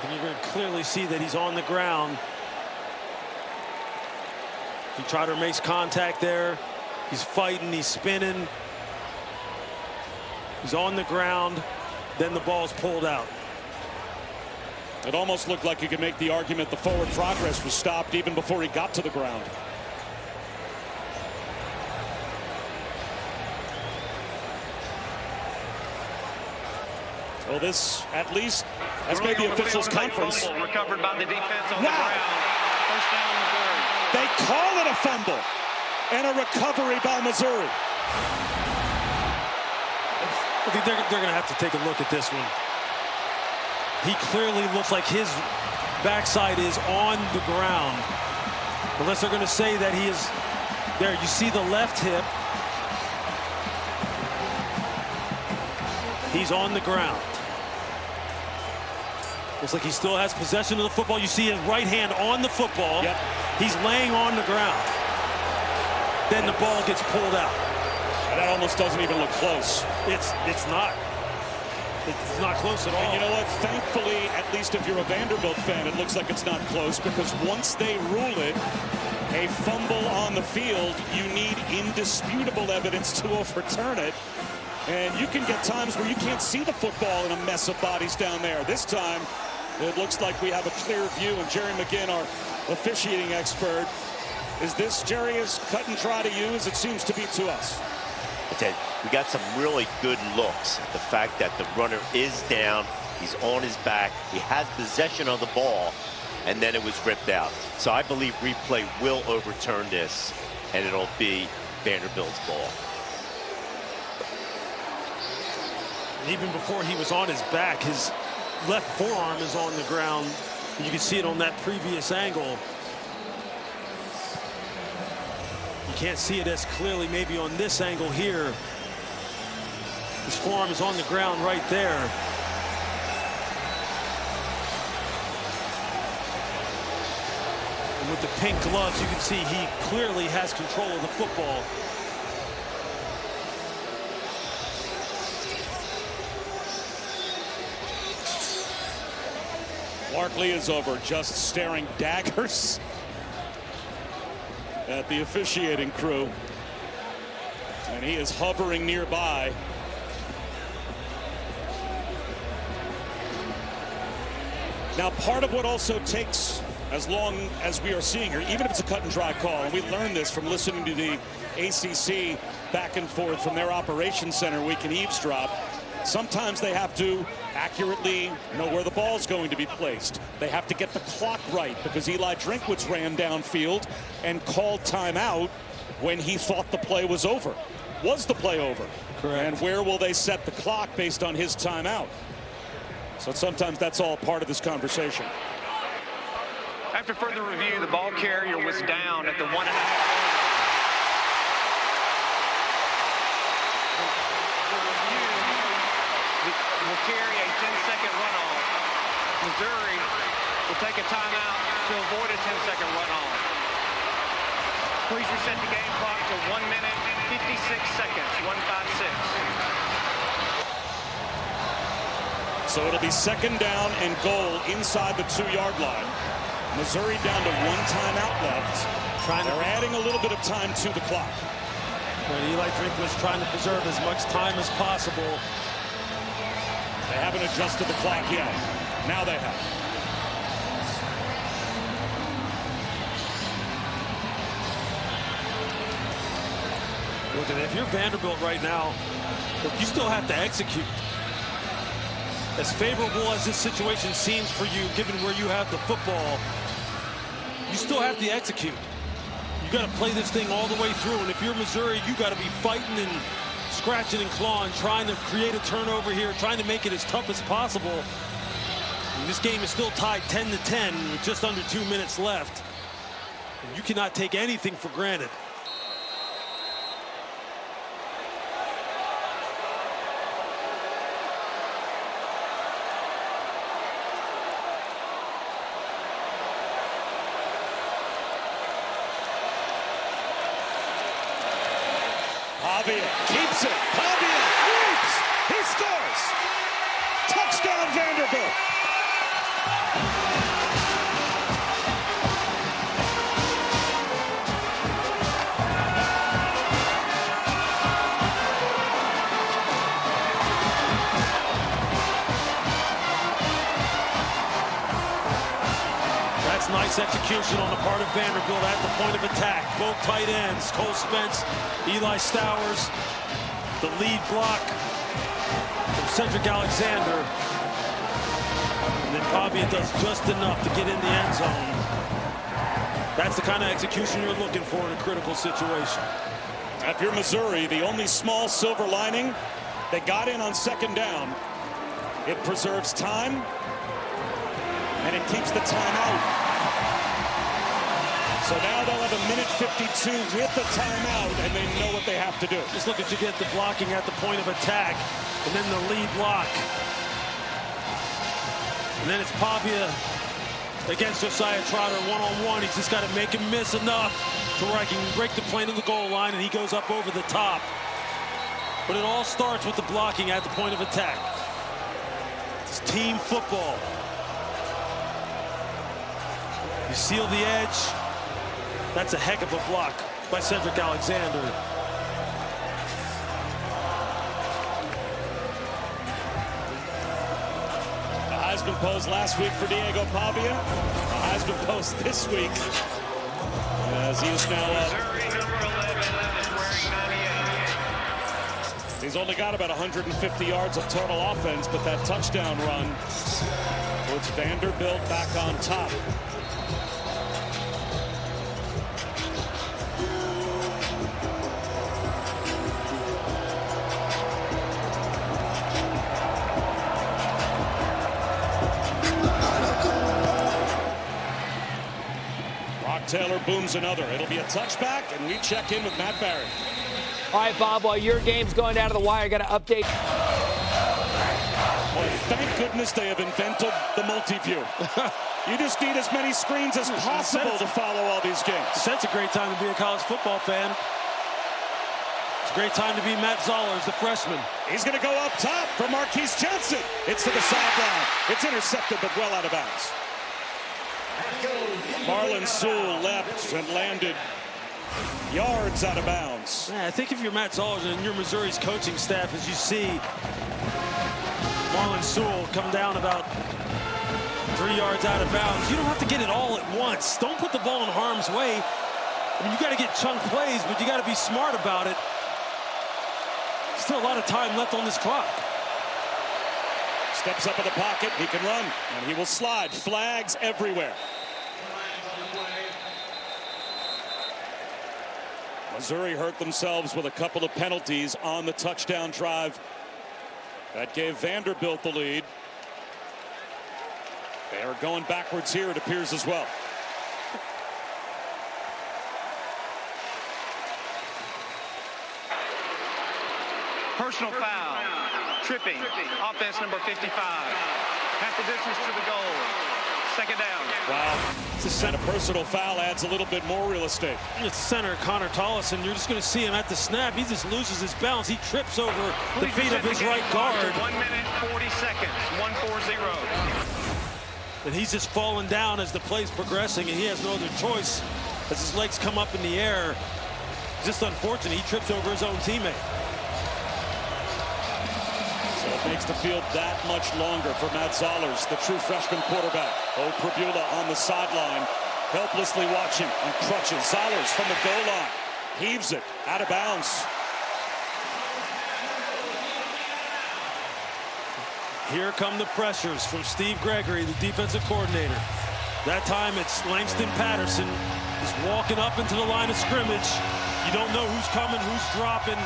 And you can clearly see that he's on the ground. Trotter makes contact there. He's fighting, he's spinning. He's on the ground. Then the ball's pulled out. It almost looked like you could make the argument the forward progress was stopped even before he got to the ground. So this, at least, has made the officials' conference. Recovered by the defense on the ground. First down, Missouri. They call it a fumble and a recovery by Missouri. I think they're going to have to take a look at this one. He clearly looks like his backside is on the ground. Unless they're going to say that he is there. You see the left hip. He's on the ground. Looks like he still has possession of the football. You see his right hand on the football. Yep. He's laying on the ground. Then the ball gets pulled out. And that almost doesn't even look close. It's not. It's not close at all. And you know what? Thankfully, at least if you're a Vanderbilt fan, it looks like it's not close, because once they rule it a fumble on the field, you need indisputable evidence to overturn it. And you can get times where you can't see the football in a mess of bodies down there. This time, it looks like we have a clear view, and Jerry McGinn, our officiating expert, is this, Jerry, as cut and dry to you as it seems to be to us? We got some really good looks. The fact that the runner is down, he's on his back, he has possession of the ball, and then it was ripped out. So I believe replay will overturn this, and it'll be Vanderbilt's ball. Even before he was on his back, his left forearm is on the ground. You can see it on that previous angle. You can't see it as clearly maybe on this angle here. His forearm is on the ground right there. And with the pink gloves, you can see he clearly has control of the football. Barkley is over, just staring daggers at the officiating crew. And he is hovering nearby. Now, part of what also takes as long as we are seeing here, even if it's a cut and dry call, and we learned this from listening to the ACC back and forth from their operations center, we can eavesdrop. Sometimes they have to accurately know where the ball's going to be placed. They have to get the clock right, because Eli Drinkwitz ran downfield and called timeout when he thought the play was over. Was the play over? Correct. And where will they set the clock based on his timeout? So sometimes that's all part of this conversation. After further review, the ball carrier was down at the 1.5 yard line. Will carry a 10-second runoff. Missouri will take a timeout to avoid a 10-second runoff. Please reset the game clock to 1 minute, 56 seconds, 156. So it'll be second down and goal inside the 2-yard line. Missouri down to 1 timeout left. They're adding a little bit of time to the clock. And Eli Drinkwitz trying to preserve as much time as possible. They haven't adjusted the clock yet. Now they have. Look, if you're Vanderbilt right now, look, you still have to execute. As favorable as this situation seems for you, given where you have the football, you still have to execute. You got to play this thing all the way through. And if you're Missouri, you got to be fighting and scratching and clawing, trying to create a turnover here, trying to make it as tough as possible. And this game is still tied 10-10 with just under 2 minutes left. You cannot take anything for granted. Pavia keeps it. Pavia leaps. He scores. Touchdown, Vanderbilt. That's nice execution on the part of Vanderbilt at the point of attack. Both tight ends, Cole Spence, Eli Stowers, the lead block from Cedric Alexander. And then Pavia does just enough to get in the end zone. That's the kind of execution you're looking for in a critical situation. If you're Missouri, the only small silver lining, they got in on second down. It preserves time, and it keeps the time out. So now they'll have a minute 52 with the timeout, and they know what they have to do. Just look at you get the blocking at the point of attack, and then the lead block. And then it's Pavia against Josiah Trotter one-on-one. He's just got to make him miss enough to where I can break the plane of the goal line, and he goes up over the top. But it all starts with the blocking at the point of attack. It's team football. You seal the edge. That's a heck of a block by Cedric Alexander. The Heisman post last week for Diego Pavia. The Heisman post this week as he is now up. He's only got about 150 yards of total offense, but that touchdown run puts Vanderbilt back on top. Taylor booms another. It'll be a touchback, and we check in with Matt Barry. All right, Bob, while your game's going down to the wire, I got to update. Well, thank goodness they have invented the multi-view. You just need as many screens as possible to follow all these games. That's a great time to be a college football fan. It's a great time to be Matt Zollers, the freshman. He's going to go up top for Marquise Johnson. It's to the sideline. It's intercepted, but well out of bounds. Marlon Sewell leapt and landed yards out of bounds. Yeah, I think if you're Matt Zollers and you're Missouri's coaching staff, as you see Marlon Sewell come down about 3 yards out of bounds, you don't have to get it all at once. Don't put the ball in harm's way. I mean, you got to get chunk plays, but you got to be smart about it. Still a lot of time left on this clock. Steps up in the pocket, he can run, and he will slide. Flags everywhere. Missouri hurt themselves with a couple of penalties on the touchdown drive. That gave Vanderbilt the lead. They are going backwards here, it appears, as well. Personal foul. Tripping. Offense number 55. Half the distance to the goal. Second down. Wow. And a personal foul adds a little bit more real estate. It's center Connor Tollison. You're just going to see him at the snap. He just loses his balance. He trips over the feet of his right guard. 1 minute, 40 seconds. 1:40. And he's just falling down as the play's progressing, and he has no other choice as his legs come up in the air. Just unfortunate. He trips over his own teammate. So it makes the field that much longer for Matt Zollers, the true freshman quarterback. Prabula on the sideline, helplessly watching on crutches. Zollers from the goal line, heaves it out of bounds. Here come the pressures from Steve Gregory, the defensive coordinator. That time it's Langston Patterson is walking up into the line of scrimmage. You don't know who's coming, who's dropping.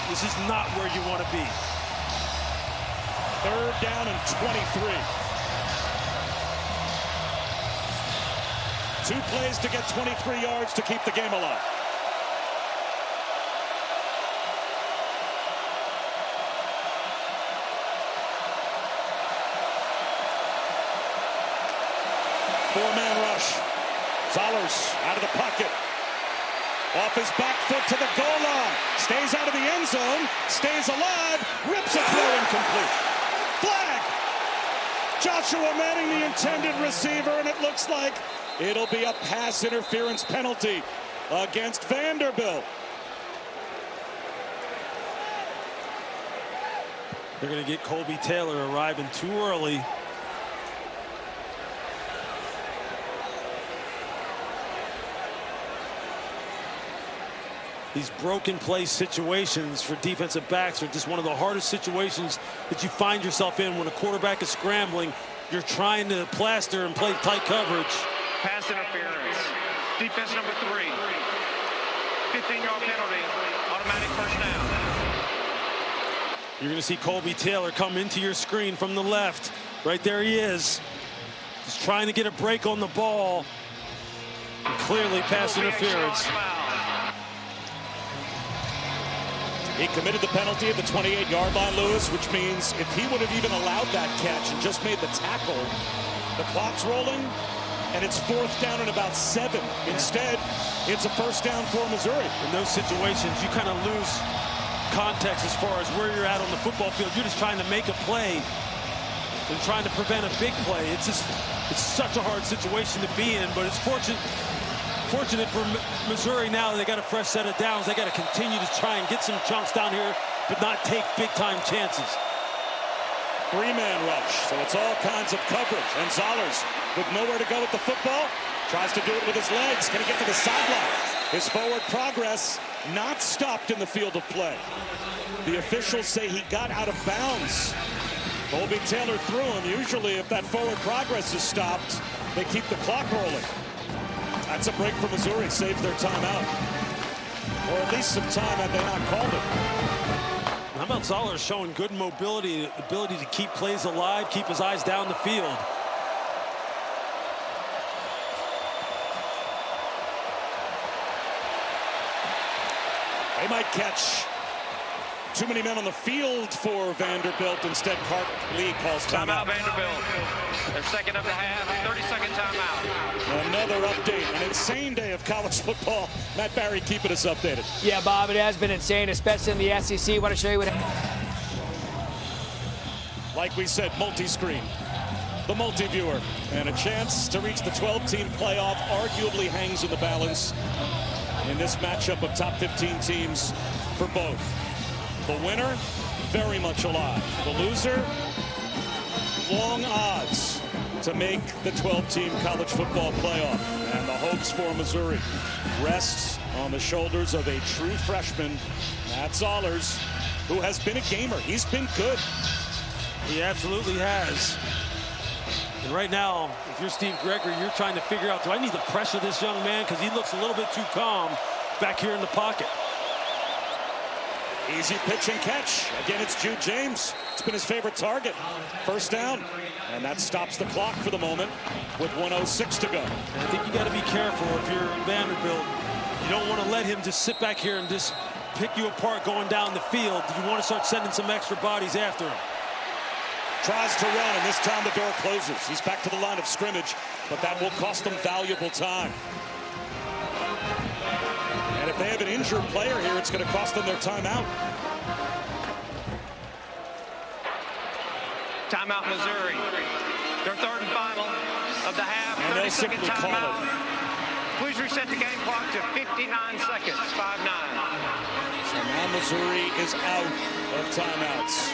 This is not where you want to be. 3rd down and 23. 2 plays to get 23 yards to keep the game alive. Four-man rush. Zollers out of the pocket. Off his back foot to the goal line. Stays out of the end zone. Stays alive. Rips a throw incomplete. Flag. Joshua Manning, the intended receiver, and it looks like it'll be a pass interference penalty against Vanderbilt. They're going to get Colby Taylor arriving too early. These broken play situations for defensive backs are just one of the hardest situations that you find yourself in when a quarterback is scrambling. You're trying to plaster and play tight coverage. Pass interference. Defense number 3. 15-yard penalty. Automatic first down. You're going to see Colby Taylor come into your screen from the left. Right there he is. He's trying to get a break on the ball. And clearly pass interference. He committed the penalty at the 28-yard line, Lewis, which means if he would have even allowed that catch and just made the tackle, the clock's rolling, and it's 4th down and about 7. Instead, it's a first down for Missouri. In those situations, you kind of lose context as far as where you're at on the football field. You're just trying to make a play and trying to prevent a big play. It's such a hard situation to be in, but it's fortunate for Missouri now. They got a fresh set of downs. They got to continue to try and get some chunks down here, but not take big-time chances. 3-man rush, so it's all kinds of coverage. And Zollers, with nowhere to go with the football, tries to do it with his legs. Can he get to the sideline? His forward progress not stopped in the field of play. The officials say he got out of bounds. Colby Taylor threw him. Usually, if that forward progress is stopped, they keep the clock rolling. That's a break for Missouri, saves their timeout. Or at least some time had they not called it. How about Zollers showing good mobility, ability to keep plays alive, keep his eyes down the field. They might catch too many men on the field for Vanderbilt. Instead, Clark Lee calls timeout. Vanderbilt. Their second of the half, 30-second timeout. Another update, an insane day of college football. Matt Barry keeping us updated. Yeah, Bob, it has been insane, especially in the SEC. I want to show you what. Like we said, multi-screen, the multi-viewer, and a chance to reach the 12-team playoff arguably hangs in the balance in this matchup of top 15 teams for both. The winner, very much alive. The loser, long odds to make the 12-team college football playoff. And the hopes for Missouri rests on the shoulders of a true freshman, Matt Zollers, who has been a gamer. He's been good. He absolutely has. And right now, if you're Steve Gregory, you're trying to figure out, do I need to pressure this young man? Because he looks a little bit too calm back here in the pocket. Easy pitch and catch. Again, it's Jude James. It's been his favorite target. First down. And that stops the clock for the moment with 1:06 to go. And I think you got to be careful if you're Vanderbilt. You don't want to let him just sit back here and just pick you apart going down the field. You want to start sending some extra bodies after him. Tries to run, and this time the door closes. He's back to the line of scrimmage, but that will cost them valuable time. And if they have an injured player here, it's going to cost them their timeout. Timeout, Missouri. Their third and final of the half. And they'll 30-second simply call timeout. it. Please reset the game clock to 59 seconds. 5-9. So now Missouri is out of timeouts.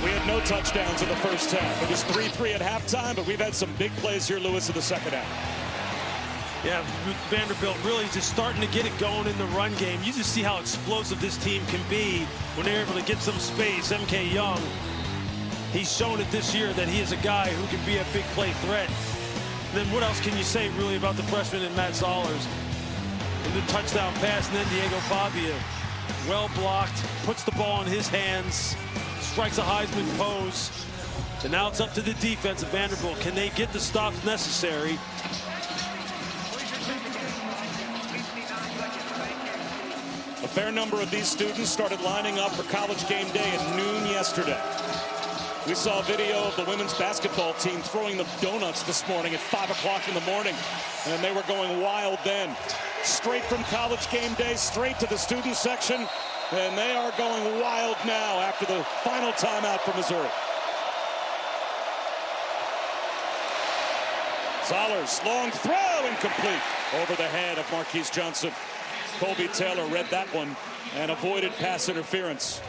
We had no touchdowns in the first half. It was 3-3 at halftime, but we've had some big plays here, Lewis, in the second half. Yeah, Vanderbilt really just starting to get it going in the run game. You just see how explosive this team can be when they're able to get some space. MK Young, he's shown it this year that he is a guy who can be a big play threat. And then what else can you say really about the freshman and Matt Zollers? And the touchdown pass, and then Diego Pavia, well blocked, puts the ball in his hands, strikes a Heisman pose. And now it's up to the defense of Vanderbilt. Can they get the stops necessary? A fair number of these students started lining up for College game day at noon yesterday. We saw a video of the women's basketball team throwing them donuts this morning at 5 o'clock in the morning, and they were going wild then. Straight from College game day, straight to the student section, and they are going wild now after the final timeout for Missouri. Zollers, long throw, incomplete. Over the head of Marquise Johnson. Colby Taylor read that one and avoided pass interference.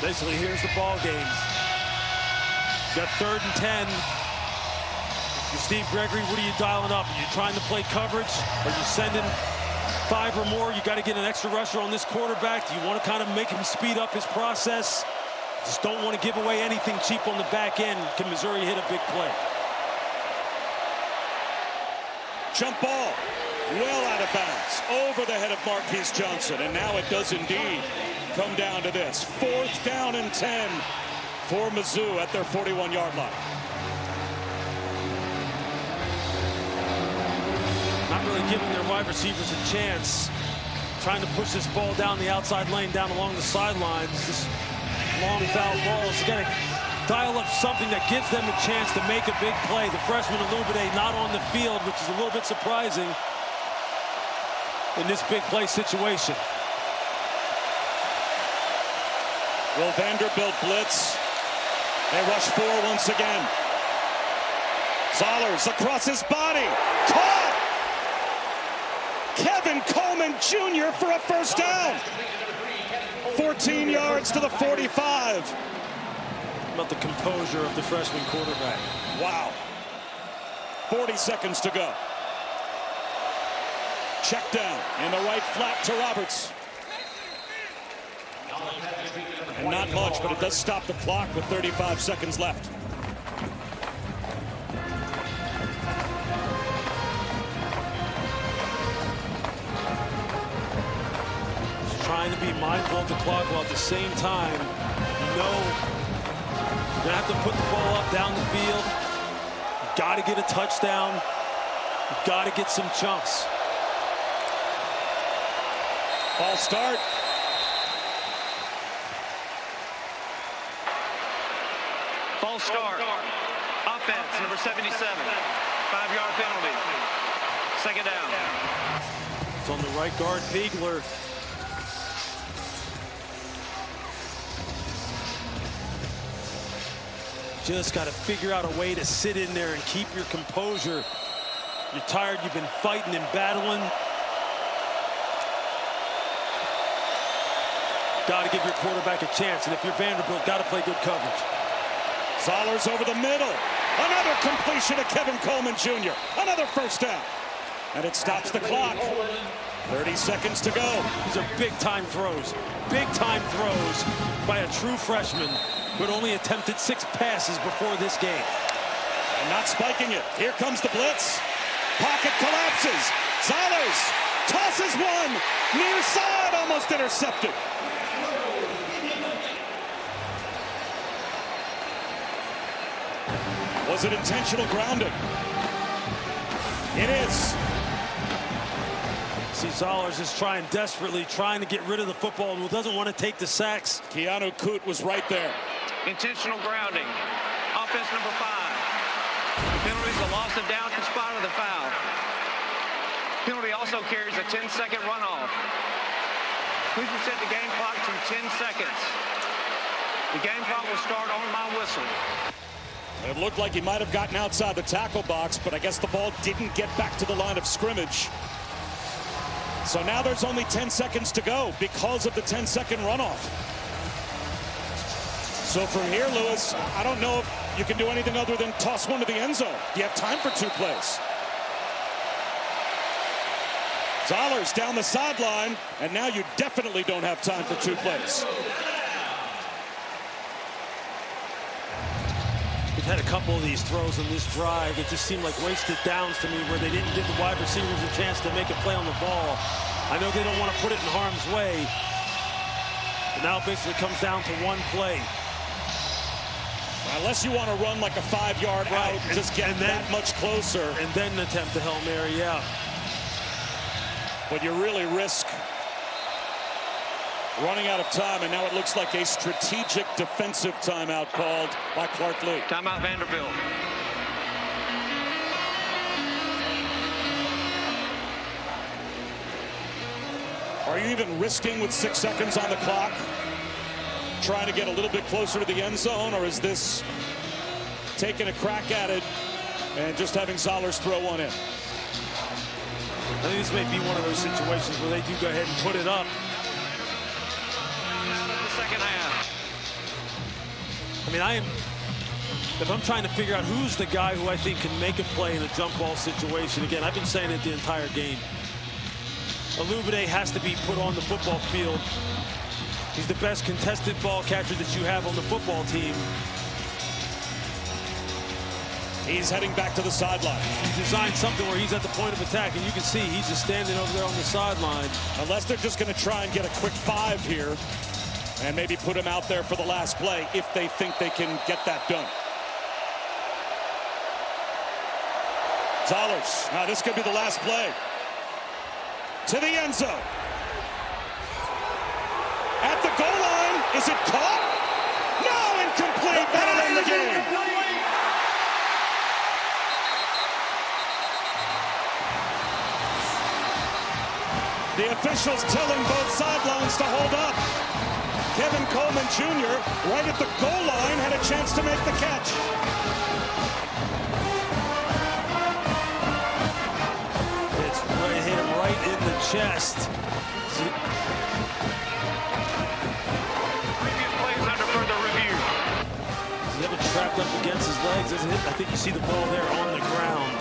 Basically, here's the ball game. Got 3rd and 10. You're Steve Gregory, what are you dialing up? Are you trying to play coverage? Are you sending 5 or more? You got to get an extra rusher on this quarterback. Do you want to kind of make him speed up his process? Just don't want to give away anything cheap on the back end. Can Missouri hit a big play? Jump ball, well out of bounds, over the head of Marquise Johnson, and now it does indeed come down to this. 4th down and 10 for Mizzou at their 41-yard line. Not really giving their wide receivers a chance. Trying to push this ball down the outside lane, down along the sidelines. This long foul balls. You got to dial up something that gives them a chance to make a big play. The freshman Illuminate not on the field, which is a little bit surprising in this big play situation. Will Vanderbilt blitz? They rush 4 once again. Zollers across his body. Caught! Kevin Coleman Jr. for a first down. 14 yards to the 45. About the composure of the freshman quarterback. Wow. 40 seconds to go. Check down in the right flat to Roberts. And not much, but it does stop the clock with 35 seconds left. Just trying to be mindful of the clock while at the same time, you know, you're gonna have to put the ball up down the field. You gotta get a touchdown. You gotta get some chunks. False start. False start. Offense, number 77. 5-yard penalty. 2nd down. It's on the right guard, Biegler. Just got to figure out a way to sit in there and keep your composure. You're tired, you've been fighting and battling. Got to give your quarterback a chance, and if you're Vanderbilt, got to play good coverage. Zollers over the middle. Another completion to Kevin Coleman Jr. Another first down. And it stops the clock. 30 seconds to go. These are big-time throws. Big-time throws by a true freshman who had only attempted 6 passes before this game. And not spiking it. Here comes the blitz. Pocket collapses. Zollers tosses one. Near side, almost intercepted. Was it intentional grounding? It is. See, Zollers is trying desperately, trying to get rid of the football and doesn't want to take the sacks. Keanu Coote was right there. Intentional grounding. Offense number 5. The penalty is a loss of down in spite of the foul. Penalty also carries a 10-second runoff. Please reset the game clock to 10 seconds. The game clock will start on my whistle. It looked like he might have gotten outside the tackle box, but I guess the ball didn't get back to the line of scrimmage. So now there's only 10 seconds to go because of the 10-second runoff. So from here, Lewis, I don't know if you can do anything other than toss one to the end zone. You have time for 2 plays. Zollers down the sideline, and now you definitely don't have time for 2 plays. We've had a couple of these throws in this drive. It just seemed like wasted downs to me where they didn't give the wide receivers a chance to make a play on the ball. I know they don't want to put it in harm's way, but now it basically comes down to 1 play. Unless you want to run like a 5-yard out, just get that much closer. And then attempt a Hail Mary, yeah. But you really risk running out of time, and now it looks like a strategic defensive timeout called by Clark Lee. Timeout Vanderbilt. Are you even risking with 6 seconds on the clock, trying to get a little bit closer to the end zone, or is this taking a crack at it and just having Zollers throw one in? I think this may be one of those situations where they do go ahead and put it up. Second half. I mean, if I'm trying to figure out who's the guy who I think can make a play in a jump ball situation, again, I've been saying it the entire game. Alubade has to be put on the football field. He's the best contested ball catcher that you have on the football team. He's heading back to the sideline. He designed something where he's at the point of attack, and you can see he's just standing over there on the sideline. Unless they're just going to try and get a quick 5 here and maybe put him out there for the last play if they think they can get that done. Zollers. Now this could be the last play. To the end zone. At the goal line. Is it caught? No, incomplete. That'll end the game. The officials telling both sidelines to hold up. Kevin Coleman Jr. right at the goal line had a chance to make the catch. It's right, hit him right in the chest. Previous plays under further review. Does he have it trapped up against his legs? Doesn't hit? I think you see the ball there on the ground.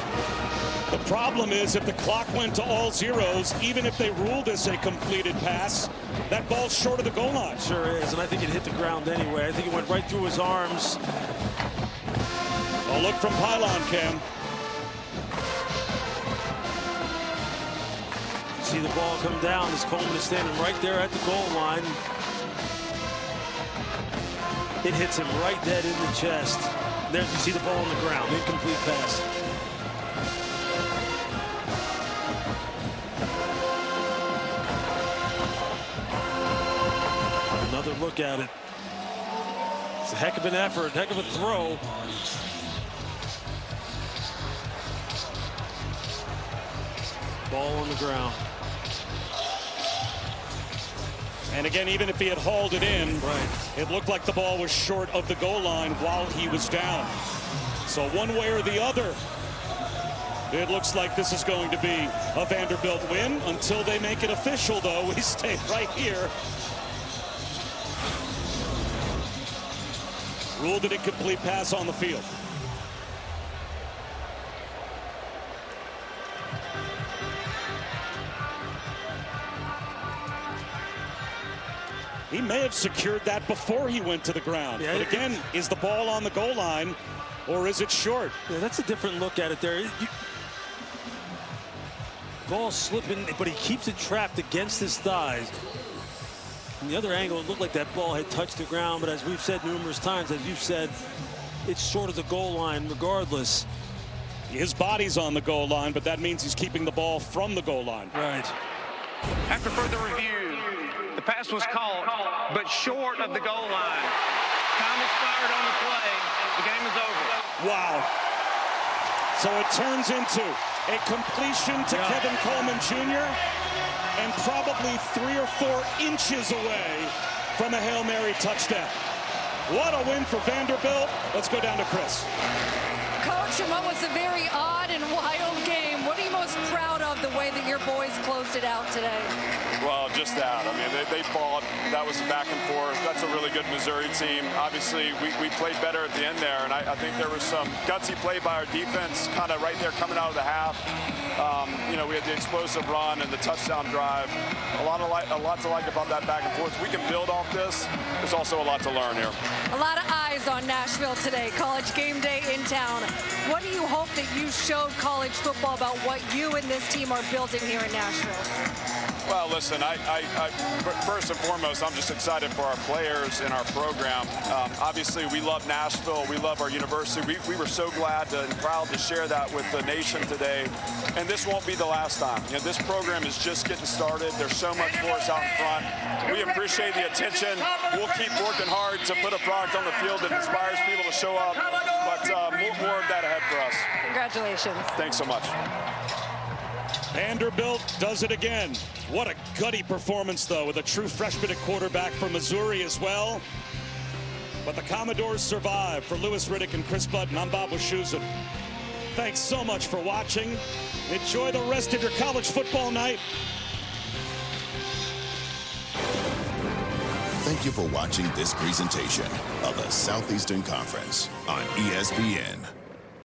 The problem is if the clock went to all zeros, even if they rule this a completed pass, that ball's short of the goal line. Sure is, and I think it hit the ground anyway. I think it went right through his arms. A look from pylon cam. See the ball come down as Coleman is standing right there at the goal line. It hits him right dead in the chest. There you see the ball on the ground. Incomplete pass. Another look at it. It's a heck of an effort, heck of a throw. Ball on the ground. And again, even if he had hauled it in, it looked like the ball was short of the goal line while he was down. So one way or the other, it looks like this is going to be a Vanderbilt win. Until they make it official, though, we stay right here. Ruled an incomplete pass on the field. He may have secured that before he went to the ground. Yeah, but again, is the ball on the goal line or is it short? Yeah, that's a different look at it there. Ball slipping, but he keeps it trapped against his thighs. From the other angle, it looked like that ball had touched the ground, but as we've said numerous times, as you've said, it's short of the goal line regardless. His body's on the goal line, but that means he's keeping the ball from the goal line. Right. After further review, the pass was caught, but short of the goal line. Time expired on the play. The game is over. Wow. So it turns into a completion to Kevin Coleman Jr. and probably 3 or 4 inches away from a Hail Mary touchdown. What a win for Vanderbilt. Let's go down to Chris. Coach, and what was a very odd and wild game. What are you most proud of the way that your boys closed it out today? Well, just that. I mean, they fought. That was back and forth. That's a really good Missouri team. Obviously, we played better at the end there, and I think there was some gutsy play by our defense kind of right there coming out of the half. We had the explosive run and the touchdown drive. A lot to like about that back and forth. We can build off this. There's also a lot to learn here. A lot of eyes on Nashville today. College game day in town. What do you hope that you showed college football about what you and this team are building here in Nashville? Well, listen, first and foremost, I'm just excited for our players and our program. Obviously, we love Nashville. We love our university. We were so glad and proud to share that with the nation today. And this won't be the last time. This program is just getting started. There's so much for us out in front. We appreciate the attention. We'll keep working hard to put a product on the field that inspires people to show up. But more of that ahead for us. Congratulations. Thanks so much. Vanderbilt does it again. What a gutty performance, though, with a true freshman at quarterback from Missouri as well. But the Commodores survive. For Louis Riddick and Chris Budden, I'm Bob Wischusen. Thanks so much for watching. Enjoy the rest of your college football night. Thank you for watching this presentation of the Southeastern Conference on ESPN.